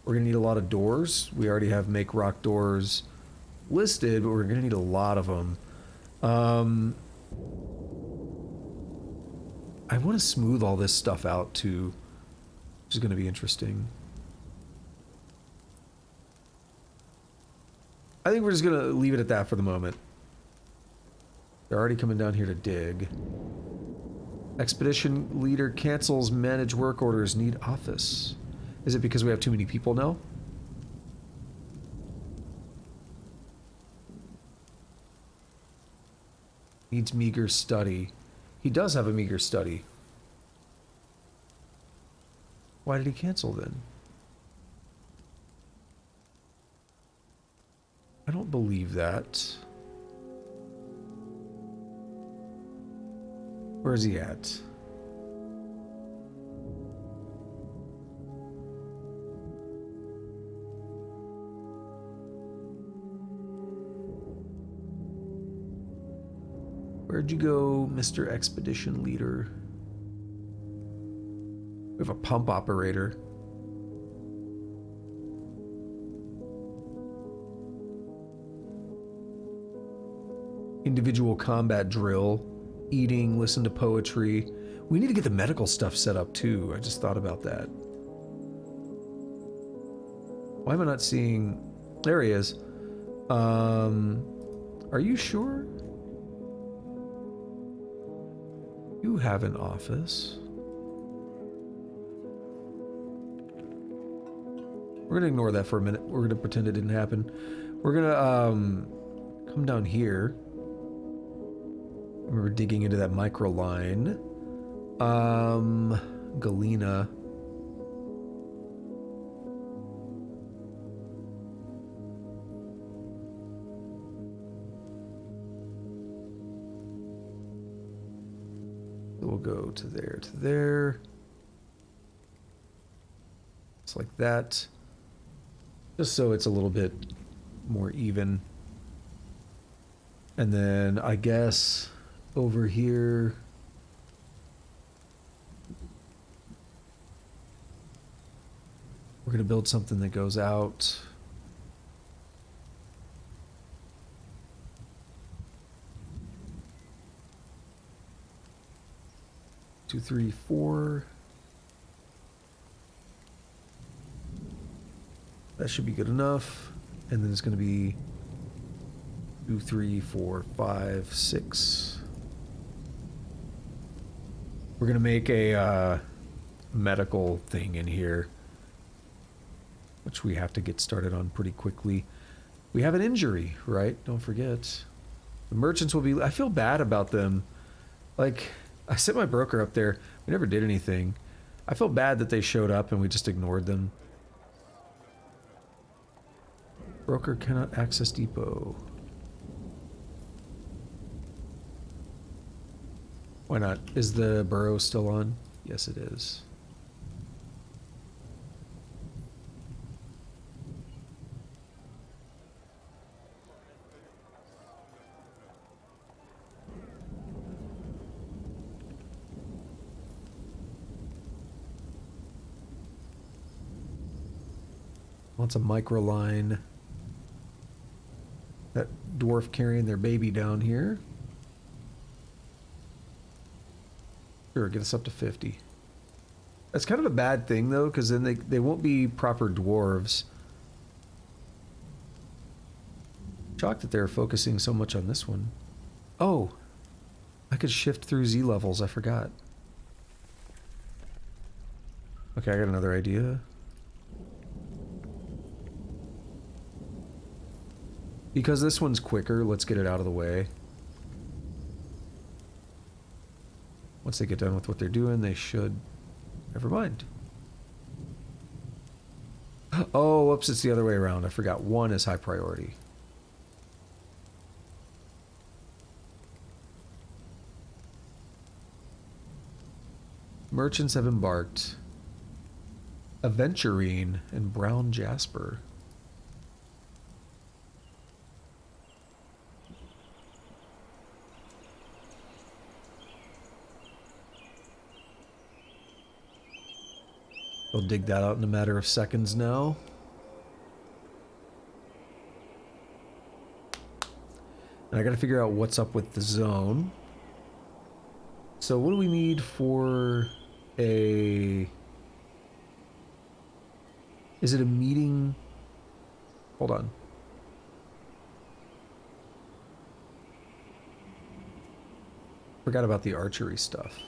[SPEAKER 1] We're gonna need a lot of doors. We already have make rock doors listed, but we're gonna need a lot of them. I want to smooth all this stuff out too, which is gonna be interesting. I think we're just gonna leave it at that for the moment. They're already coming down here to dig. Expedition leader cancels manage work orders, need office. Is it because we have too many people now? Needs meager study. He does have a meager study. Why did he cancel then? I don't believe that. Where is he at? Where'd you go, Mr. Expedition Leader? We have a pump operator. Individual combat drill. Eating, listen to poetry. We need to get the medical stuff set up too. I just thought about that. Why am I not seeing... There he is. Are you sure? You have an office. We're gonna ignore that for a minute. We're gonna pretend it didn't happen. We're gonna come down here. I remember digging into that micro line. Galena. We'll go to there, to there. Just like that. Just so it's a little bit more even. And then I guess over here, we're going to build something that goes out. Two, three, four. That should be good enough. And then it's going to be 2, 3, 4, 5, 6. We're going to make a medical thing in here, which we have to get started on pretty quickly. We have an injury, right? Don't forget. The merchants will be... I feel bad about them. Like, I sent my broker up there. We never did anything. I feel bad that they showed up and we just ignored them. Broker cannot access depot. Why not? Is the burrow still on? Yes, it is. Wants a micro line. That dwarf carrying their baby down here. Sure, get us up to 50. That's kind of a bad thing though, because then they won't be proper dwarves. Shocked that they're focusing so much on this one. Oh, I could shift through Z levels, I forgot. Okay, I got another idea. Because this one's quicker, let's get it out of the way. Once they get done with what they're doing, they should... Never mind. Oh, whoops, it's the other way around. I forgot. 1 is high priority. Merchants have embarked. Aventurine and brown jasper. We'll dig that out in a matter of seconds now. And I gotta figure out what's up with the zone. So what do we need for a... Is it a meeting? Hold on. Forgot about the archery stuff.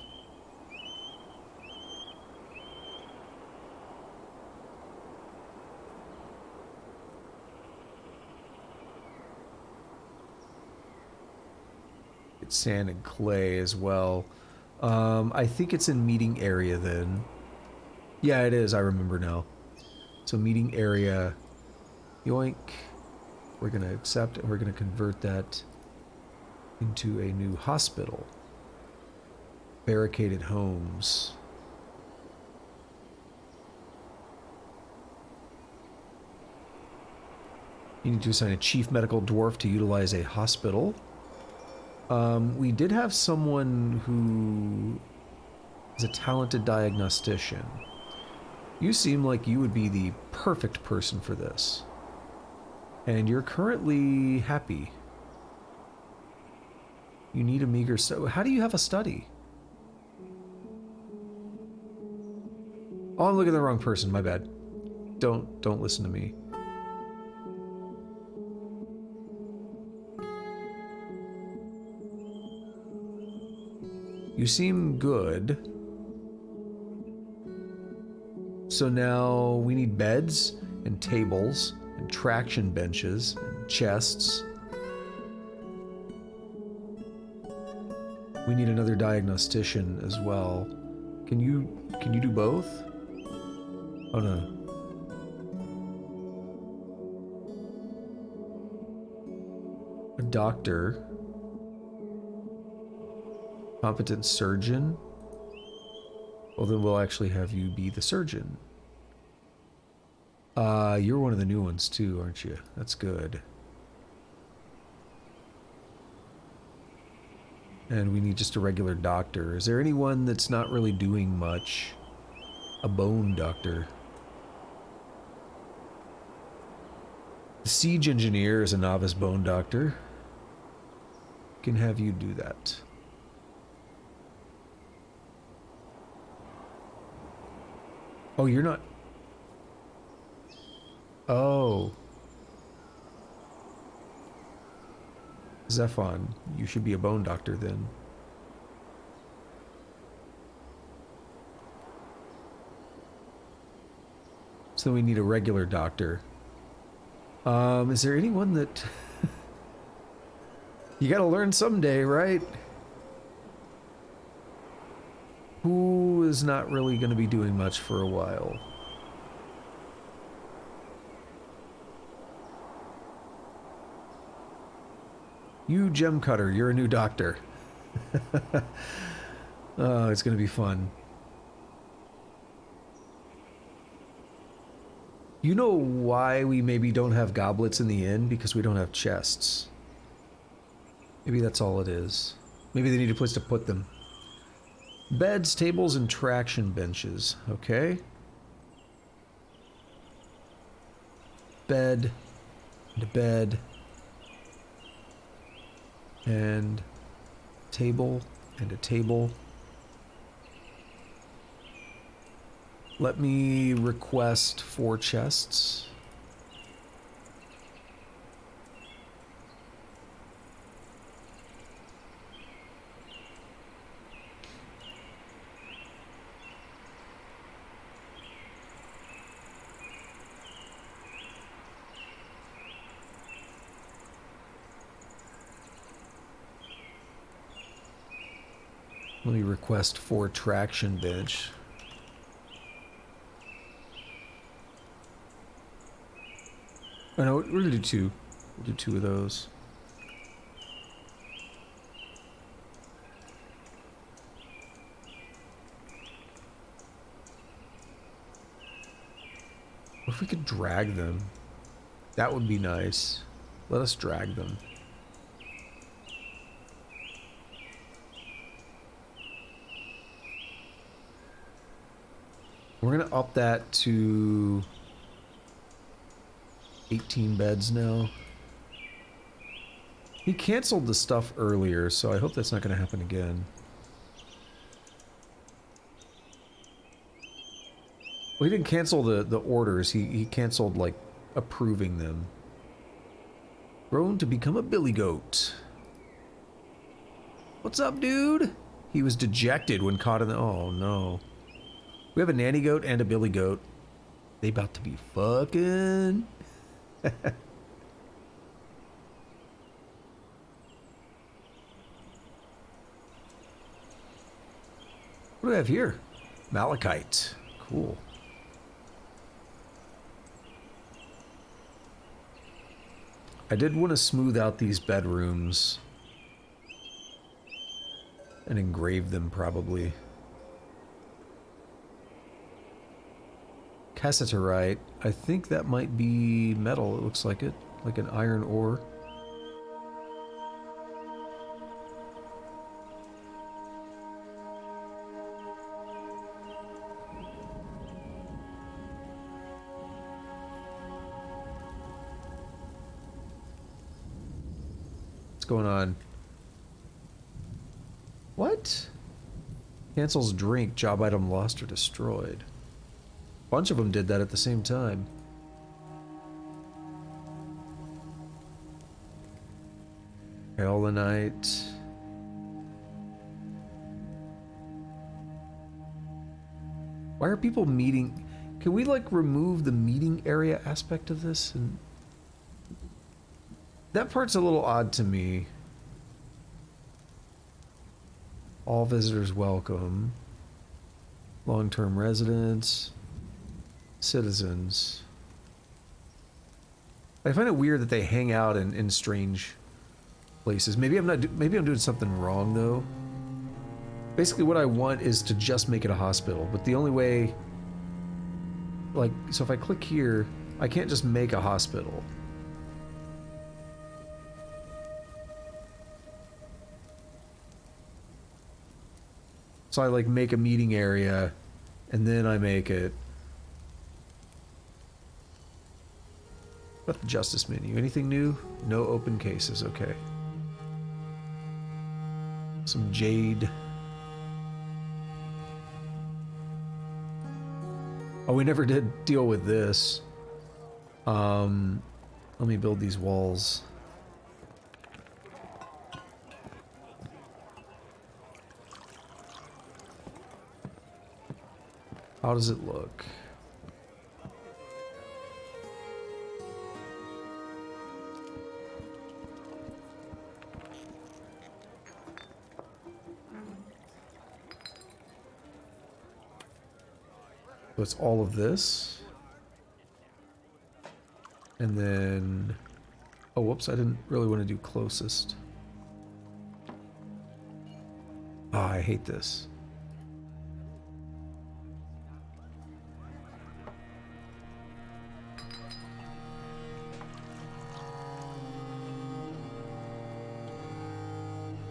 [SPEAKER 1] get sand and clay as well. I think it's in meeting area then. Yeah, it is. I remember now. So meeting area, yoink. We're going to accept and we're going to convert that into a new hospital. Barricaded homes. You need to assign a chief medical dwarf to utilize a hospital. We did have someone who is a talented diagnostician. You seem like you would be the perfect person for this. And you're currently happy. You need a meager... So how do you have a study? Oh, I'm looking at the wrong person. My bad. Don't listen to me. You seem good. So now we need beds and tables and traction benches and chests. We need another diagnostician as well. Can you do both? Oh no. A doctor. Competent surgeon. Well, then we'll actually have you be the surgeon. You're one of the new ones too, aren't you? That's good. And we need just a regular doctor. Is there anyone that's not really doing much? A bone doctor. The siege engineer is a novice bone doctor. Can have you do that. Oh, you're not... Oh. Zephon, you should be a bone doctor then. So we need a regular doctor. Is there anyone that... You gotta learn someday, right? Who is not really gonna be doing much for a while? You gem cutter, you're a new doctor. Oh, it's gonna be fun. You know why we maybe don't have goblets in the inn? Because we don't have chests. Maybe that's all it is. Maybe they need a place to put them. Beds, tables, and traction benches. Okay. Bed. And a bed. And table. And a table. Let me request 4 chests. Let me request 4 traction bench. Oh no, we're gonna do 2. We'll do 2 of those. What if we could drag them? That would be nice. Let us drag them. We're gonna up that to 18 beds now. He canceled the stuff earlier, so I hope that's not gonna happen again. Well, he didn't cancel the orders, he canceled, like, approving them. Grown to become a billy goat. What's up, dude? He was dejected when caught in the... Oh, no. We have a nanny goat and a billy goat. They about to be fucking... What do we have here? Malachite. Cool. I did want to smooth out these bedrooms and engrave them, probably. Cassiterite. I think that might be metal. It looks like it. Like an iron ore. What's going on? What? Cancels drink. Job item lost or destroyed. A bunch of them did that at the same time. Kaolinite. Why are people meeting? Can we like remove the meeting area aspect of this? And that part's a little odd to me. All visitors welcome. Long-term residents. Citizens. I find it weird that they hang out in strange places. Maybe I'm not. Maybe I'm doing something wrong though. Basically, what I want is to just make it a hospital. But the only way, like, so if I click here, I can't just make a hospital. So I like make a meeting area, and then I make it. What about the justice menu? Anything new? No open cases. Okay. Some jade. Oh, we never did deal with this. Let me build these walls. How does it look? So it's all of this. And then... Oh, whoops, I didn't really want to do closest. Ah, I hate this.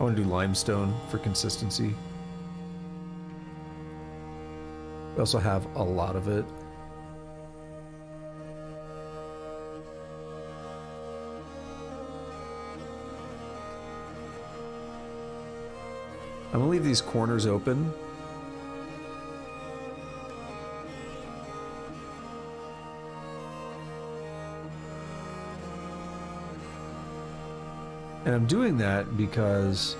[SPEAKER 1] I want to do limestone for consistency. We also have a lot of it. I'm gonna leave these corners open. And I'm doing that because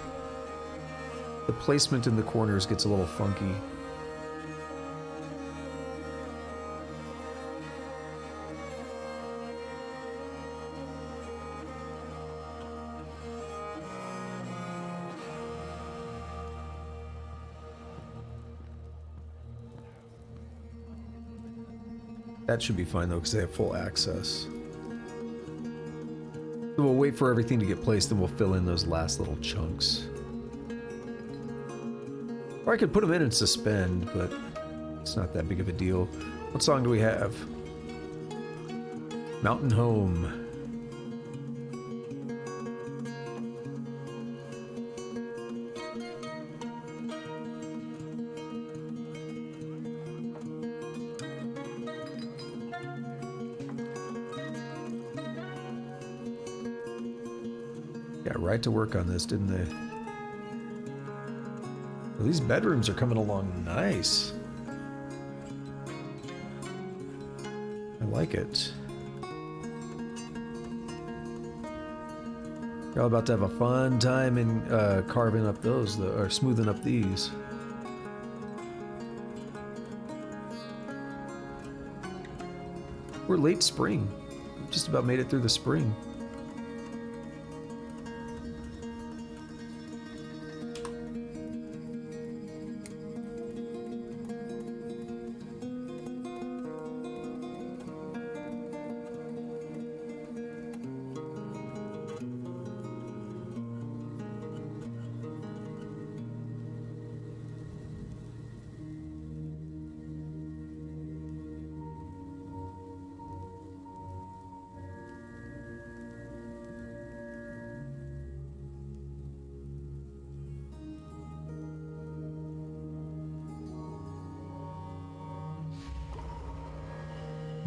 [SPEAKER 1] the placement in the corners gets a little funky. That should be fine though, because they have full access. So we'll wait for everything to get placed, then we'll fill in those last little chunks. Or I could put them in and suspend, but it's not that big of a deal. What song do we have? Mountain Home. Got right to work on this, didn't they? Well, these bedrooms are coming along nice. I like it. You're all about to have a fun time in carving up those, or smoothing up these. We're late spring. Just about made it through the spring.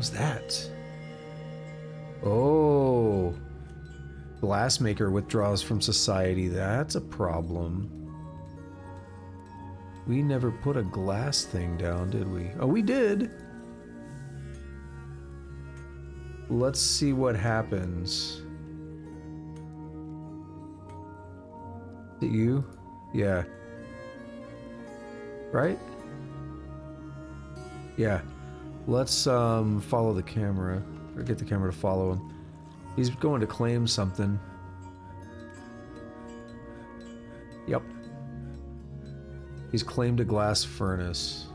[SPEAKER 1] was that? Oh. Glassmaker withdraws from society. That's a problem. We never put a glass thing down, did we? Oh, we did. Let's see what happens. Is it you? Yeah. Right? Yeah. Let's follow the camera. Or get the camera to follow him. He's going to claim something. Yep. He's claimed a glass furnace.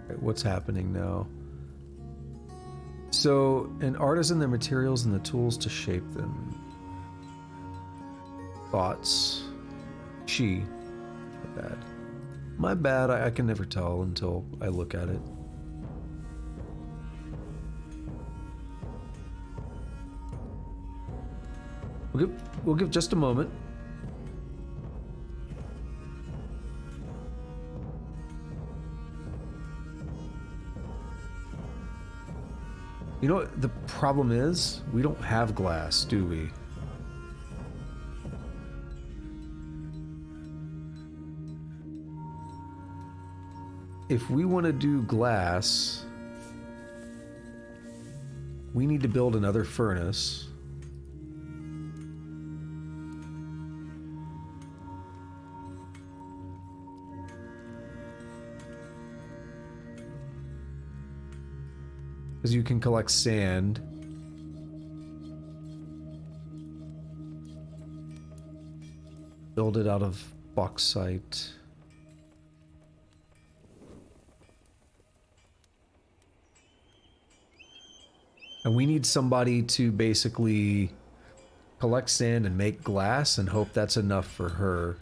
[SPEAKER 1] Right, what's happening now? So, an artisan, their materials, and the tools to shape them. Thoughts. She. Bad. My bad, I can never tell until I look at it. We'll give just a moment. You know what the problem is? We don't have glass, do we? If we want to do glass, we need to build another furnace. Because you can collect sand. Build it out of bauxite. And we need somebody to basically collect sand and make glass and hope that's enough for her.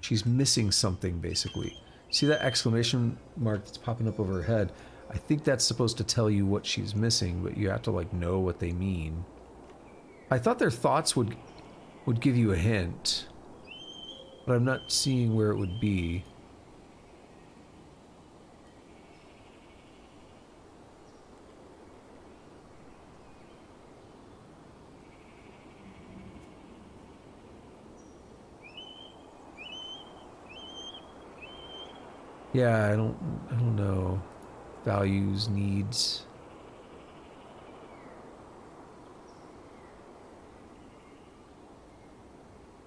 [SPEAKER 1] She's missing something, basically. See that exclamation mark that's popping up over her head? I think that's supposed to tell you what she's missing, but you have to, like, know what they mean. I thought their thoughts would give you a hint, but I'm not seeing where it would be. Yeah, I don't know. Values, needs.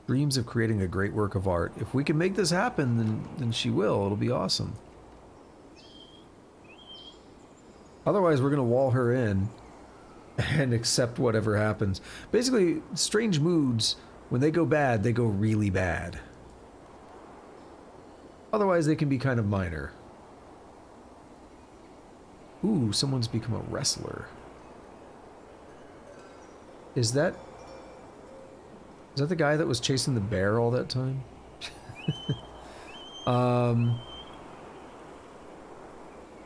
[SPEAKER 1] Dreams of creating a great work of art. If we can make this happen, then she will. It'll be awesome. Otherwise, we're gonna wall her in and accept whatever happens. Basically, strange moods, when they go bad, they go really bad. Otherwise, they can be kind of minor. Ooh, someone's become a wrestler. Is that the guy that was chasing the bear all that time?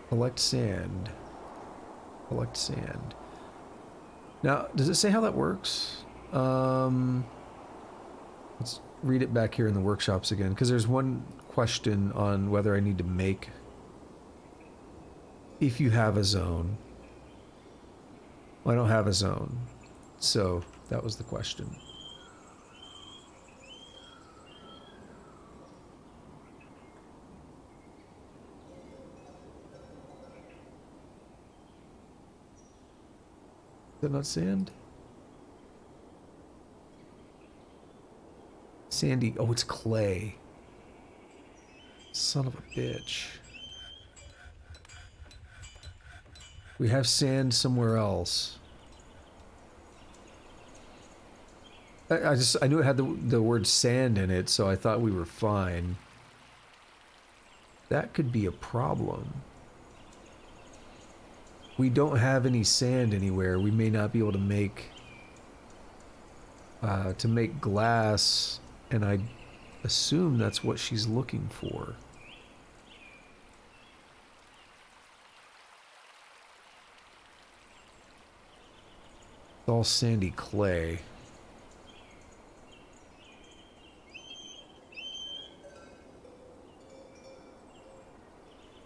[SPEAKER 1] Collect sand. Collect sand. Now, does it say how that works? Let's read it back here in the workshops again, because there's one question on whether I need to make, if you have a zone. Well, I don't have a zone, so that was the question. Is that not sand? Sandy. Oh, it's clay. Son of a bitch. We have sand somewhere else. I knew it had the word sand in it, so I thought we were fine. That could be a problem. We don't have any sand anywhere. We may not be able to make glass, and I assume that's what she's looking for. It's all sandy clay.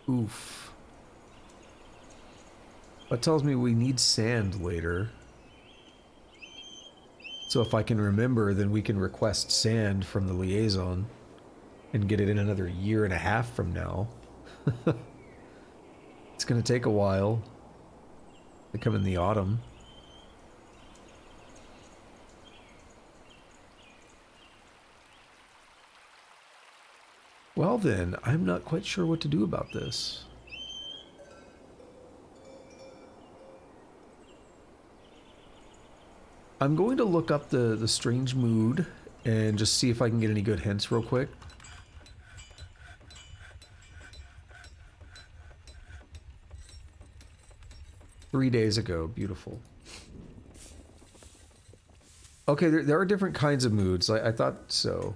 [SPEAKER 1] Oof. That tells me we need sand later. So if I can remember, then we can request sand from the liaison and get it in another year and a half from now. It's gonna take a while. They come in the autumn. Well then, I'm not quite sure what to do about this. I'm going to look up the strange mood and just see if I can get any good hints real quick. Three days ago, beautiful. Okay, there are different kinds of moods. I thought so.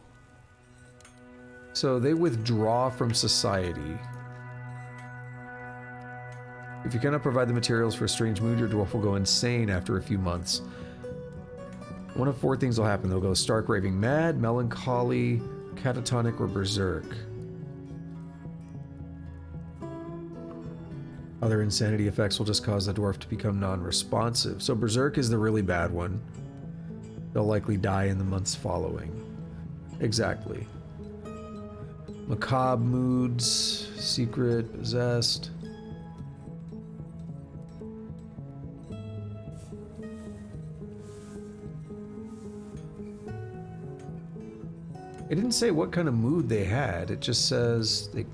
[SPEAKER 1] So they withdraw from society. If you cannot provide the materials for a strange mood, your dwarf will go insane after a few months. One of four things will happen. They'll go stark raving mad, melancholy, catatonic, or berserk. Other insanity effects will just cause the dwarf to become non-responsive. So berserk is the really bad one. They'll likely die in the months following. Exactly. Macabre moods, secret, possessed. It didn't say what kind of mood they had. It just says they...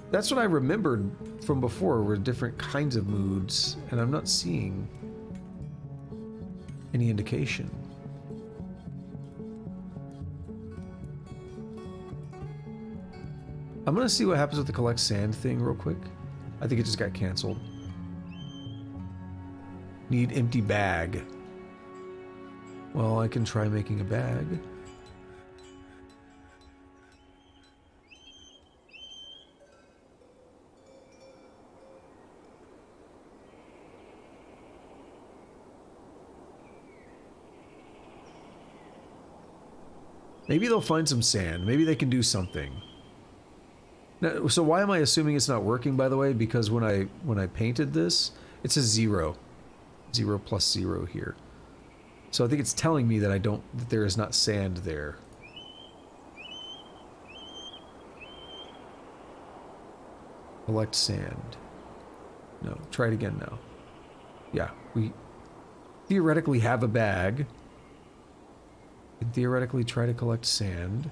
[SPEAKER 1] That's what I remembered from before, were different kinds of moods, and I'm not seeing any indication. I'm gonna see what happens with the collect sand thing real quick. I think it just got canceled. Need empty bag. Well, I can try making a bag. Maybe they'll find some sand. Maybe they can do something. Now, so why am I assuming it's not working, by the way? Because when I painted this, it says 0. 0 plus 0 here. So I think it's telling me that that there is not sand there. Collect sand. No, try it again now. Yeah, we theoretically have a bag. We can theoretically try to collect sand.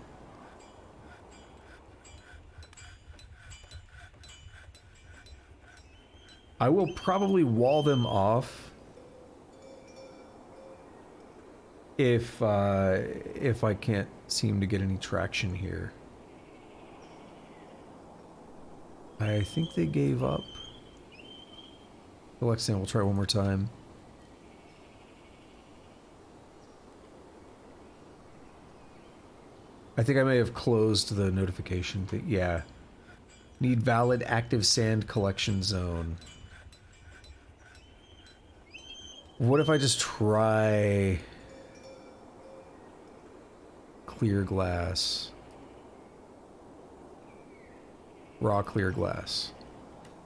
[SPEAKER 1] I will probably wall them off if I can't seem to get any traction here. I think they gave up. Collect sand, we'll try one more time. I think I may have closed the notification thing. Yeah. Need valid active sand collection zone. What if I just try clear glass? Raw clear glass.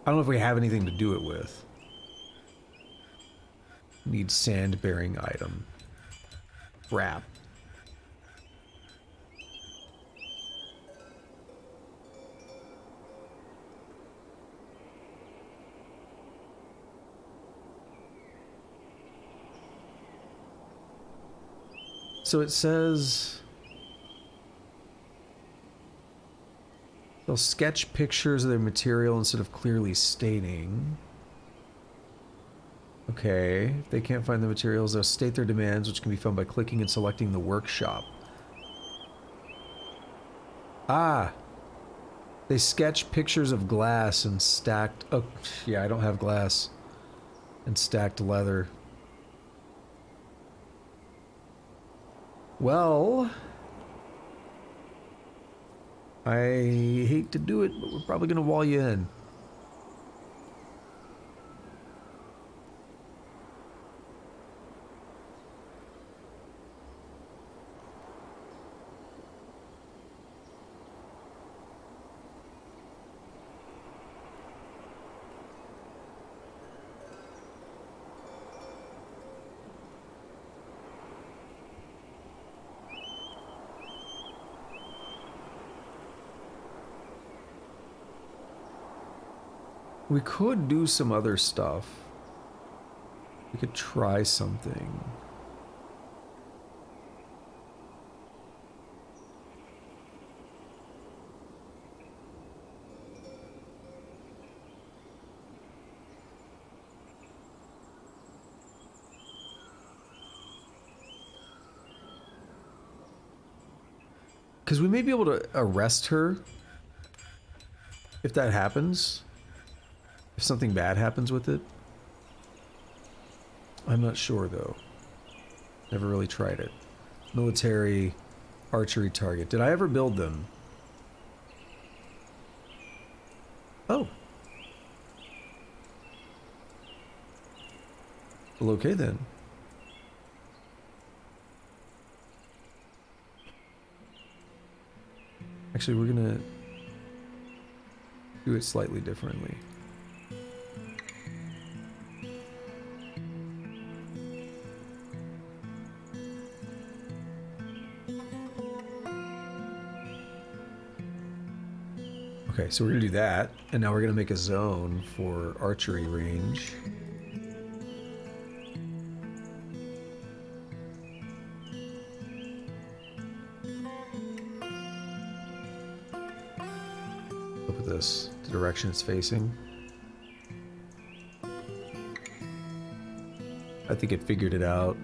[SPEAKER 1] I don't know if we have anything to do it with. Need sand bearing item. Wrap. So it says they'll sketch pictures of their material instead of clearly stating. Okay, if they can't find the materials, they'll state their demands, which can be found by clicking and selecting the workshop. Ah! They sketch pictures of glass and stacked... Oh, yeah, I don't have glass. And stacked leather. Well, I hate to do it, but we're probably going to wall you in. We could do some other stuff. We could try something. Because we may be able to arrest her if that happens. If something bad happens with it. I'm not sure though. Never really tried it. Military archery target. Did I ever build them? Oh. Well, okay then. Actually, we're gonna do it slightly differently. Okay, so we're gonna do that, and now we're gonna make a zone for archery range. Look at this, the direction it's facing. I think it figured it out.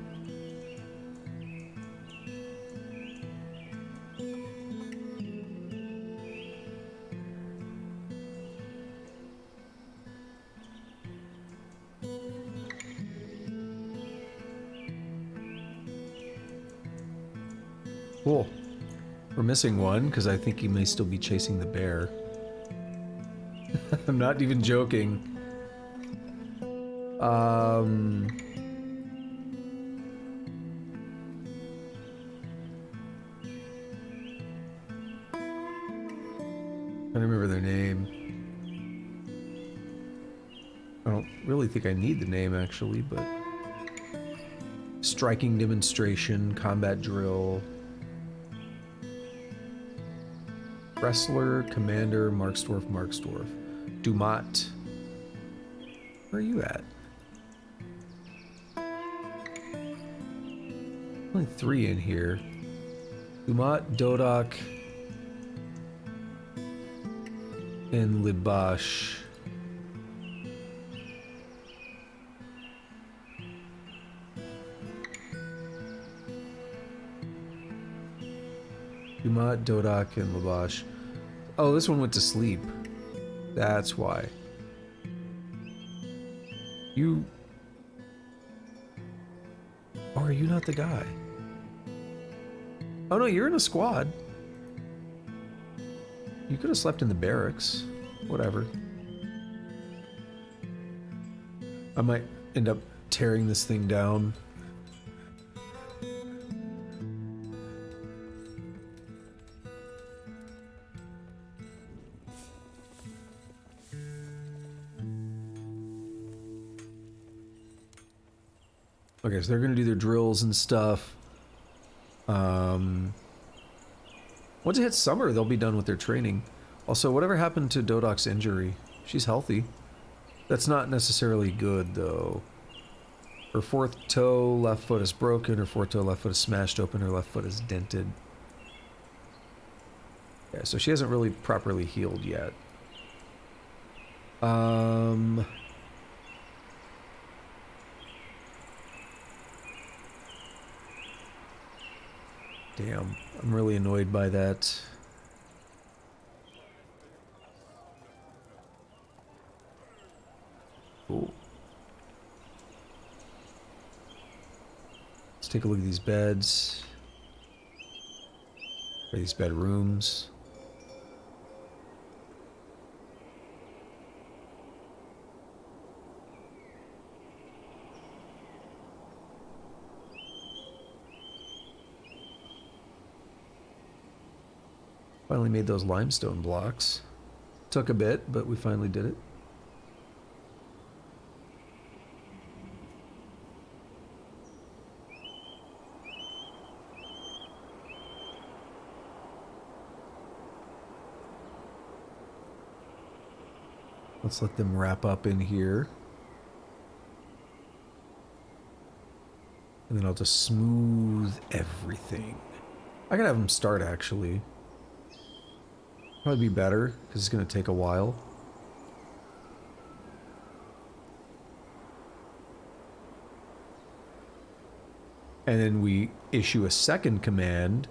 [SPEAKER 1] Cool. We're missing one because I think he may still be chasing the bear. I'm not even joking. I don't remember their name. I don't really think I need the name actually, but striking demonstration, combat drill, wrestler, commander, Marksdorf, Dumat. Where are you at? Only 3 in here. Dumat, Dodok, and Libash. Dumat, Dodok, and Libash. Oh, this one went to sleep. That's why. You... Or are you not the guy? Oh no, you're in a squad. You could have slept in the barracks. Whatever. I might end up tearing this thing down. Okay, so they're gonna do their drills and stuff. Once it hits summer, they'll be done with their training. Also, whatever happened to Dodok's injury? She's healthy. That's not necessarily good, though. Her 4th toe, left foot is broken. Her 4th toe, left foot is smashed open. Her left foot is dented. Yeah, so she hasn't really properly healed yet. Damn, I'm really annoyed by that. Cool. Let's take a look at these beds. Or these bedrooms. Finally made those limestone blocks. Took a bit, but we finally did it. Let's let them wrap up in here. And then I'll just smooth everything. I could have them start, actually. Probably be better, because it's going to take a while. And then we issue a second command.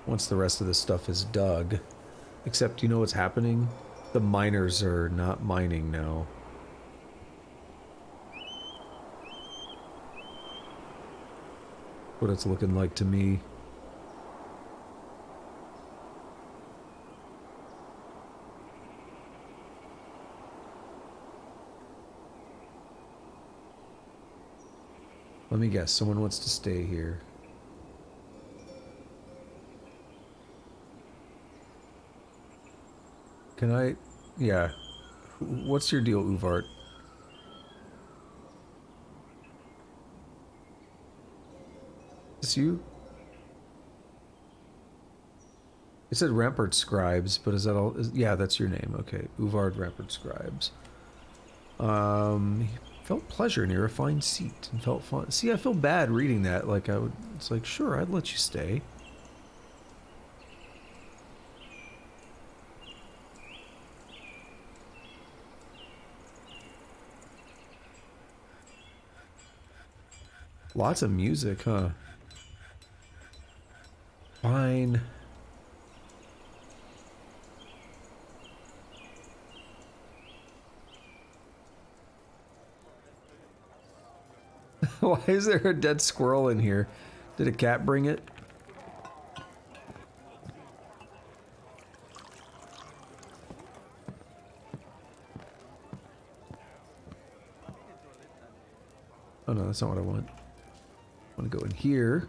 [SPEAKER 1] Once the rest of this stuff is dug. Except, you know what's happening? The miners are not mining now. What it's looking like to me. Let me guess, someone wants to stay here. Can I? Yeah. What's your deal, Uvart? Is this you? It said Rampart Scribes, but is that all? Yeah, that's your name. Okay, Uvard Rampart Scribes. He felt pleasure near a fine seat and felt fun. See, I feel bad reading that. Like I would. It's like, sure, I'd let you stay. Lots of music, huh? Fine. Why is there a dead squirrel in here? Did a cat bring it? Oh no, that's not what I want. I want to go in here.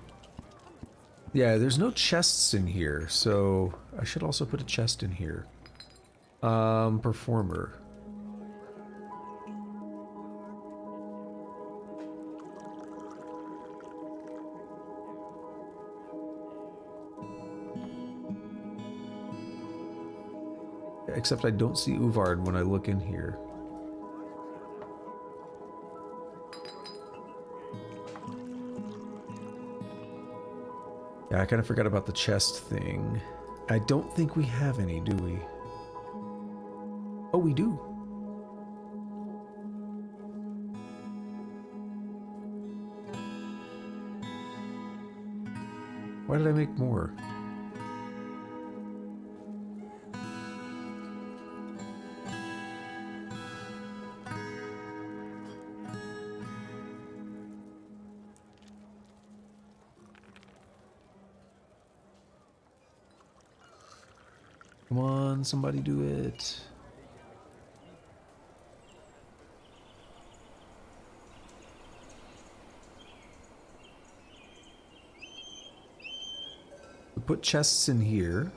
[SPEAKER 1] Yeah, there's no chests in here, so I should also put a chest in here. Performer. Except I don't see Uvard when I look in here. Yeah, I kind of forgot about the chest thing. I don't think we have any, do we? Oh, we do. Why did I make more? Come on, somebody do it. We put chests in here.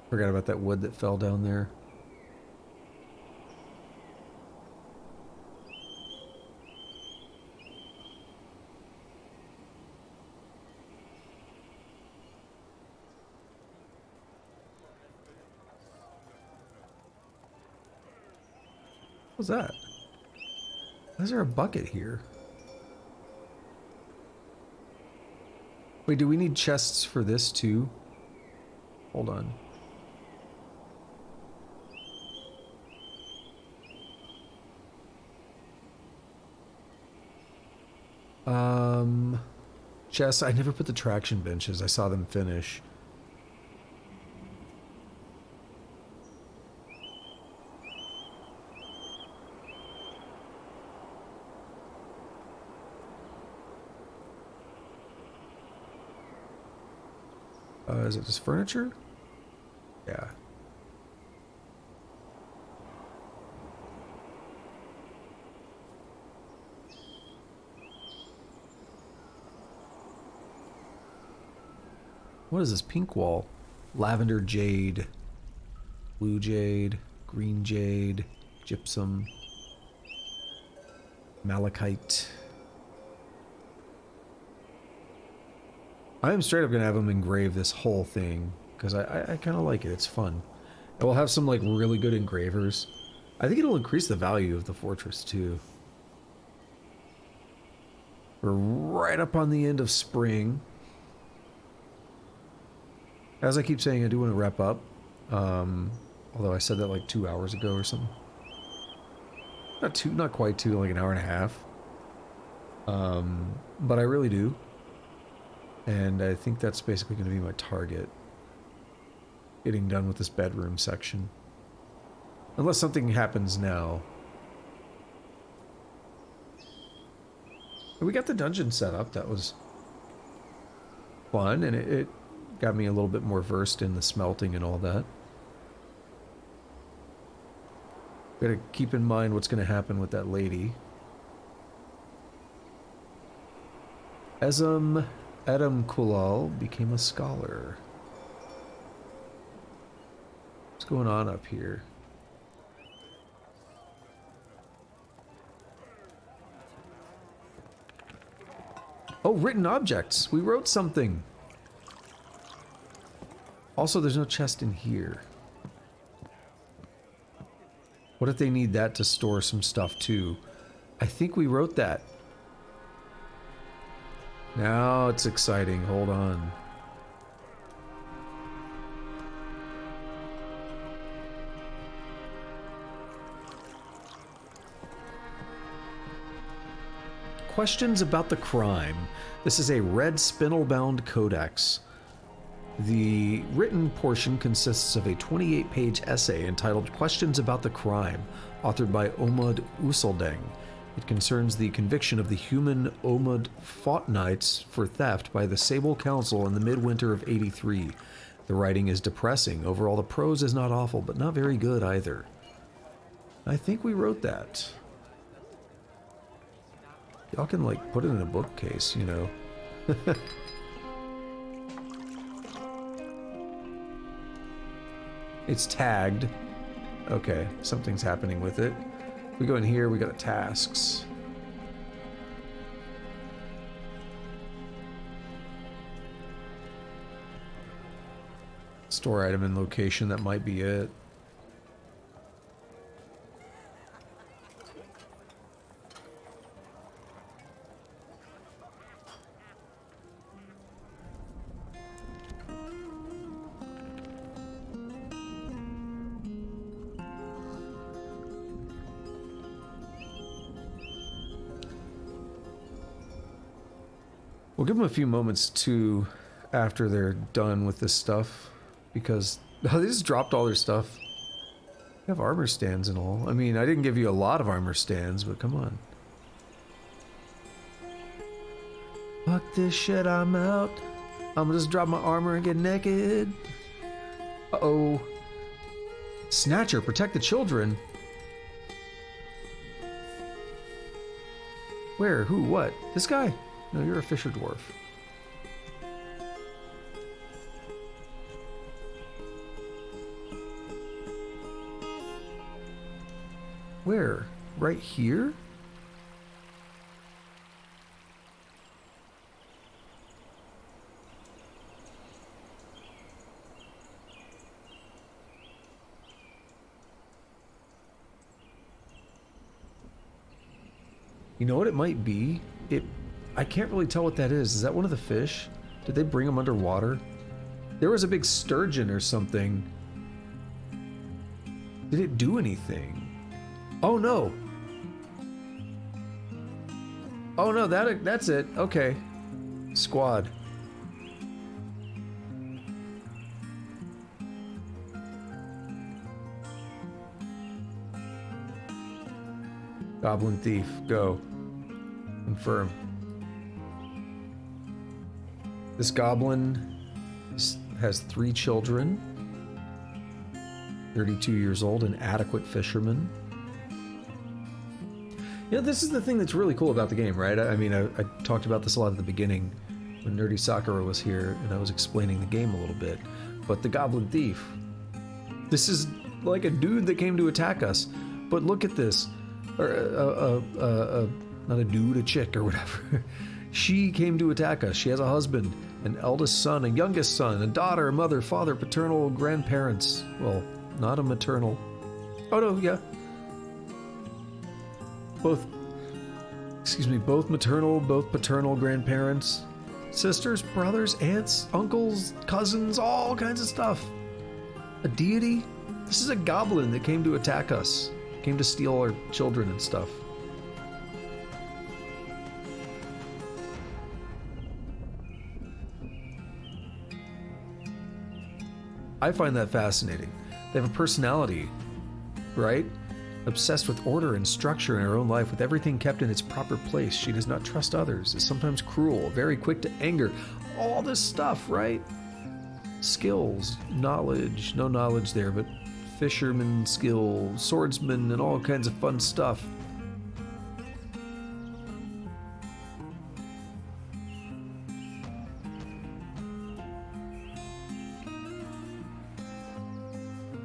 [SPEAKER 1] Forgot about that wood that fell down there. What's that? Why is there a bucket here? Wait, do we need chests for this too? Hold on. Chests. I never put the traction benches. I saw them finish. Is it just furniture? Yeah. What is this pink wall? Lavender jade, blue jade, green jade, gypsum, malachite. I am straight up gonna have him engrave this whole thing, because I kind of like it. It's fun. And we'll have some, like, really good engravers. I think it'll increase the value of the fortress, too. We're right up on the end of spring. As I keep saying, I do want to wrap up. Although I said that like 2 hours ago or something. Not quite 2, like an hour and a half. But I really do. And I think that's basically going to be my target. Getting done with this bedroom section. Unless something happens now. We got the dungeon set up. That was fun, and it got me a little bit more versed in the smelting and all that. Gotta keep in mind what's gonna happen with that lady. Adam Kulal became a scholar. What's going on up here? Oh, written objects. We wrote something. Also, there's no chest in here. What if they need that to store some stuff too? I think we wrote that. Now it's exciting. Hold on. Questions about the crime. This is a red spindle-bound codex. The written portion consists of a 28-page essay entitled Questions About the Crime, authored by Omud Useldeng. It concerns the conviction of the human Omud Fortnights for theft by the Sable Council in the midwinter of '83. The writing is depressing. Overall, the prose is not awful, but not very good either. I think we wrote that. Y'all can, like, put it in a bookcase, you know. It's tagged. Okay, something's happening with it. We go in here, we go to tasks. Store item and location, that might be it. We'll give them a few moments too after they're done with this stuff, because they just dropped all their stuff. They have armor stands and all. I mean, I didn't give you a lot of armor stands, but come on. Fuck this shit, I'm out. I'm gonna just drop my armor and get naked. Uh-oh. Snatcher, protect the children. Where? Who? What? This guy? No, you're a fisher dwarf. Where? Right here? You know what it might be? I can't really tell what that is. Is that one of the fish? Did they bring them underwater? There was a big sturgeon or something. Did it do anything? Oh no! Oh no, that's it. Okay. Squad. Goblin thief, go. Confirm. This goblin has 3 children, 32 years old, an adequate fisherman. You know, this is the thing that's really cool about the game, right? I mean, I talked about this a lot at the beginning when Nerdy Sakura was here and I was explaining the game a little bit. But the goblin thief, this is like a dude that came to attack us. But look at this. Or, not a dude, a chick or whatever. She came to attack us. She has a husband. An eldest son, a youngest son, a daughter, a mother, father, paternal, grandparents. Well, not a maternal. Oh no, yeah. Both, excuse me, both maternal, both paternal grandparents. Sisters, brothers, aunts, uncles, cousins, all kinds of stuff. A deity? This is a goblin that came to attack us. Came to steal our children and stuff. I find that fascinating. They have a personality, right? Obsessed with order and structure in her own life, with everything kept in its proper place. She does not trust others, is sometimes cruel, very quick to anger. All this stuff, right? Skills, knowledge, no knowledge there, but fisherman skill, swordsman, and all kinds of fun stuff.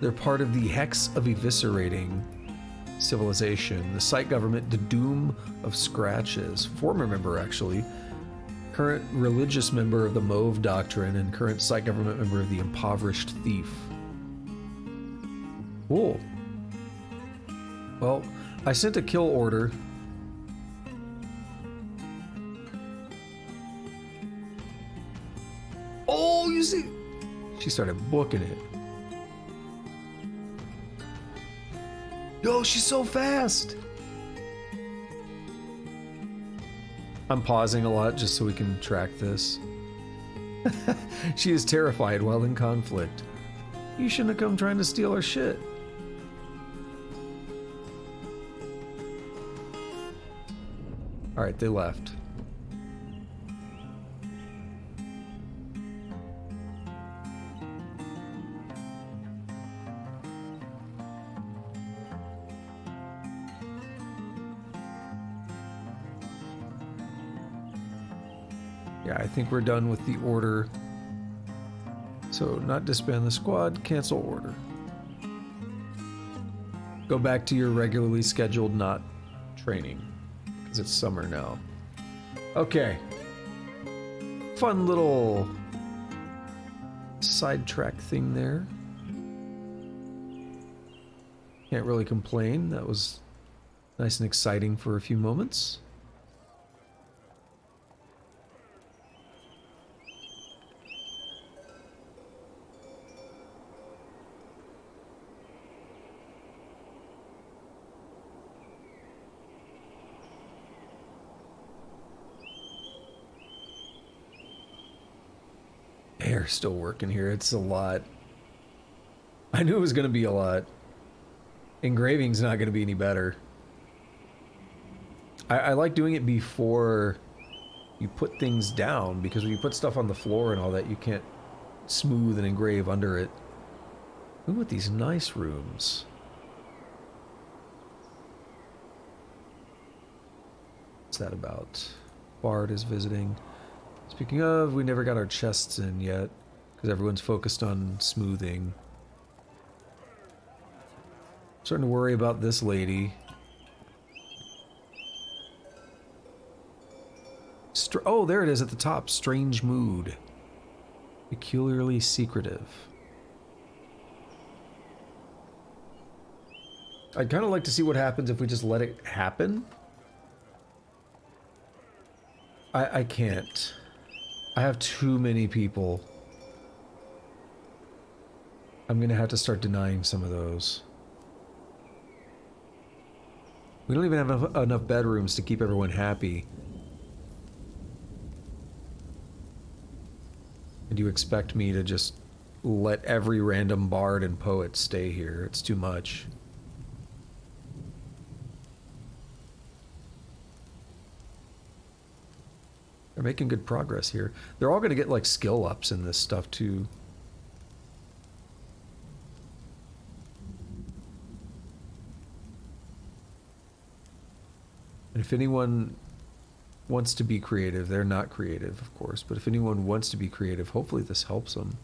[SPEAKER 1] They're part of the Hex of Eviscerating civilization, the site government, the Doom of Scratches, former member actually, current religious member of the Mauve Doctrine, and current site government member of the Impoverished Thief. Cool. Well, I sent a kill order. Oh, you see? She started booking it. Yo, she's so fast! I'm pausing a lot just so we can track this. She is terrified while in conflict. You shouldn't have come trying to steal our shit. Alright, they left. Yeah, I think we're done with the order. So, not disband the squad, cancel order. Go back to your regularly scheduled not training, because it's summer now. Okay. Fun little sidetrack thing there. Can't really complain. That was nice and exciting for a few moments. They're still working here. It's a lot. I knew it was going to be a lot. Engraving's not going to be any better. I like doing it before you put things down, because when you put stuff on the floor and all that, you can't smooth and engrave under it. Ooh, with these nice rooms. What's that about? Bard is visiting. Speaking of, we never got our chests in yet, because everyone's focused on smoothing. Starting to worry about this lady. Oh, there it is at the top. Strange mood. Peculiarly secretive. I'd kind of like to see what happens if we just let it happen. I can't. I have too many people. I'm gonna have to start denying some of those. We don't even have enough bedrooms to keep everyone happy. And you expect me to just let every random bard and poet stay here? It's too much. They're making good progress here. They're all going to get like skill ups in this stuff too. And if anyone wants to be creative, they're not creative, of course, but if anyone wants to be creative, hopefully this helps them.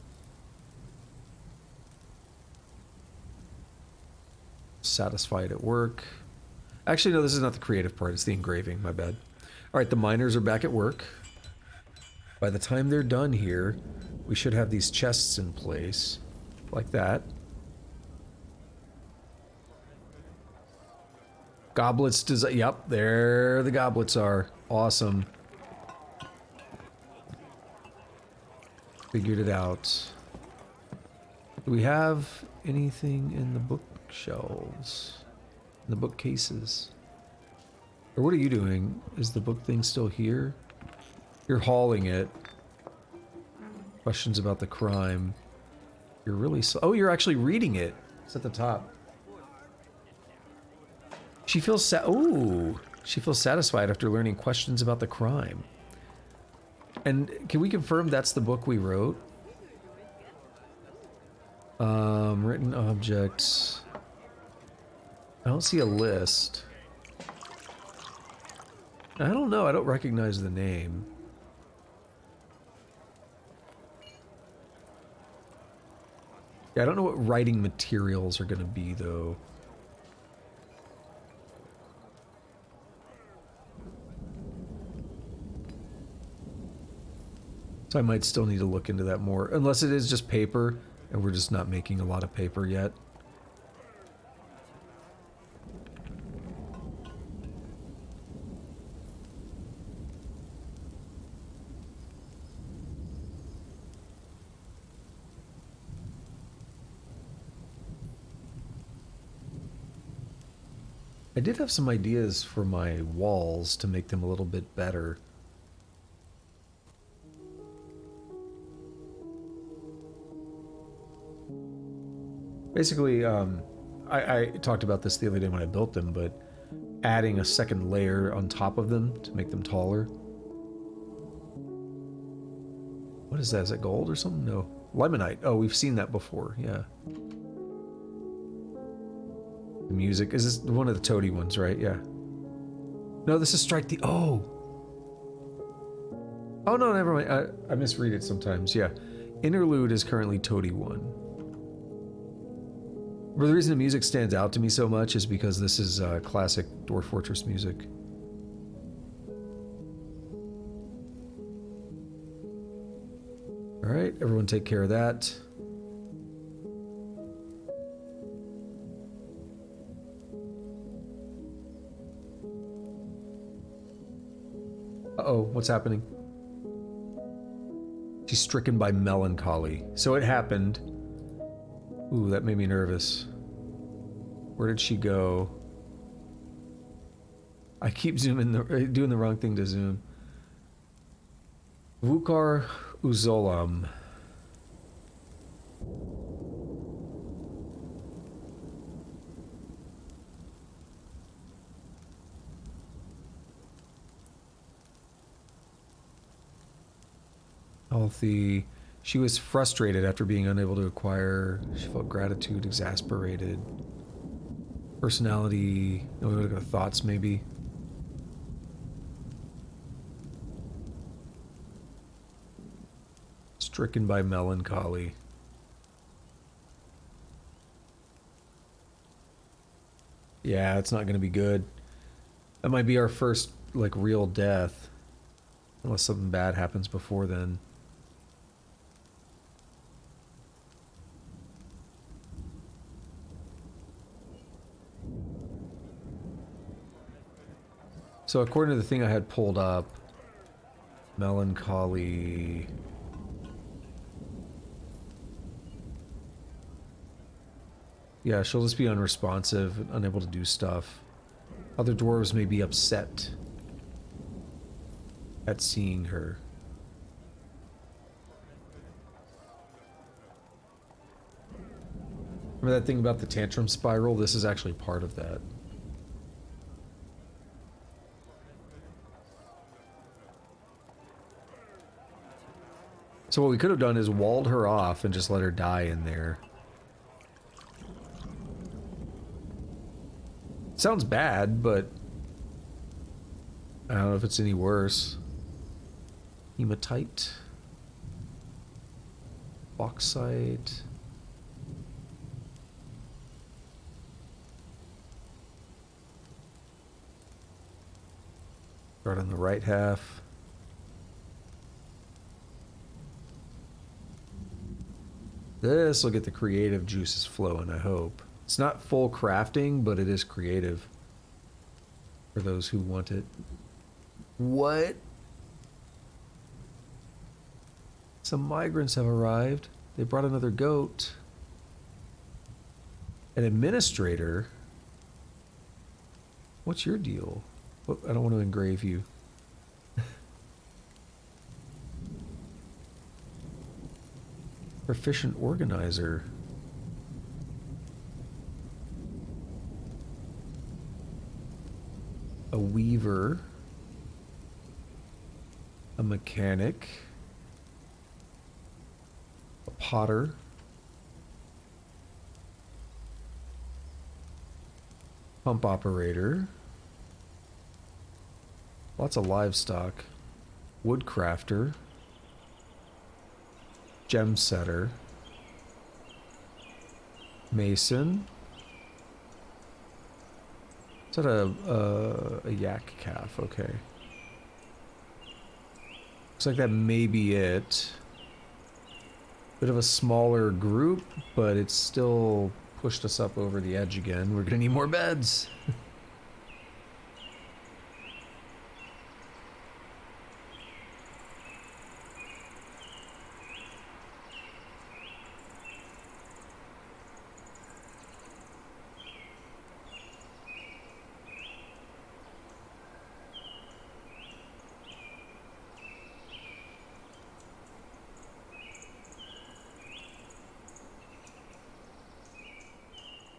[SPEAKER 1] Satisfied at work. Actually, no, this is not the creative part, it's the engraving, my bad. All right, the miners are back at work. By the time they're done here, we should have these chests in place. Like that. Goblets design. Yep, there the goblets are. Awesome. Figured it out. Do we have anything in the bookshelves? In the bookcases? Or what are you doing? Is the book thing still here? You're hauling it. Questions about the crime. You're really oh, you're actually reading it. It's at the top. She feels ooh, she feels satisfied after learning questions about the crime. And can we confirm that's the book we wrote? Written objects. I don't see a list. I don't know, I don't recognize the name. Yeah, I don't know what writing materials are gonna be, though. So I might still need to look into that more, unless it is just paper, and we're just not making a lot of paper yet. I did have some ideas for my walls to make them a little bit better. Basically, I talked about this the other day when I built them, but adding a second layer on top of them to make them taller. What is that? Is that gold or something? No. Limonite. Oh, we've seen that before. Yeah. The music. Is this one of the toady ones, right? Yeah. No, this is Strike the... Oh! Oh, no, never mind. I misread it sometimes. Yeah. Interlude is currently toady 1. But the reason the music stands out to me so much is because this is classic Dwarf Fortress music. Alright, everyone take care of that. Uh-oh, what's happening? She's stricken by melancholy. So it happened. Ooh, that made me nervous. Where did she go? I keep zooming, doing the wrong thing to zoom. Vukar Uzolam. Healthy. She was frustrated after being unable to acquire. She felt gratitude, exasperated. Personality. No, we would go to thoughts, maybe. Stricken by melancholy. Yeah, it's not going to be good. That might be our first, like, real death. Unless something bad happens before then. So according to the thing I had pulled up, melancholy... Yeah, she'll just be unresponsive, unable to do stuff. Other dwarves may be upset at seeing her. Remember that thing about the tantrum spiral? This is actually part of that. So what we could have done is walled her off and just let her die in there. Sounds bad, but I don't know if it's any worse. Hematite. Bauxite. Start on the right half. This will get the creative juices flowing, I hope. It's not full crafting, but it is creative. For those who want it. What? Some migrants have arrived. They brought another goat. An administrator? What's your deal? Oh, I don't want to engrave you. Proficient organizer. A weaver. A mechanic. A potter. Pump operator. Lots of livestock. Woodcrafter. Gem setter. Mason. Is that a yak calf? Okay. Looks like that may be it. Bit of a smaller group, but it's still pushed us up over the edge again. We're gonna need more beds.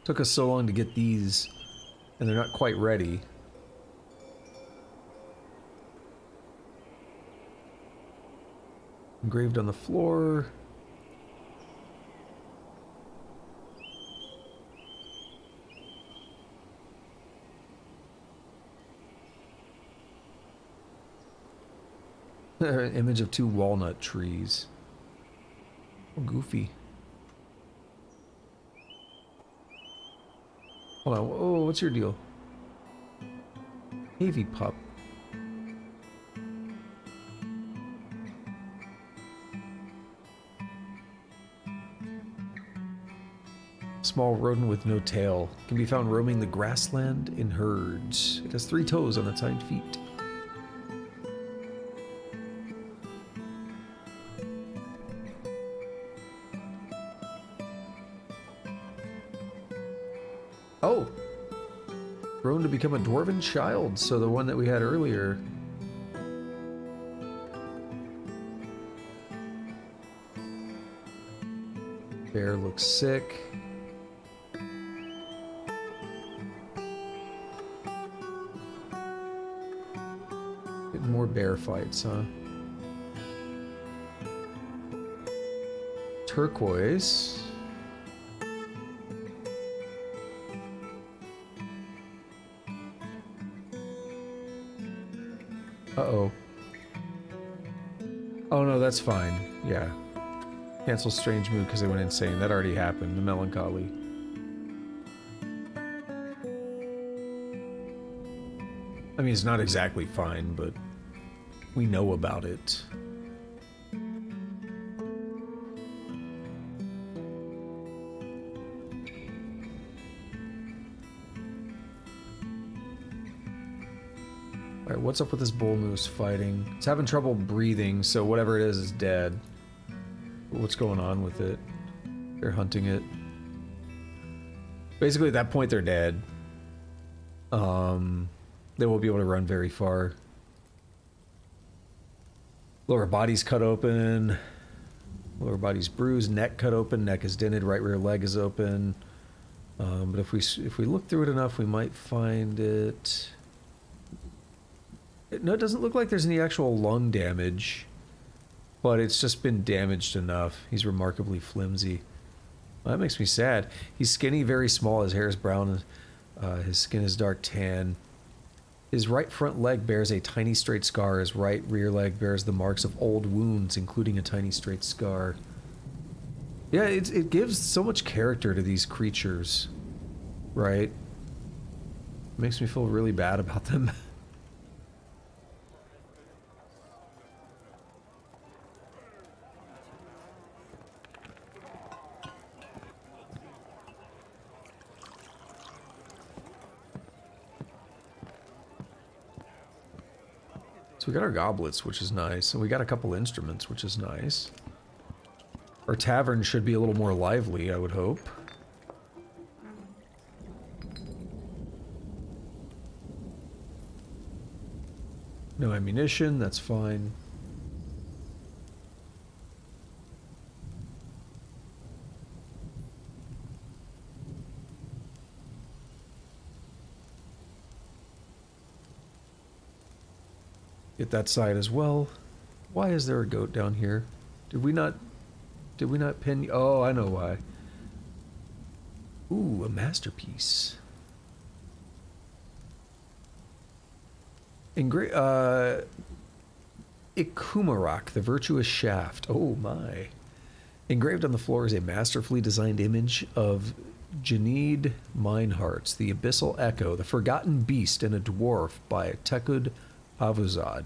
[SPEAKER 1] Took us so long to get these, and they're not quite ready. Engraved on the floor. Image of 2 walnut trees. Oh, goofy. Hold on. Oh, what's your deal? Navy pup. Small rodent with no tail. Can be found roaming the grassland in herds. It has 3 toes on its hind feet. Oh! Grown to become a dwarven child, so the one that we had earlier. Bear looks sick. Getting more bear fights, huh? Turquoise. Uh-oh. Oh no, that's fine. Yeah. Cancel strange mood because they went insane. That already happened. The melancholy. I mean, it's not exactly fine, but we know about it. Alright, what's up with this bull moose fighting? It's having trouble breathing, so whatever it is dead. What's going on with it? They're hunting it. Basically, at that point, they're dead. They won't be able to run very far. Lower body's cut open. Lower body's bruised. Neck cut open. Neck is dented. Right rear leg is open. But if we look through it enough, we might find it. No, it doesn't look like there's any actual lung damage. But it's just been damaged enough. He's remarkably flimsy. Well, that makes me sad. He's skinny, very small. His hair is brown. His skin is dark tan. His right front leg bears a tiny straight scar. His right rear leg bears the marks of old wounds, including a tiny straight scar. Yeah, it gives so much character to these creatures, right? Makes me feel really bad about them. So we got our goblets, which is nice, and we got a couple instruments, which is nice. Our tavern should be a little more lively, I would hope. No ammunition, that's fine. Get that side as well. Why is there a goat down here? Did we not pin? Oh, I know why. Ooh, a masterpiece. Ikumarak, the virtuous shaft. Oh my. Engraved on the floor is a masterfully designed image of Janid Minehearts, the Abyssal Echo, the Forgotten Beast, and a Dwarf by Tekud Avuzad.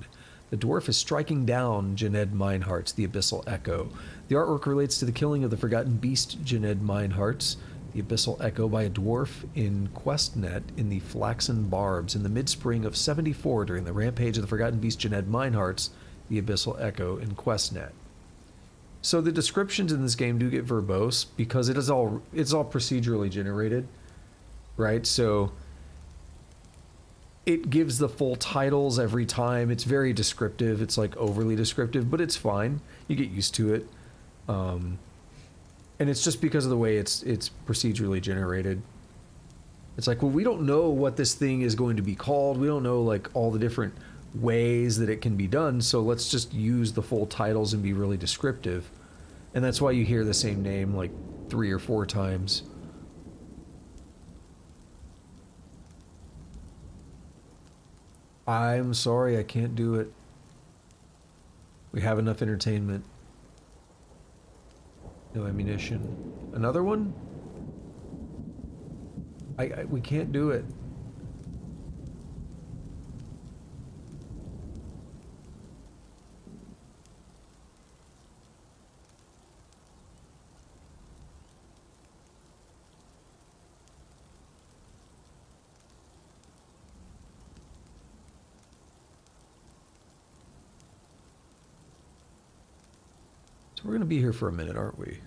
[SPEAKER 1] The dwarf is striking down Janed Minehearts, the Abyssal Echo. The artwork relates to the killing of the Forgotten Beast Janed Minehearts, the Abyssal Echo, by a dwarf in Questnet in the Flaxen Barbs in the mid-spring of 74 during the rampage of the Forgotten Beast Janed Minehearts, the Abyssal Echo, in Questnet. So the descriptions in this game do get verbose because it's all procedurally generated, right? So it gives the full titles every time. It's very descriptive. It's like overly descriptive, but it's fine. You get used to it. And it's just because of the way it's procedurally generated. It's like, well, we don't know what this thing is going to be called. We don't know like all the different ways that it can be done. So let's just use the full titles and be really descriptive. And that's why you hear the same name like 3 or 4 times. I'm sorry, I can't do it. We have enough entertainment. No ammunition. Another one? We can't do it. So we're going to be here for a minute, aren't we?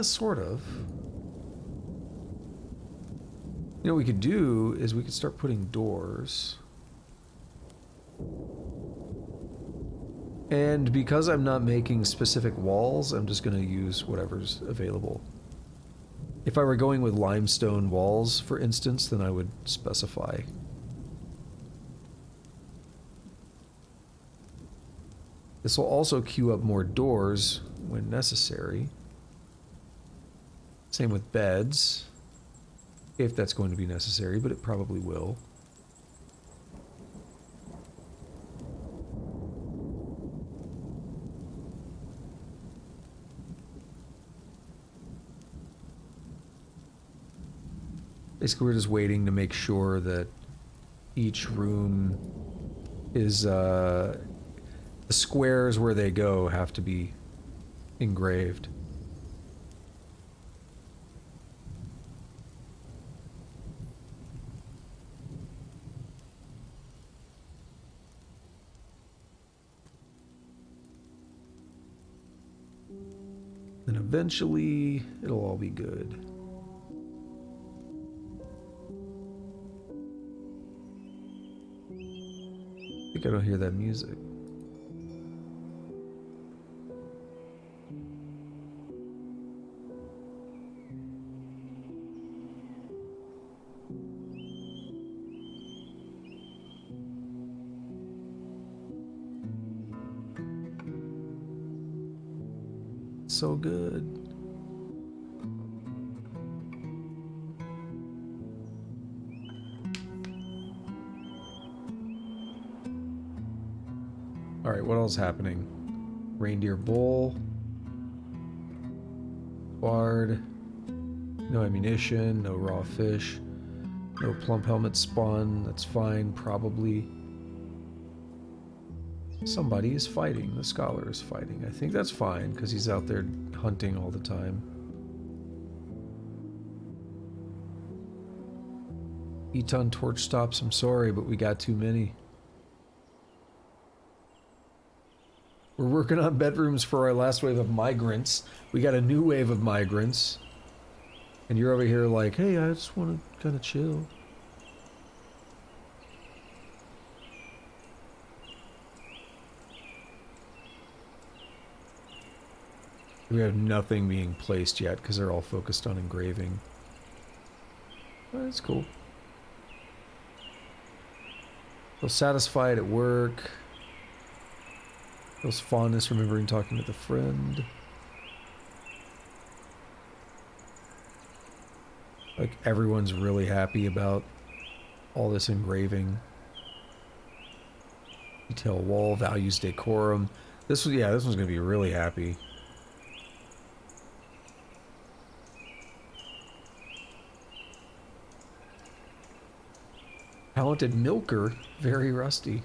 [SPEAKER 1] Sort of. You know what we could do is we could start putting doors. And because I'm not making specific walls, I'm just going to use whatever's available. If I were going with limestone walls, for instance, then I would specify. This will also queue up more doors when necessary. Same with beds, if that's going to be necessary, but it probably will. Basically, we're just waiting to make sure that each room is, the squares where they go have to be engraved. And eventually, it'll all be good. I think I don't hear that music. So good. All right, what else is happening? Reindeer bull. Bard. No ammunition, no raw fish. No plump helmet spawn, that's fine, probably. Somebody is fighting. The scholar is fighting. I think that's fine, because he's out there hunting all the time. Eton torch stops, I'm sorry, but we got too many. We're working on bedrooms for our last wave of migrants. We got a new wave of migrants. And you're over here like, hey, I just want to kind of chill. We have nothing being placed yet because they're all focused on engraving. Oh, that's cool. Feel satisfied at work. Feels fondness remembering talking with a friend. Like everyone's really happy about all this engraving. Detail wall, values decorum. This was, yeah, this one's gonna be really happy. Talented milker, very rusty.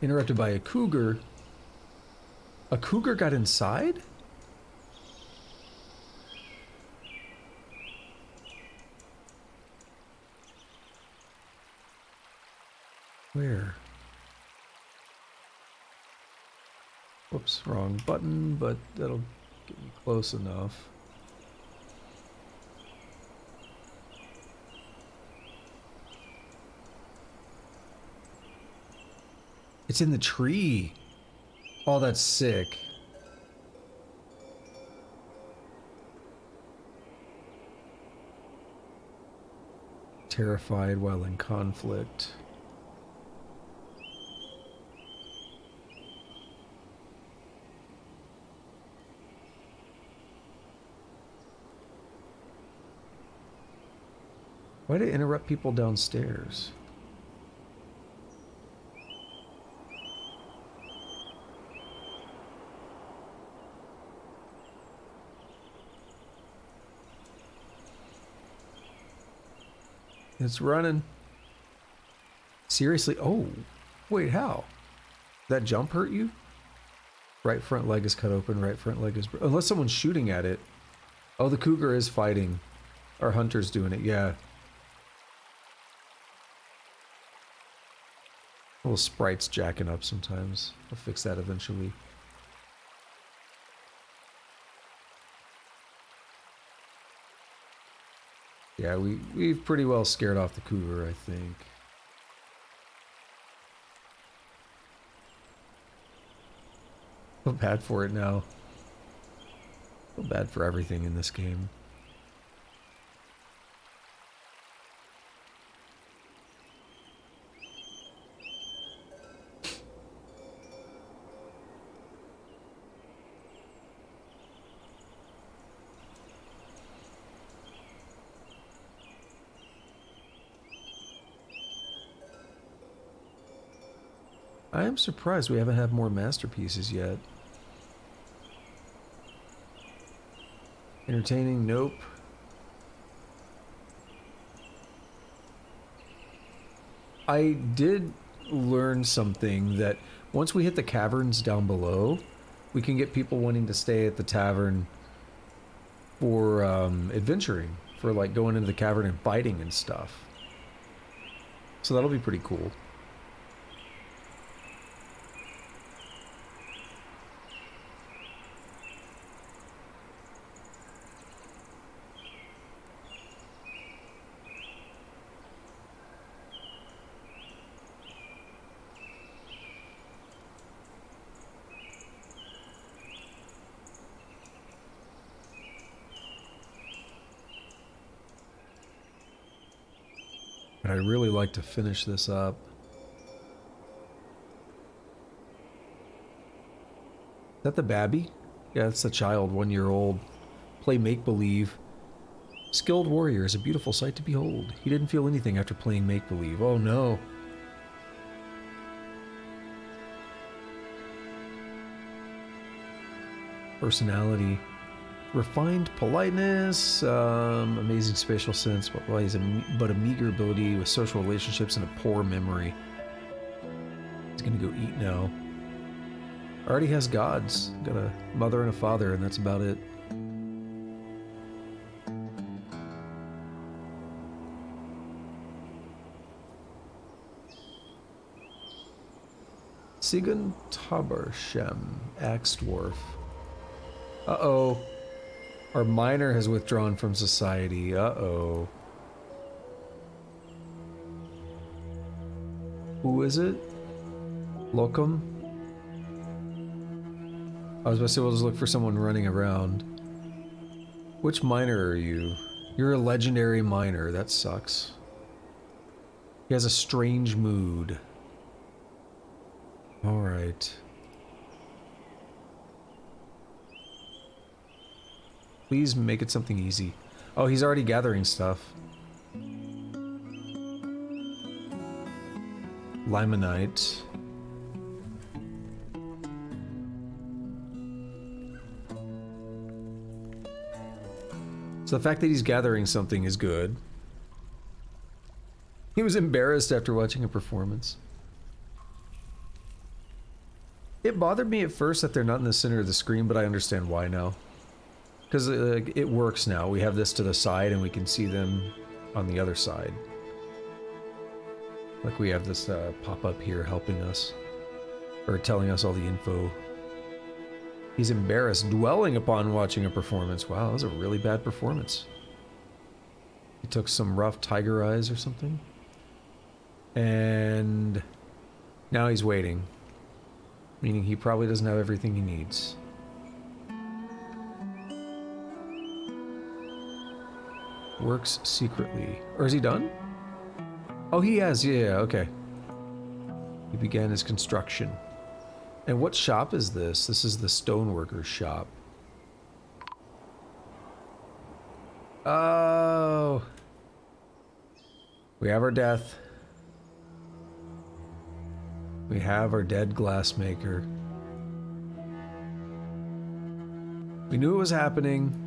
[SPEAKER 1] Interrupted by a cougar. A cougar got inside? Where? Whoops, wrong button, but that'll get me close enough. It's in the tree. Oh, that's sick. Terrified while in conflict. Why did it interrupt people downstairs? It's running. Seriously? Oh, wait, how? That jump hurt you? Right front leg is cut open, right front leg is... Unless someone's shooting at it. Oh, the cougar is fighting. Our hunter's doing it, yeah. Little sprites jacking up sometimes. I'll fix that eventually. Yeah, we've pretty well scared off the cougar, I think. Feel bad for it now. Feel bad for everything in this game. I am surprised we haven't had more masterpieces yet. Entertaining? Nope. I did learn something that once we hit the caverns down below, we can get people wanting to stay at the tavern for adventuring, for like going into the cavern and fighting and stuff. So that'll be pretty cool. But I'd really like to finish this up. Is that the babby? Yeah, that's the child, 1 year old. Play make-believe. Skilled warrior is a beautiful sight to behold. He didn't feel anything after playing make-believe. Oh no. Personality. Refined politeness, amazing spatial sense, but well, he's but a meager ability with social relationships and a poor memory. He's gonna go eat now. Already has gods. Got a mother and a father, and that's about it. Sigun Tabarshem, Axe Dwarf. Uh-oh. Our miner has withdrawn from society. Uh-oh. Who is it? Locum? I was about to say, we'll just look for someone running around. Which miner are you? You're a legendary miner. That sucks. He has a strange mood. Alright. Please make it something easy. Oh, he's already gathering stuff. Limonite. So the fact that he's gathering something is good. He was embarrassed after watching a performance. It bothered me at first that they're not in the center of the screen, but I understand why now. Because it works now. We have this to the side and we can see them on the other side. Like we have this pop-up here helping us. Or telling us all the info. He's embarrassed, dwelling upon watching a performance. Wow, that was a really bad performance. He took some rough tiger eyes or something. And now he's waiting. Meaning he probably doesn't have everything he needs. Works secretly. Or is he done? Oh, he has. Yeah, okay. He began his construction. And what shop is this? This is the stoneworker's shop. Oh. We have our death. We have our dead glassmaker. We knew it was happening.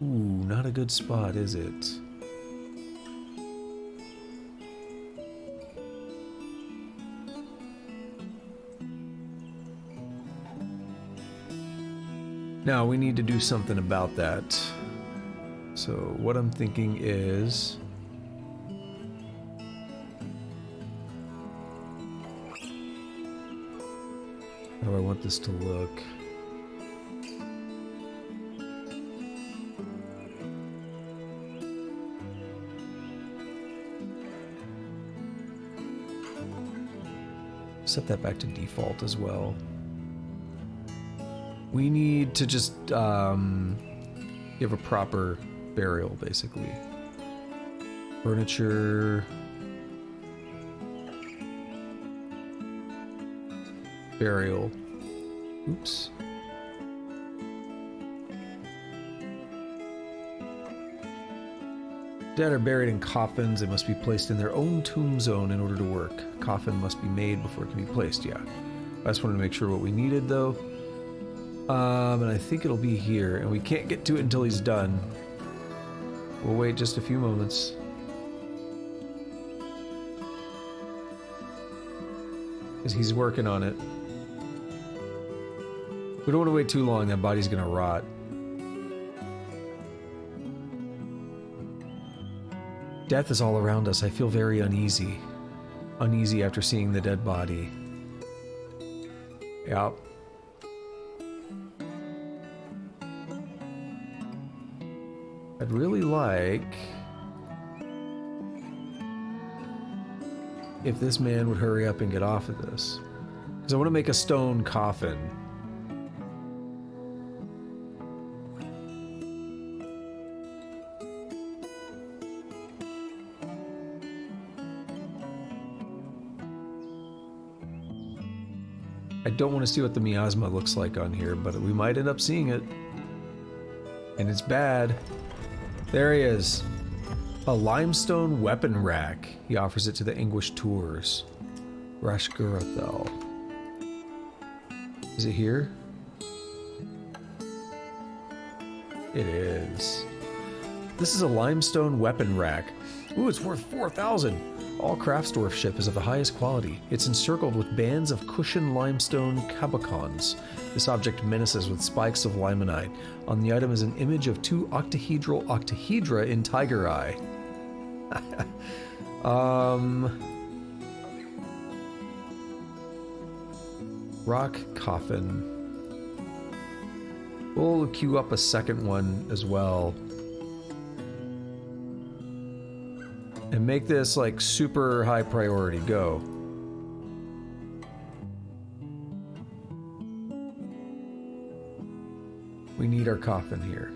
[SPEAKER 1] Ooh, not a good spot, is it? Now, we need to do something about that. So, what I'm thinking is... how do I want this to look? Set that back to default as well. We need to just give a proper burial, basically. Furniture. Burial. Oops. Dead are buried in coffins. They must be placed in their own tomb zone in order to work. Coffin must be made before it can be placed, yeah. I just wanted to make sure what we needed, though. And I think it'll be here, and we can't get to it until he's done. We'll wait just a few moments. Because he's working on it. We don't want to wait too long, that body's gonna rot. Death is all around us. I feel very uneasy. Uneasy after seeing the dead body. Yep. I'd really like... if this man would hurry up and get off of this. Because I want to make a stone coffin. I don't want to see what the miasma looks like on here, but we might end up seeing it. And it's bad. There he is. A limestone weapon rack. He offers it to the Anguished Tours. Rashgurathel. Is it here? It is. This is a limestone weapon rack. Ooh, it's worth 4,000. All Craftsdwarf ship is of the highest quality. It's encircled with bands of cushioned limestone cabacons. This object menaces with spikes of limonite. On the item is an image of two octahedral octahedra in tiger eye. Rock coffin. We'll queue up a second one as well. And make this like super high priority. Go. We need our coffin here.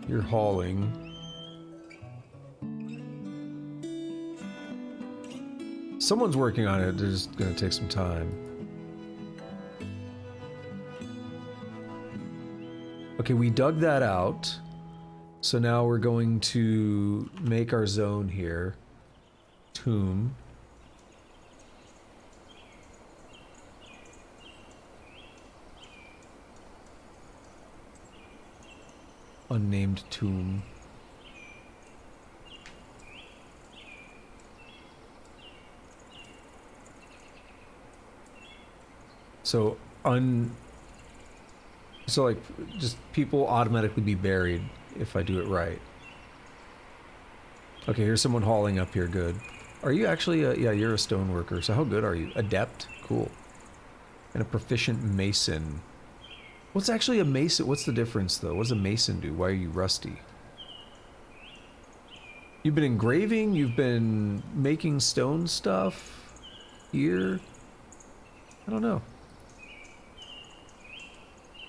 [SPEAKER 1] You're hauling. Someone's working on it. It's going to take some time. Okay, we dug that out. So now we're going to make our zone here. Tomb. Unnamed tomb. So like just people automatically be buried if I do it right. Okay, here's someone hauling up here. Good. Are you actually yeah, you're a stone worker. So how good are you? Adept? Cool. And a proficient mason. What's actually a mason? What's the difference though? What does a mason do? Why are you rusty? You've been engraving, you've been making stone stuff here. I don't know.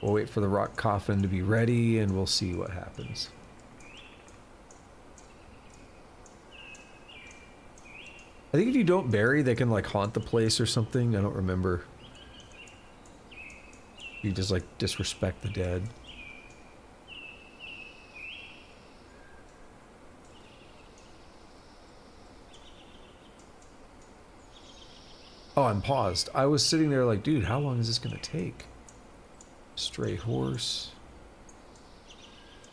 [SPEAKER 1] We'll wait for the rock coffin to be ready and we'll see what happens. I think if you don't bury, they can like haunt the place or something. I don't remember. You just like disrespect the dead. Oh, I'm paused. I was sitting there like, dude, how long is this gonna take? Stray horse.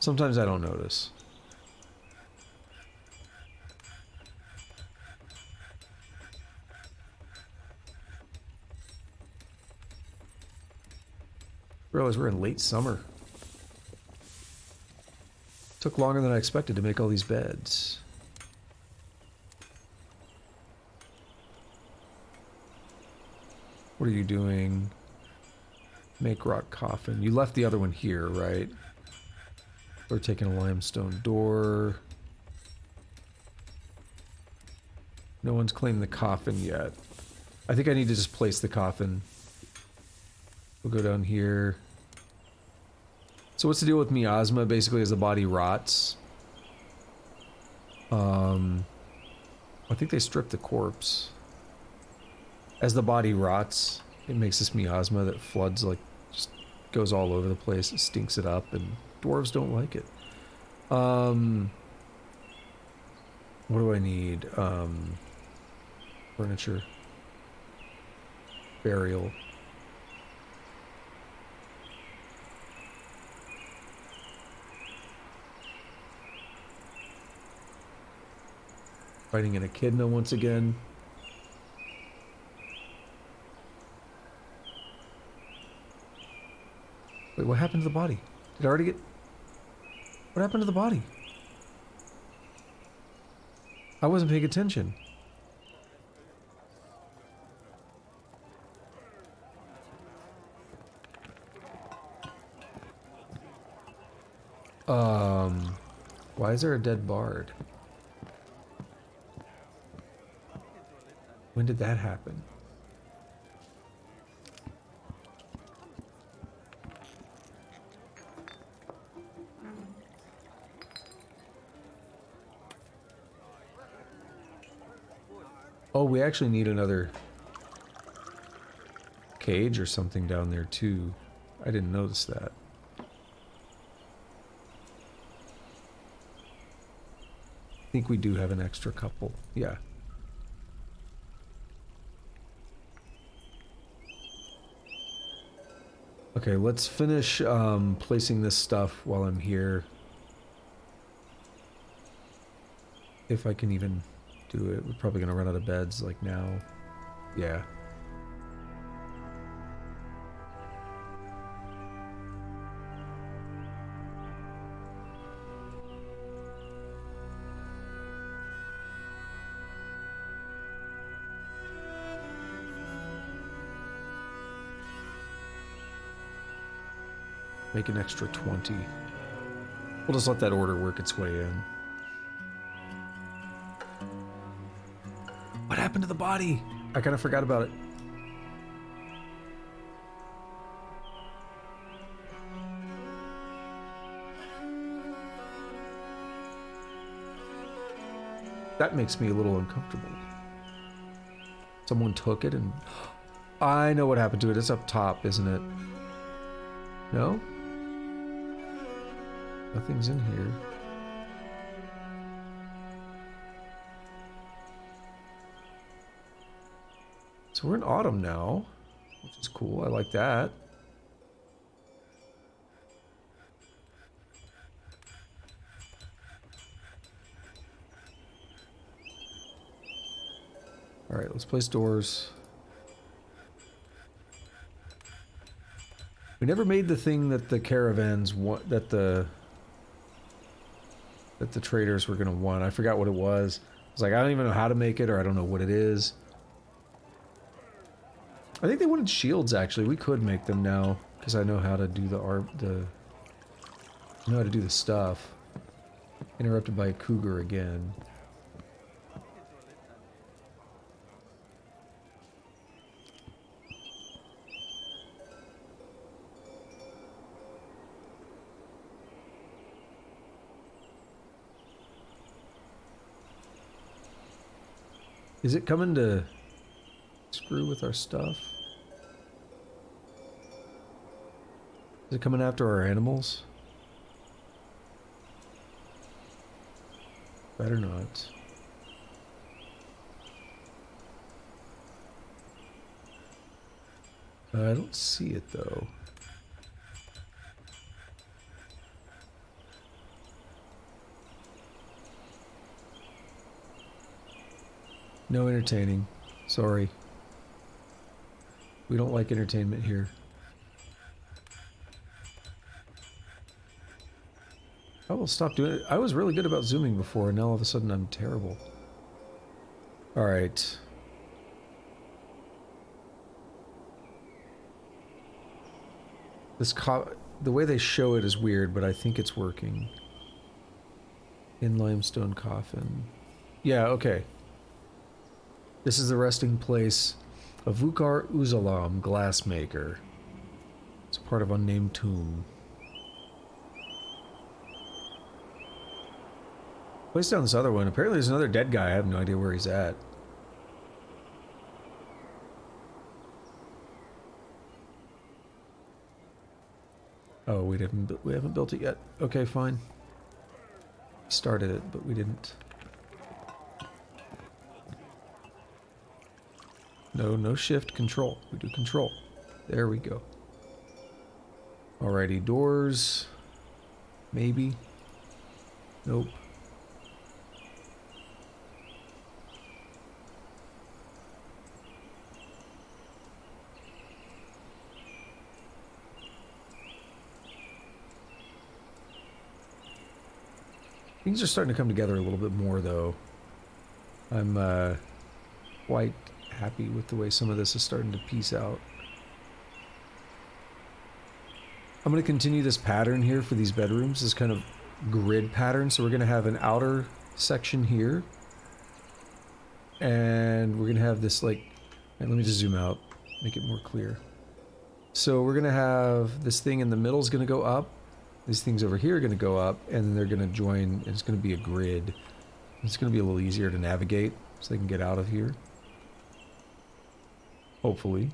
[SPEAKER 1] Sometimes I don't notice. Realize we're in late summer. Took longer than I expected to make all these beds. What are you doing? Make rock coffin. You left the other one here, right? We're taking a limestone door. No one's claimed the coffin yet. I think I need to just place the coffin. We'll go down here. So what's the deal with miasma? Basically, as the body rots. I think they stripped the corpse. As the body rots, it makes this miasma that floods, like, just goes all over the place. It stinks it up, and dwarves don't like it. What do I need? Furniture. Burial. Fighting an echidna once again. Wait, what happened to the body? Did I already get... What happened to the body? I wasn't paying attention. Why is there a dead bard? When did that happen? Oh, we actually need another cage or something down there too. I didn't notice that. I think we do have an extra couple. Yeah. Okay, let's finish placing this stuff while I'm here. If I can even do it. We're probably gonna run out of beds like now. Yeah. Make an extra 20. We'll just let that order work its way in. What happened to the body? I kind of forgot about it. That makes me a little uncomfortable. Someone took it and... I know what happened to it. It's up top, isn't it? No? Nothing's in here. So we're in autumn now, which is cool. I like that. All right, let's place doors. We never made the thing that the caravans want, that the traders were gonna want. I forgot what it was. I was like, I don't even know how to make it, or I don't know what it is. I think they wanted shields, actually. We could make them now, because I know how to do I know how to do the stuff. Interrupted by a cougar again. Is it coming to screw with our stuff? Is it coming after our animals? Better not. I don't see it though. No entertaining. Sorry. We don't like entertainment here. I will stop doing it. I was really good about zooming before, and now all of a sudden I'm terrible. Alright. The way they show it is weird, but I think it's working. In limestone coffin. Yeah, okay. This is the resting place of Vukar Uzalam, glassmaker. It's a part of unnamed tomb. Place down this other one. Apparently there's another dead guy. I have no idea where he's at. Oh, we haven't built it yet. Okay, fine. Started it, but we didn't. No shift, control. We do control. There we go. Alrighty, doors. Maybe. Nope. Things are starting to come together a little bit more, though. I'm quite happy with the way some of this is starting to piece out. I'm going to continue this pattern here for these bedrooms, this kind of grid pattern. So we're going to have an outer section here. And we're going to have this like... And let me just zoom out, make it more clear. So we're going to have this thing in the middle is going to go up. These things over here are going to go up, and then they're going to join, and it's going to be a grid. It's going to be a little easier to navigate, so they can get out of here. Hopefully.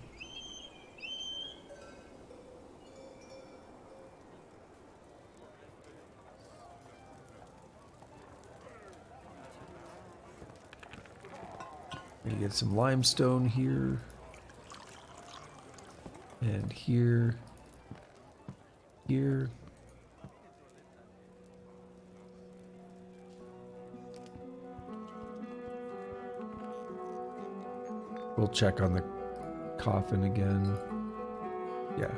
[SPEAKER 1] Gonna get some limestone here. And here. here. We'll check on the coffin again. Yeah.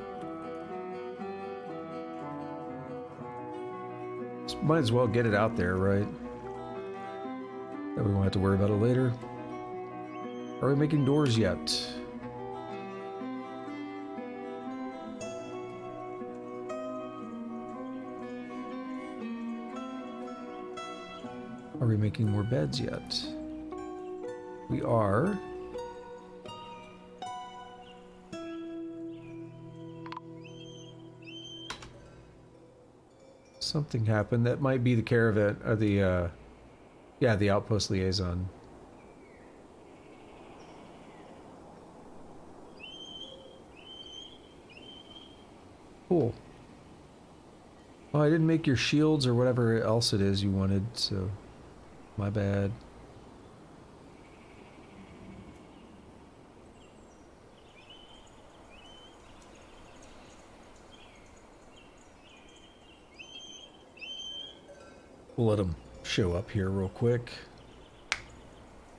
[SPEAKER 1] Might as well get it out there, right? That we won't have to worry about it later. Are we making doors yet? Are we making more beds yet? We are. Something happened. That might be the caravan, or the, yeah, the outpost liaison. Cool. Oh, I didn't make your shields or whatever else it is you wanted, so my bad. We'll let them show up here real quick.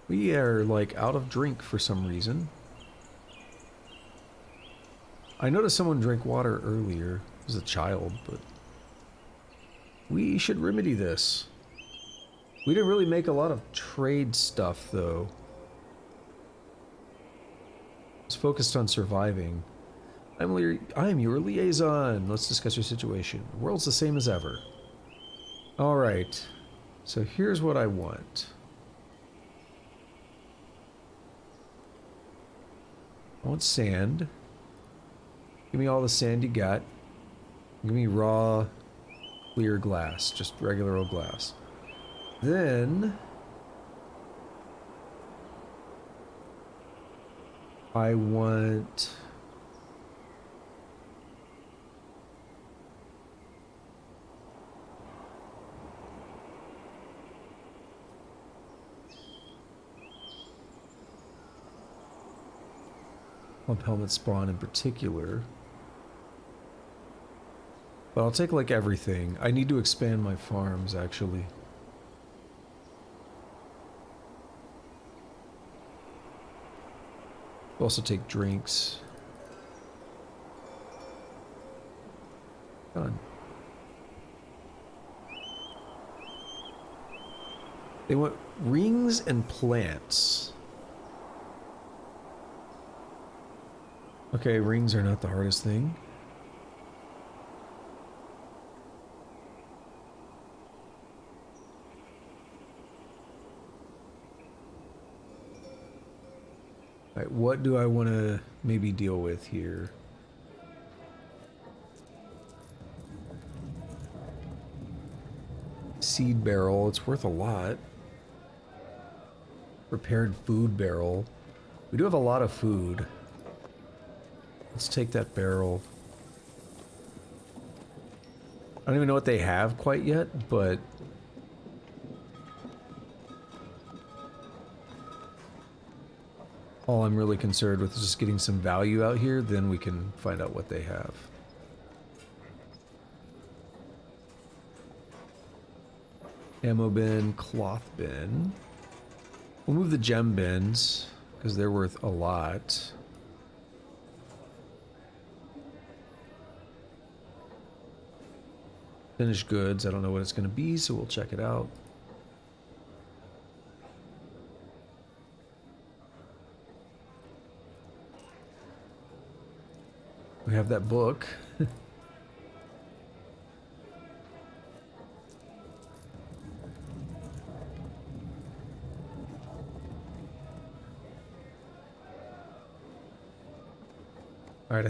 [SPEAKER 1] We are, like, out of drink for some reason. I noticed someone drank water earlier. It was a child, but... we should remedy this. We didn't really make a lot of trade stuff, though. It's focused on surviving. I'm your liaison. Let's discuss your situation. The world's the same as ever. Alright, so here's what I want. I want sand. Give me all the sand you got. Give me raw, clear glass, just regular old glass. Then I want... helmet spawn in particular. But I'll take like everything. I need to expand my farms actually. We'll also take drinks. Done. They want rings and plants. Okay, rings are not the hardest thing. Alright, what do I want to maybe deal with here? Seed barrel, it's worth a lot. Prepared food barrel. We do have a lot of food. Let's take that barrel. I don't even know what they have quite yet, but... all I'm really concerned with is just getting some value out here, then we can find out what they have. Ammo bin, cloth bin. We'll move the gem bins, because they're worth a lot. Finished goods, I don't know what it's going to be, so we'll check it out. We have that book. Alright,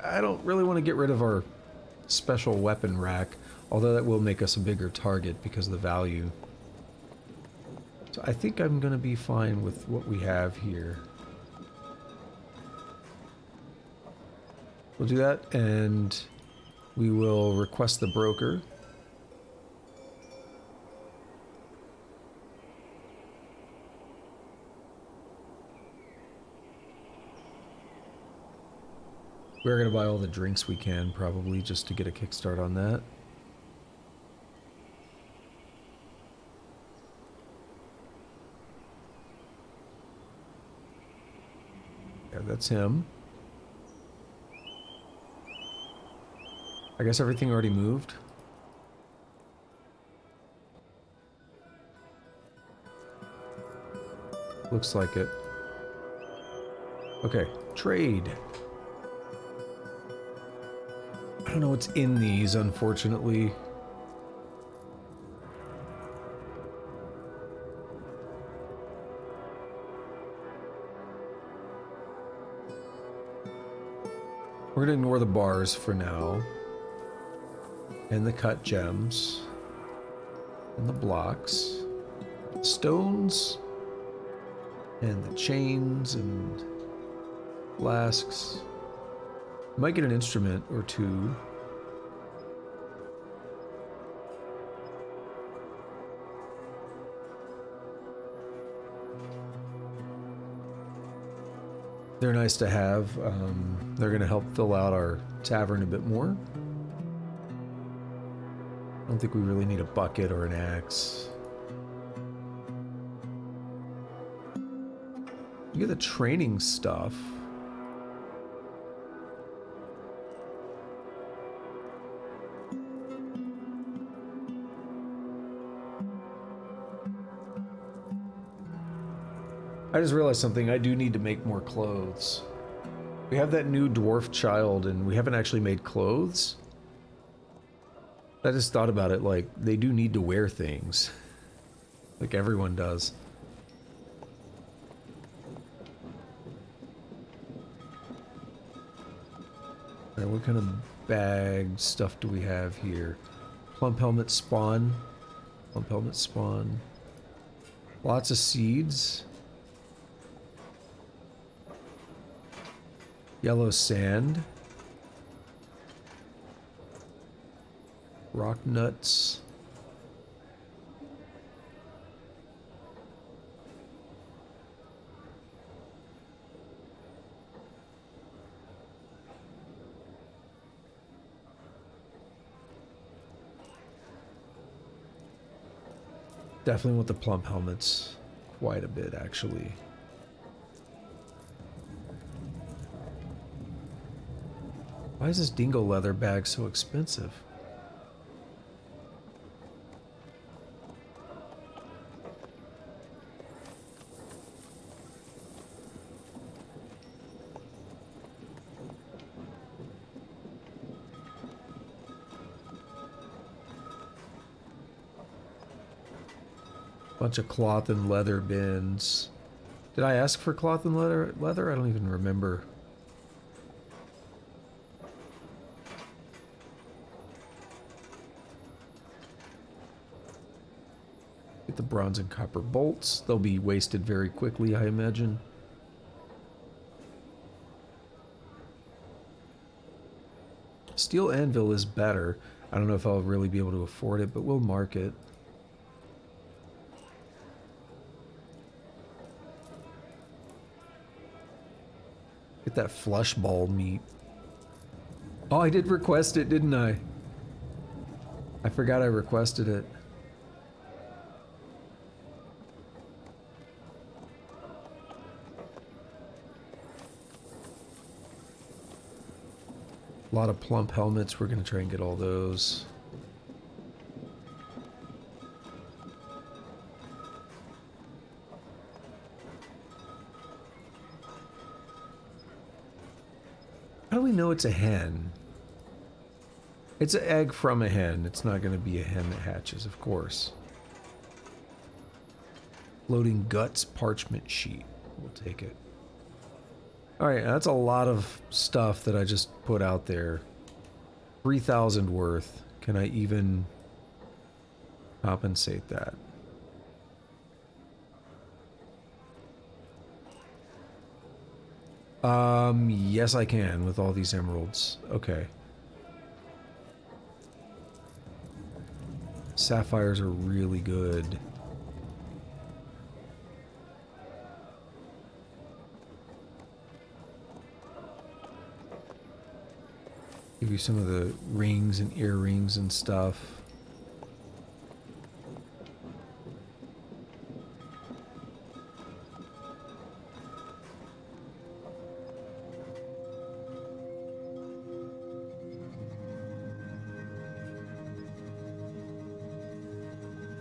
[SPEAKER 1] I don't really want to get rid of our special weapon rack, although that will make us a bigger target because of the value. So I think I'm going to be fine with what we have here. We'll do that, and we will request the broker. We're gonna buy all the drinks we can, probably, just to get a kickstart on that. Yeah, that's him. I guess everything already moved. Looks like it. Okay, trade. I don't know what's in these, unfortunately. We're gonna ignore the bars for now. And the cut gems. And the blocks. Stones. And the chains and flasks. Might get an instrument or two. They're nice to have. They're going to help fill out our tavern a bit more. I don't think we really need a bucket or an axe. You get the training stuff. I just realized something. I do need to make more clothes. We have that new dwarf child and we haven't actually made clothes. I just thought about it, like, they do need to wear things. Like everyone does. Alright, what kind of bag stuff do we have here? Plump helmet spawn. Plump helmet spawn. Lots of seeds. Yellow sand. Rock nuts. Definitely want the plump helmets quite a bit, actually. Why is this dingo leather bag so expensive? Bunch of cloth and leather bins. Did I ask for cloth and leather? I don't even remember. Get the bronze and copper bolts. They'll be wasted very quickly, I imagine. Steel anvil is better. I don't know if I'll really be able to afford it, but we'll mark it. Get that flush ball meat. Oh, I did request it, didn't I? I forgot I requested it. A lot of plump helmets. We're going to try and get all those. How do we know it's a hen? It's an egg from a hen. It's not going to be a hen that hatches, of course. Floating guts parchment sheet. We'll take it. Alright, that's a lot of stuff that I just put out there. 3,000 worth. Can I even compensate that? Yes I can with all these emeralds. Okay. Sapphires are really good. Give you some of the rings and earrings and stuff.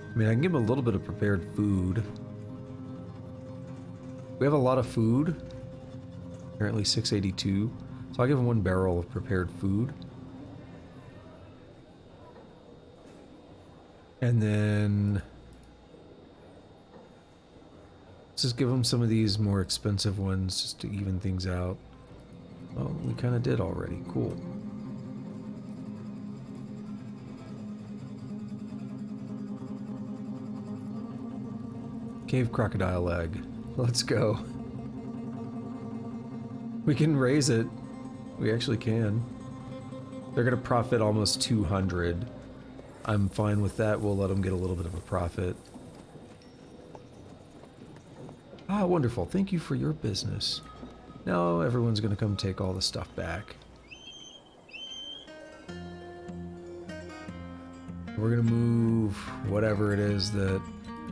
[SPEAKER 1] I mean, I can give him a little bit of prepared food. We have a lot of food. Apparently 682. So I'll give him 1 barrel of prepared food. And then let's just give him some of these more expensive ones just to even things out. Oh, we kind of did already. Cool. Cave crocodile egg. Let's go. We can raise it. We actually can. They're gonna profit almost 200. I'm fine with that. We'll let them get a little bit of a profit. Ah, wonderful. Thank you for your business. Now everyone's gonna come take all the stuff back. We're gonna move whatever it is that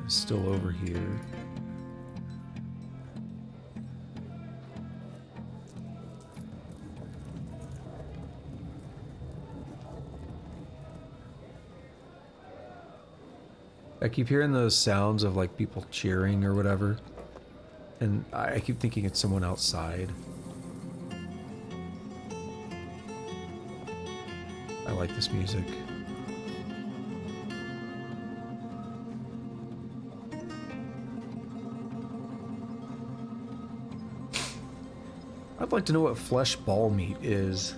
[SPEAKER 1] is still over here. I keep hearing those sounds of like people cheering or whatever, and I keep thinking it's someone outside. I like this music. I'd like to know what flesh ball meat is.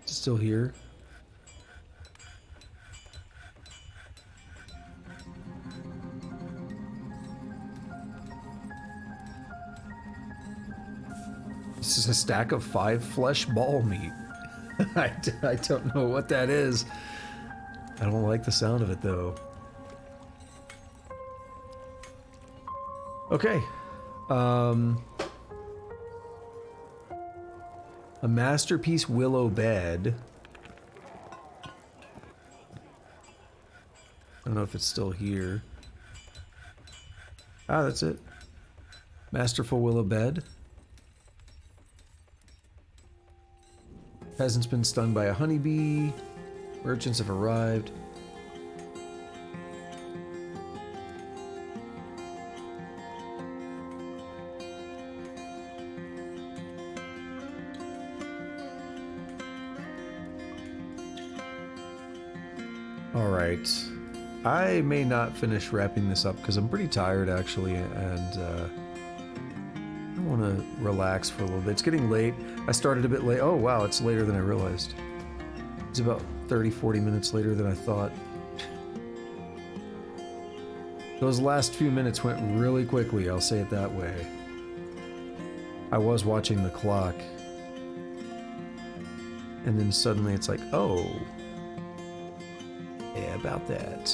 [SPEAKER 1] Still here. This is a stack of 5 flesh ball meat. I don't know what that is. I don't like the sound of it though. Okay. A masterpiece willow bed. I don't know if it's still here. Ah, that's it. Masterful willow bed. Peasant's been stung by a honeybee. Merchants have arrived. Alright. I may not finish wrapping this up because I'm pretty tired actually, and I want to relax for a little bit. It's getting late. I started a bit late. Oh wow, it's later than I realized. It's about 30-40 minutes later than I thought. Those last few minutes went really quickly, I'll say it that way. I was watching the clock. And then suddenly it's like, oh. Yeah, about that.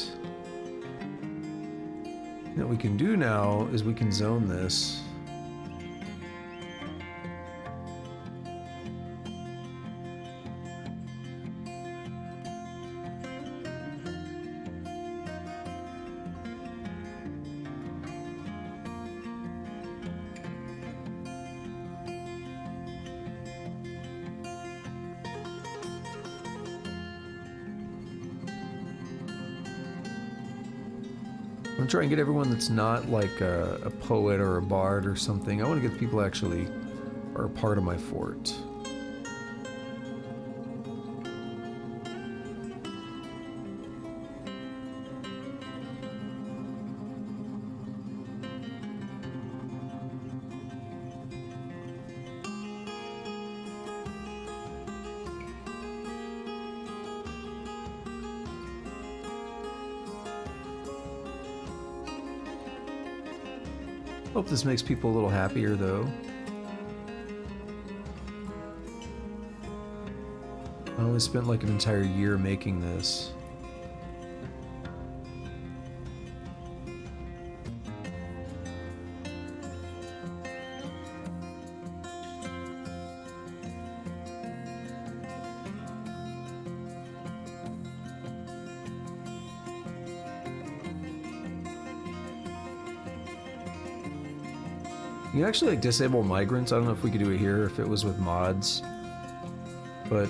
[SPEAKER 1] What we can do now is we can zone this. I'm trying to get everyone that's not like a poet or a bard or something. I want to get people actually are a part of my fort. Hope this makes people a little happier, though. I only spent like an entire year making this. You can actually like disable migrants. I don't know if we could do it here if it was with mods, but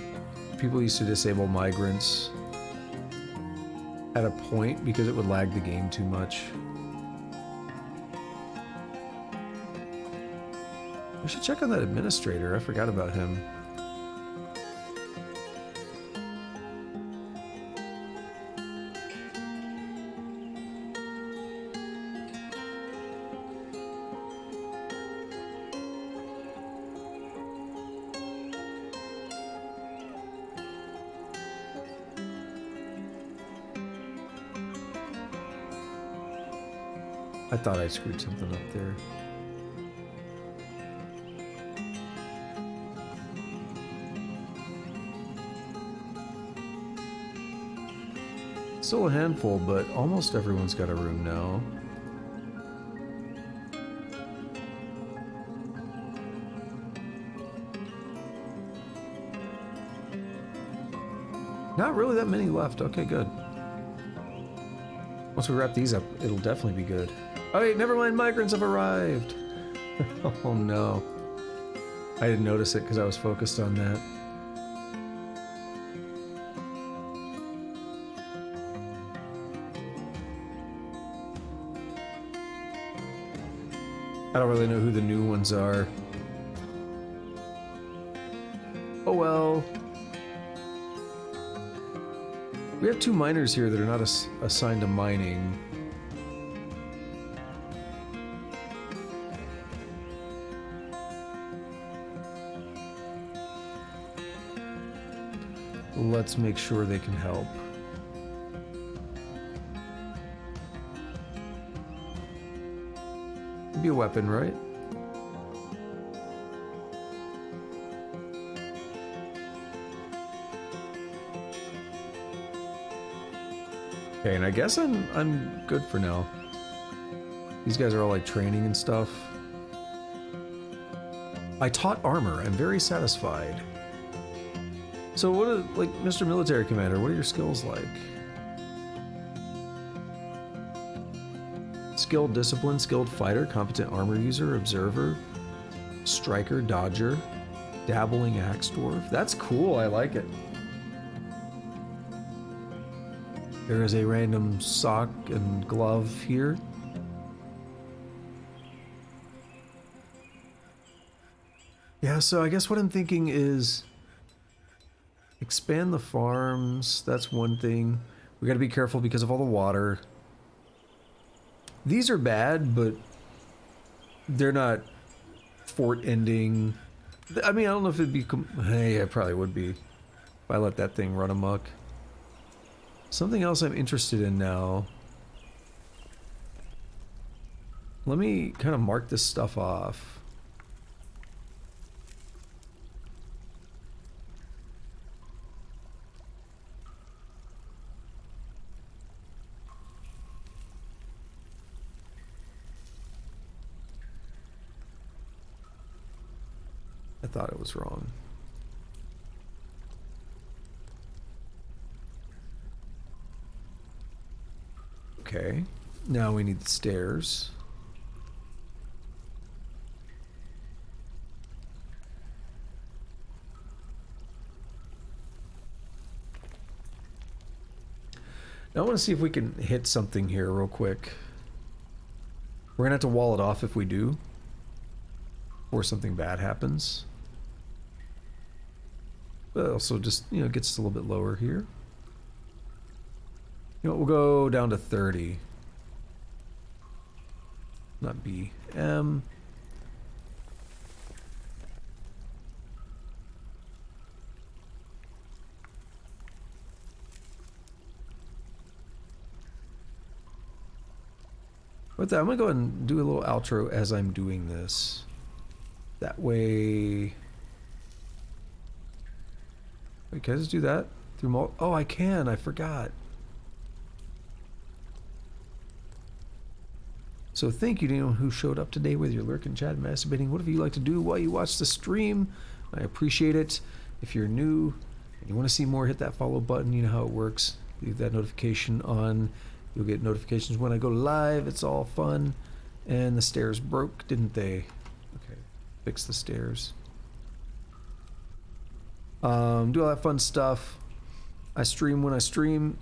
[SPEAKER 1] people used to disable migrants at a point because it would lag the game too much. We should check on that administrator. I forgot about him. I thought I screwed something up there. Still a handful, but almost everyone's got a room now. Not really that many left. Okay, good. Once we wrap these up, it'll definitely be good. Oh wait, never mind, migrants have arrived! Oh no. I didn't notice it because I was focused on that. I don't really know who the new ones are. Oh well. We have 2 miners here that are not assigned to mining. Let's make sure they can help. It'd be a weapon, right? Okay, and I guess I'm good for now. These guys are all like training and stuff. I taught armor. I'm very satisfied. So what are, like, Mr. Military Commander, what are your skills like? Skilled discipline, skilled fighter, competent armor user, observer, striker, dodger, dabbling axe dwarf. That's cool, I like it. There is a random sock and glove here. Yeah, so I guess what I'm thinking is expand the farms. That's one thing. We got to be careful because of all the water. These are bad, but they're not fort ending. I mean, I don't know if it'd be... Hey, it probably would be if I let that thing run amok. Something else I'm interested in now. Let me kind of mark this stuff off. I thought it was wrong. Okay, now we need the stairs. Now I want to see if we can hit something here real quick. We're gonna have to wall it off if we do, or something bad happens. But also just, you know, gets us a little bit lower here. You know what, we'll go down to 30. Not B, M. With that, I'm gonna go ahead and do a little outro as I'm doing this. That way... Wait, can I just do that? Through oh, I can, I forgot. So thank you to anyone who showed up today, whether you're lurking, chatting, masturbating, whatever you like to do while you watch the stream. I appreciate it. If you're new and you want to see more, hit that follow button. You know how it works. Leave that notification on. You'll get notifications when I go live. It's all fun. And the stairs broke, didn't they? Fix the stairs. Do all that fun stuff. I stream when I stream.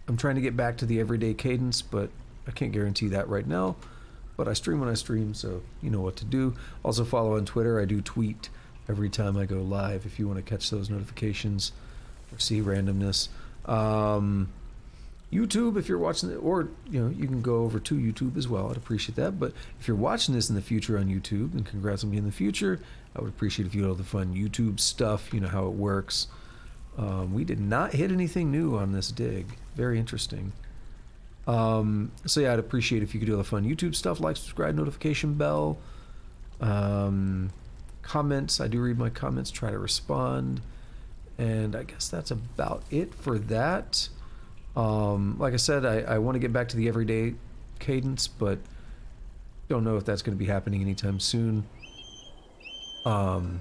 [SPEAKER 1] I'm trying to get back to the everyday cadence, but I can't guarantee that right now. But I stream when I stream, so you know what to do. Also follow on Twitter. I do tweet every time I go live if you want to catch those notifications or see randomness. YouTube, if you're watching it, or you can go over to YouTube as well. I'd appreciate that. But if you're watching this in the future on YouTube, and congrats on being in the future, I would appreciate if you had all the fun YouTube stuff. You know how it works. We did not hit anything new on this dig. Very interesting. So yeah, I'd appreciate if you could do all the fun YouTube stuff, like, subscribe, notification bell, comments. I do read my comments, try to respond, and I guess that's about it for that. Like I said, I want to get back to the everyday cadence, but don't know if that's going to be happening anytime soon. I'm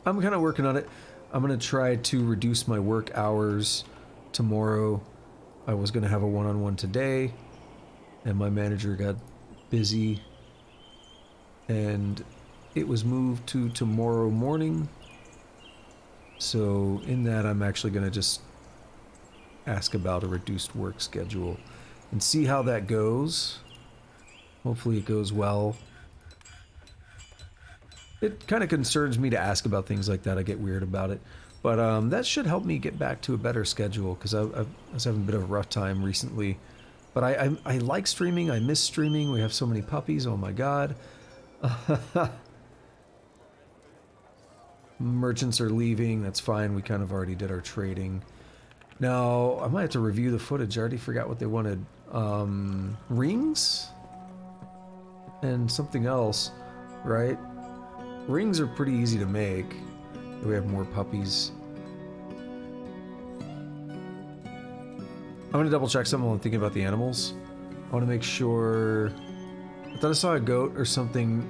[SPEAKER 1] kind of working on it. I'm going to try to reduce my work hours tomorrow. I was going to have a one-on-one today, and my manager got busy, and it was moved to tomorrow morning. So in that, I'm actually going to just ask about a reduced work schedule and see how that goes. Hopefully it goes well. It kind of concerns me to ask about things like that. I get weird about it. But that should help me get back to a better schedule, because I was having a bit of a rough time recently. But I like streaming. I miss streaming. We have so many puppies. Oh my god. Merchants are leaving. That's fine. We kind of already did our trading. Now, I might have to review the footage. I already forgot what they wanted. Rings? And something else, right? Rings are pretty easy to make. We have more puppies. I'm gonna double check something while I'm thinking about the animals. I want to make sure... I thought I saw a goat or something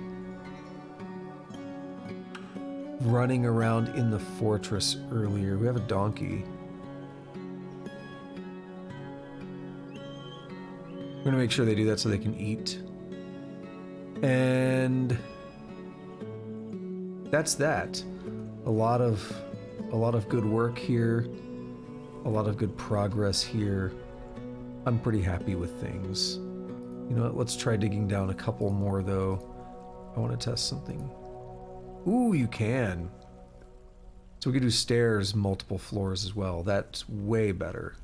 [SPEAKER 1] running around in the fortress earlier. We have a donkey. We're gonna make sure they do that so they can eat. And that's that. A lot of good work here. A lot of good progress here. I'm pretty happy with things. You know what? Let's try digging down a couple more though. I want to test something. Ooh, you can. So we can do stairs, multiple floors as well. That's way better.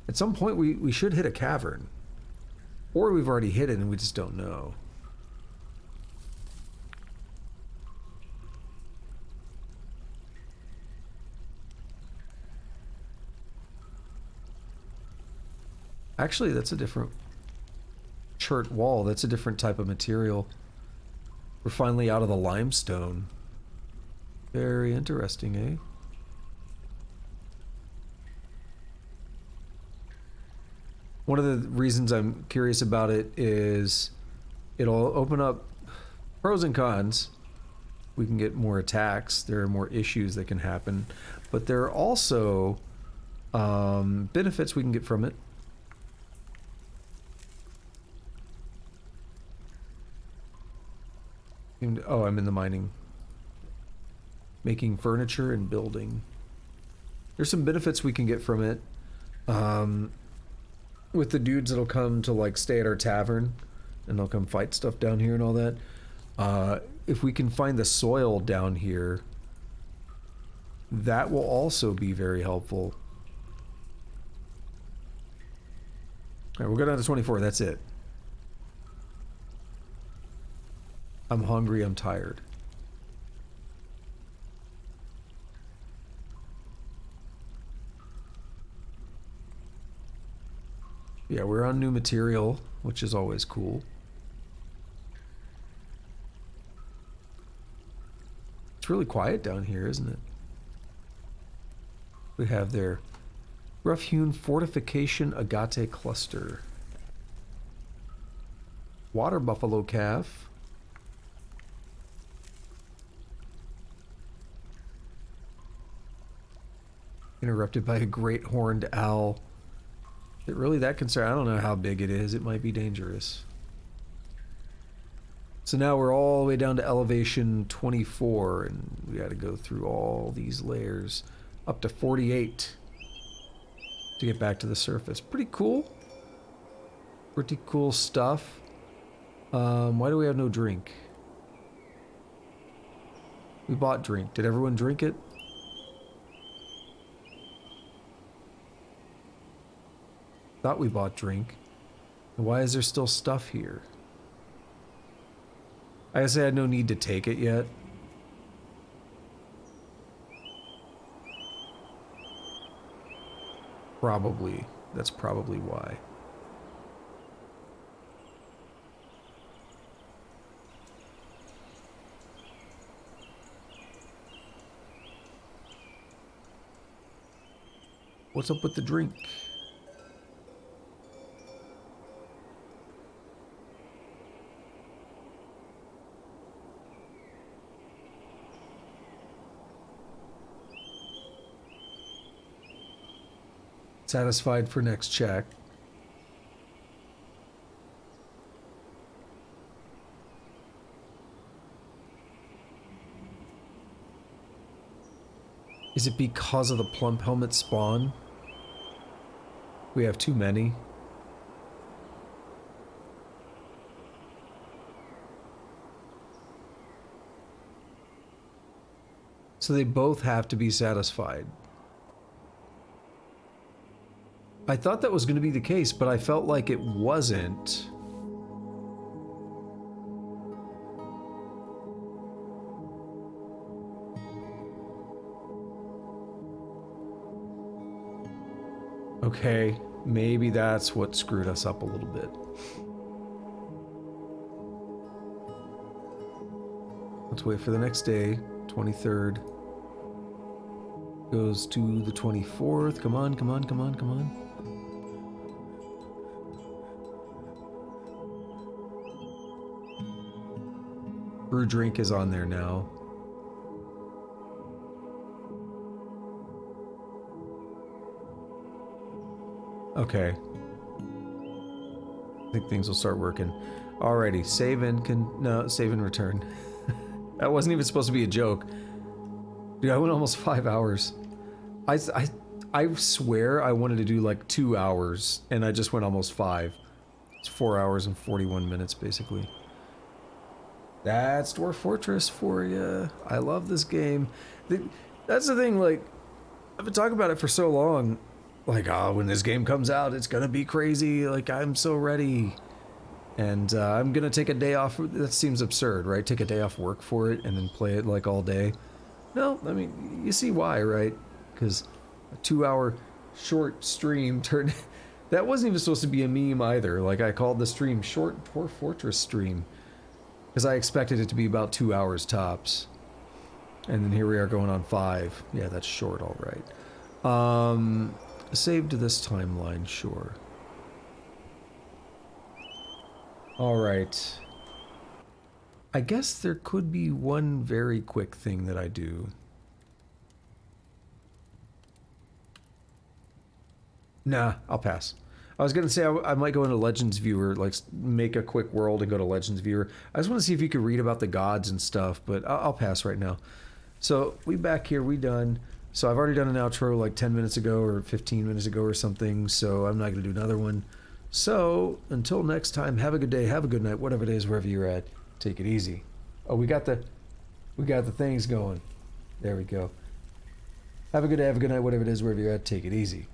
[SPEAKER 1] At some point we should hit a cavern. Or we've already hit it and we just don't know. Actually, that's a different chert wall. That's a different type of material. We're finally out of the limestone. Very interesting, eh? One of the reasons I'm curious about it is it'll open up pros and cons. We can get more attacks. There are more issues that can happen. But there are also benefits we can get from it. Oh, I'm in the mining. Making furniture and building. There's some benefits we can get from it. With the dudes that'll come to like stay at our tavern and they'll come fight stuff down here and all that. If we can find the soil down here, that will also be very helpful. All right, we'll go down to 24. That's it. I'm hungry, I'm tired. Yeah, we're on new material, which is always cool. It's really quiet down here, isn't it? We have their rough-hewn fortification agate cluster. Water buffalo calf. Interrupted by a great horned owl. Is it really that concerned? I don't know how big it is. It might be dangerous. So now we're all the way down to elevation 24, and we got to go through all these layers up to 48 to get back to the surface. Pretty cool. Pretty cool stuff. Why do we have no drink? We bought drink. Did everyone drink it? Thought we bought drink. And why is there still stuff here? I guess I had no need to take it yet. Probably. That's probably why. What's up with the drink? Satisfied for next check. Is it because of the plump helmet spawn? We have too many. So they both have to be satisfied. I thought that was going to be the case, but I felt like it wasn't. Okay, maybe that's what screwed us up a little bit. Let's wait for the next day, 23rd. Goes to the 24th. Come on, come on, come on, come on. Brew drink is on there now. Okay. I think things will start working. Alrighty, save and return. That wasn't even supposed to be a joke. Dude, I went almost 5 hours. I swear I wanted to do like 2 hours, and I just went almost 5. It's 4 hours and 41 minutes, basically. That's Dwarf Fortress for you. I love this game. That's the thing, like, I've been talking about it for so long. Like, when this game comes out, it's gonna be crazy. Like, I'm so ready. And I'm gonna take a day off. That seems absurd, right? Take a day off work for it and then play it like all day. No, I mean, you see why, right? Because a 2-hour short stream turned... That wasn't even supposed to be a meme either. Like, I called the stream Short Dwarf Fortress Stream. Because I expected it to be about 2 hours tops. And then here we are going on 5. Yeah, that's short, all right. Save to this timeline, sure. All right. I guess there could be one very quick thing that I do. Nah, I'll pass. I was gonna say I might go into Legends Viewer, like make a quick world and go to Legends Viewer. I just want to see if you could read about the gods and stuff, but I'll pass right now. So we back here, we done. So I've already done an outro like 10 minutes ago or 15 minutes ago or something, so I'm not gonna do another one. So until next time, have a good day, have a good night, whatever it is, wherever you're at. Take it easy. Oh, we got the things going. There we go. Have a good day, have a good night, whatever it is, wherever you're at. Take it easy.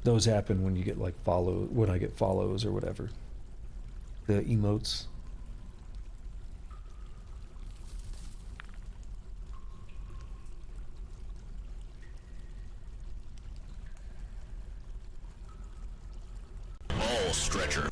[SPEAKER 1] Those happen when you get like when I get follows or whatever. The emotes.
[SPEAKER 2] Ball stretcher.